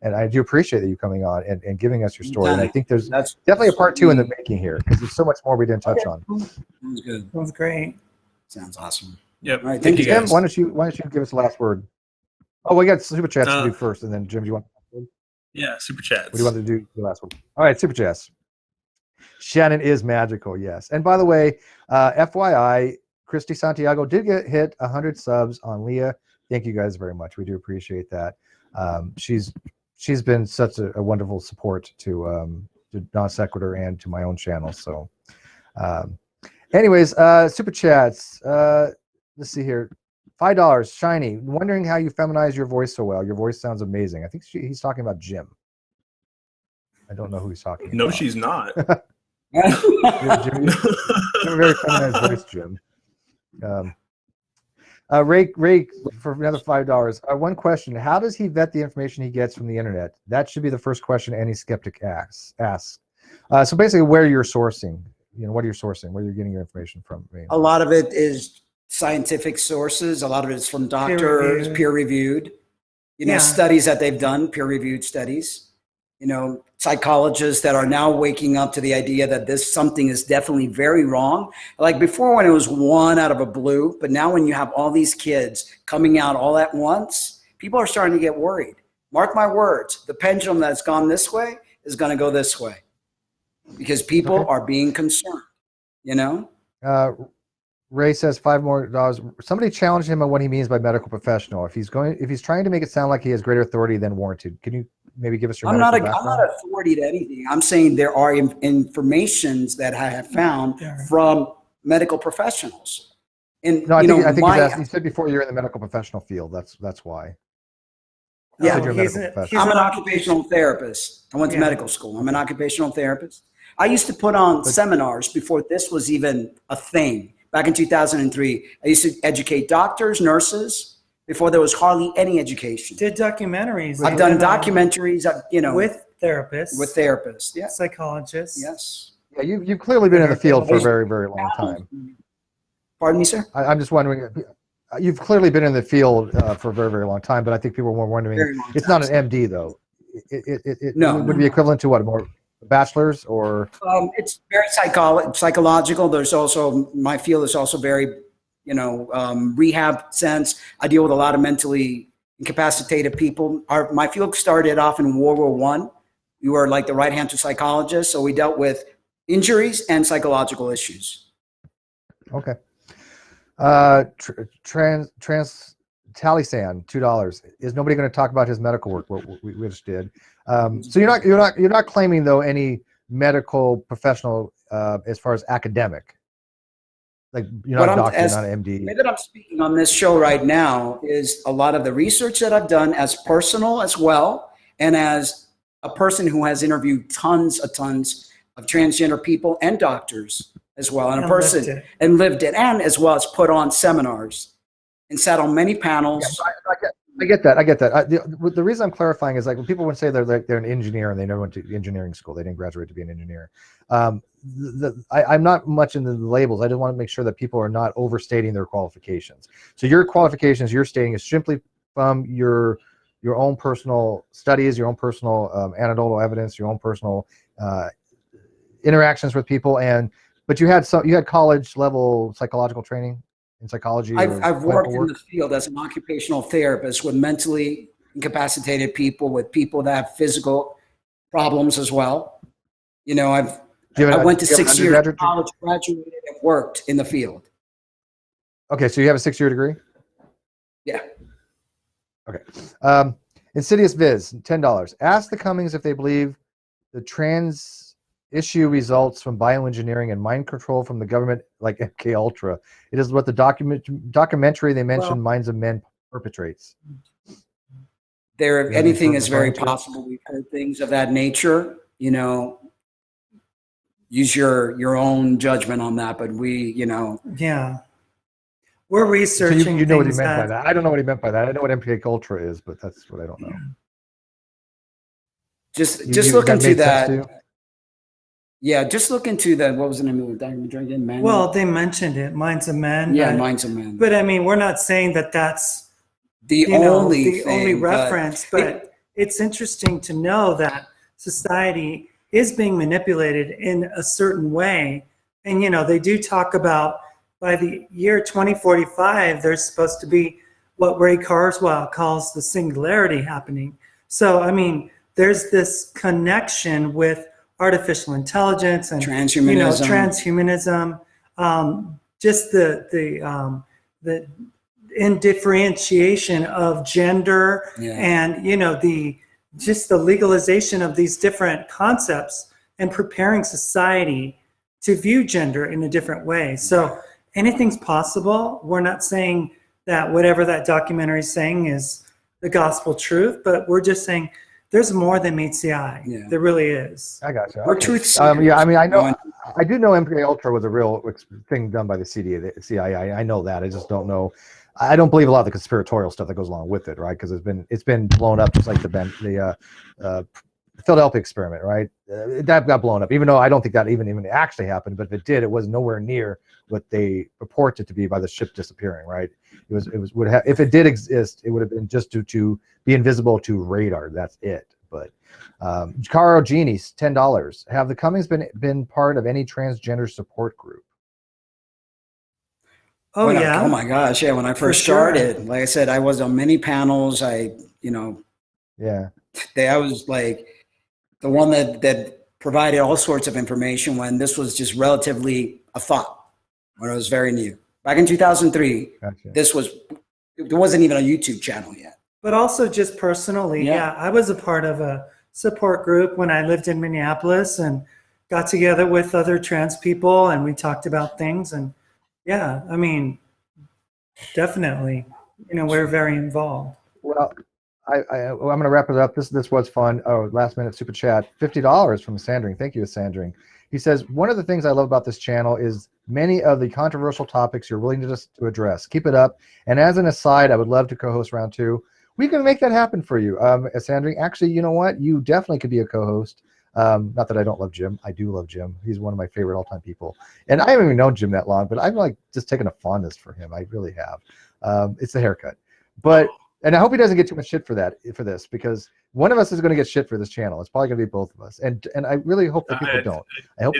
And I do appreciate that you coming on and giving us your story. And I think there's definitely a part 2 in the making here, because there's so much more we didn't touch on. Sounds good. That was great. Sounds awesome. Yep. All right, Thank you, Jim, guys. why don't you give us the last word? Oh, we got super chats to do first, and then Jim, do you want? Yeah, super chats. What do you want to do the last one? All right, super chats. Shannon is magical, yes. And by the way, FYI, Christy Santiago did hit 100 subs on Leah. Thank you guys very much. We do appreciate that. She's been such a wonderful support to NonSequitur and to my own channel. So, anyways, super chats. Let's see here. $5. Shiny. Wondering how you feminize your voice so well. Your voice sounds amazing. I think he's talking about Jim. I don't know who he's talking about. No, she's not. Jim, you have a very feminized voice, Jim. Ray, for another $5. One question: how does he vet the information he gets from the internet? That should be the first question any skeptic asks. So basically, where you're sourcing, what are you sourcing? Where you're getting your information from? A lot of it is scientific sources. A lot of it is from doctors, peer-reviewed. Studies that they've done, peer-reviewed studies. Psychologists that are now waking up to the idea that something is definitely very wrong. Like before, when it was one out of a blue, but now when you have all these kids coming out all at once, people are starting to get worried. Mark my words, the pendulum that's gone this way is going to go this way, because people are being concerned, Ray says $5 more. Somebody challenged him on what he means by medical professional. If he's trying to make it sound like he has greater authority than warranted, can you maybe give us your? I'm not authority to anything. I'm saying there are informations that I have found from medical professionals. And no, I think you said before you're in the medical professional field. That's why. Yeah, I'm an occupational therapist. I went to medical school. I'm an occupational therapist. I used to put on seminars before this was even a thing. Back in 2003, I used to educate doctors, nurses, before there was hardly any education. Did documentaries. I've done documentaries, with therapists. With therapists, yeah. Psychologists. Yes. Yeah, you've clearly been in the field for a very, very long time. Pardon me, sir? I'm just wondering, you've clearly been in the field for a very, very long time, but I think people were wondering, it's not an MD though. It would be equivalent to what, more bachelor's or? It's very psychological. There's also, my field is also very, rehab sense. I deal with a lot of mentally incapacitated people. My field started off in World War I. We were like the right hand to psychologists, so we dealt with injuries and psychological issues. Okay. Talisan, $2. Is nobody going to talk about his medical work? What we just did. So you're not claiming though any medical professional as far as academic. Like you're not a doctor, not an MD. The way that I'm speaking on this show right now is a lot of the research that I've done as personal as well, and as a person who has interviewed tons of transgender people and doctors as well, and a person and lived it, and as well as put on seminars and sat on many panels. Yeah, I get that. The reason I'm clarifying is like when people would say they're an engineer and they never went to engineering school, they didn't graduate to be an engineer. I'm not much into the labels. I just want to make sure that people are not overstating their qualifications. So your qualifications you're stating is simply from your own personal studies, your own personal anecdotal evidence, your own personal interactions with people, but you had college level psychological training in psychology. I've worked in the field as an occupational therapist with mentally incapacitated people, with people that have physical problems as well. I went to 6 years of college, graduated, and worked in the field. Okay, so you have a 6-year degree? Yeah. Okay. Insidious Viz, $10. Ask the Cummings if they believe the trans-issue results from bioengineering and mind control from the government, like MK Ultra. It is what the documentary they mentioned, Minds of Men, perpetrates. Anything is very possible. We've heard things of that nature. Use your own judgment on that, but we. Yeah. we're So researching. you know what he things meant by as- that. I don't know what he meant by that. I know what MK Ultra is, but that's what I don't know. Just You- look that into made sense that. to you? Yeah, just look into that. What was the name of the drinking man? Well, they mentioned it, Minds of Men. yeah, but, Minds of Men. but I mean, we're not saying that that's the you know, only the thing, only reference, but but it's interesting to know that society is being manipulated in a certain way. And, you know, they do talk about by the year 2045, there's supposed to be what Ray Kurzweil calls the singularity happening. So, I mean, there's this connection with artificial intelligence and transhumanism. you know, transhumanism, just the indifferentiation of gender and, you know, just the legalization of these different concepts and preparing society to view gender in a different way. So anything's possible. We're not saying that whatever that documentary is saying is the gospel truth, but we're just saying there's more than meets the eye. Yeah. There really is. I got you. We're Okay. truth seekers. Yeah, I mean, I do know MK Ultra was a real thing done by the CIA. I know that. I just don't know. I don't believe a lot of the conspiratorial stuff that goes along with it, right? Because it's been blown up just like the Philadelphia experiment, right? That got blown up, even though I don't think that even actually happened. But if it did, it was nowhere near what they reported to be by the ship disappearing, right? If it did exist, it would have been just to be invisible to radar. That's it. But Caro Genies, $10. Have the Cummings been part of any transgender support group? Oh, yeah. Oh my gosh. Yeah. When I first started, like I said, I was on many panels. I was like the one that provided all sorts of information when this was just relatively a thought, when it was very new. Back in 2003, Gotcha. There wasn't even a YouTube channel yet. But also just personally, I was a part of a support group when I lived in Minneapolis and got together with other trans people and we talked about things. And yeah, I mean, definitely, you know, we're very involved. Well, I'm going to wrap it up. This was fun. Oh, last minute super chat, $50 from Sandring. Thank you, Sandring. He says, one of the things I love about this channel is many of the controversial topics you're willing to address. Keep it up. And as an aside, I would love to co-host round 2. We can make that happen for you. Sandring, actually, you know what? You definitely could be a co-host. Not that I don't love Jim. I do love Jim. He's one of my favorite all-time people. And I haven't even known Jim that long, but I've like just taken a fondness for him. I really have. It's the haircut. And I hope he doesn't get too much shit for this, because one of us is going to get shit for this channel. It's probably going to be both of us. And I really hope that people don't. I hope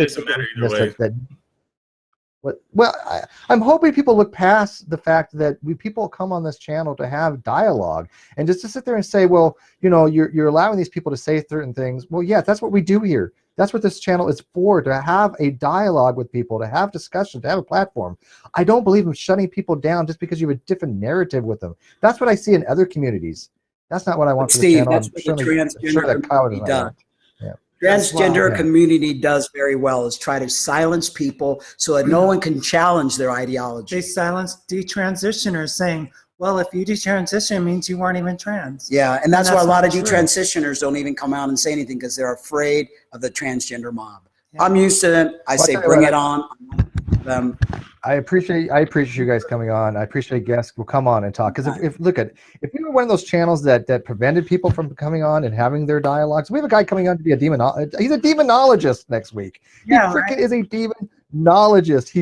I'm hoping people look past the fact that people come on this channel to have dialogue and just to sit there and say, well, you know, you're allowing these people to say certain things. Well, yeah, that's what we do here. That's what this channel is for, to have a dialogue with people, to have discussion, to have a platform. I don't believe in shutting people down just because you have a different narrative with them. That's what I see in other communities. That's not what I want for the channel. That's what the transgender community does. Yeah. Transgender community does very well is try to silence people so that no one can challenge their ideology. They silence detransitioners saying, well, if you detransition, it means you weren't even trans. Yeah, and that's why a lot of detransitioners don't even come out and say anything, because they're afraid of the transgender mob. Yeah. I'm used to them. I say, bring it on. I appreciate you guys coming on. I appreciate guests who come on and talk. Because if we were one of those channels that prevented people from coming on and having their dialogues, we have a guy coming on to be he's a demonologist next week. Yeah, he freaking is a demonologist. He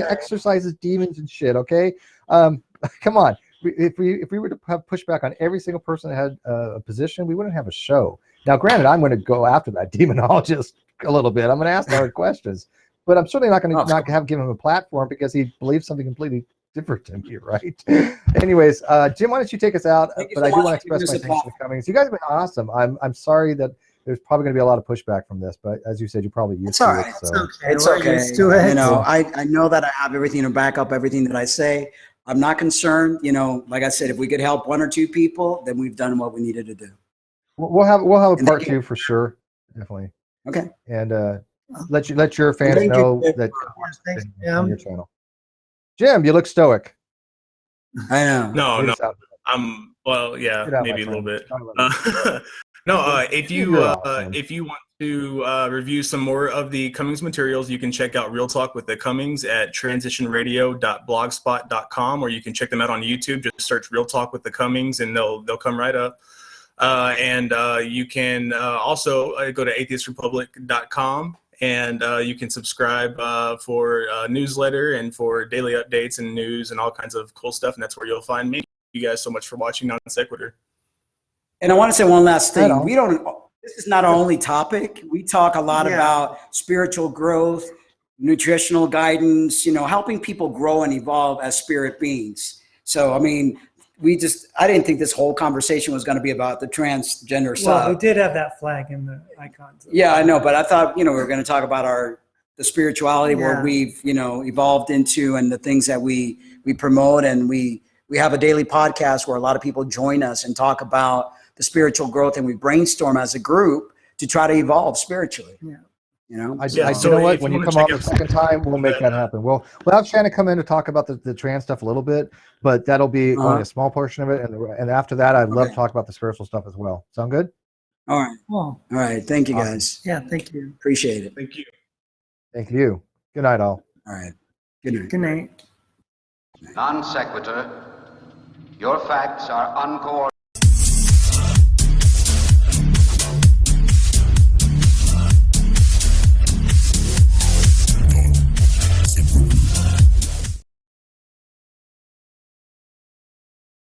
exercises demons and shit. Okay, come on. If we were to have pushback on every single person that had a position, we wouldn't have a show. Now, granted, I'm going to go after that demonologist a little bit. I'm going to ask hard questions. But I'm certainly not going to give him a platform because he believes something completely different than me, right? Anyways, Jim, why don't you take us out? But I do want to express my thanks for coming. So you guys have been awesome. I'm sorry that there's probably going to be a lot of pushback from this, but as you said, you're probably used to it. So. It's okay. Used to it. You know, I know that I have everything to back up everything that I say. I'm not concerned. You know, like I said, if we could help 1 or 2 people, then we've done what we needed to do. We'll have a part 2 for sure, definitely. Okay. And let your fans know that on your channel. Jim, you look stoic. I know. No. Well, yeah, maybe a little bit. No, if you want to review some more of the Cummings materials, you can check out Real Talk with the Cummings at transitionradio.blogspot.com, or you can check them out on YouTube. Just search Real Talk with the Cummings, and they'll come right up. And you can also go to atheistrepublic.com, and you can subscribe for newsletter and for daily updates and news and all kinds of cool stuff. And that's where you'll find me. Thank you guys so much for watching Non Sequitur. And I want to say one last thing. This is not our only topic. We talk a lot about spiritual growth, nutritional guidance, helping people grow and evolve as spirit beings. So, I mean, I didn't think this whole conversation was going to be about the transgender side. Well, we did have that flag in the icons. Yeah, I know, but I thought, we were going to talk about the spirituality where we've, evolved into, and the things that we promote. And we have a daily podcast where a lot of people join us and talk about the spiritual growth, and we brainstorm as a group to try to evolve spiritually. Yeah. You know what? When you come on the second time, we'll make that happen. We'll have Shannon come in to talk about the trans stuff a little bit, but that'll be only a small portion of it. And after that, I'd love to talk about the spiritual stuff as well. Sound good? All right. All right. Thank you, guys. Yeah, thank you. Appreciate it. Thank you. Thank you. Good night, all. All right. Good night. Good night. Non sequitur. Your facts are uncoordinated.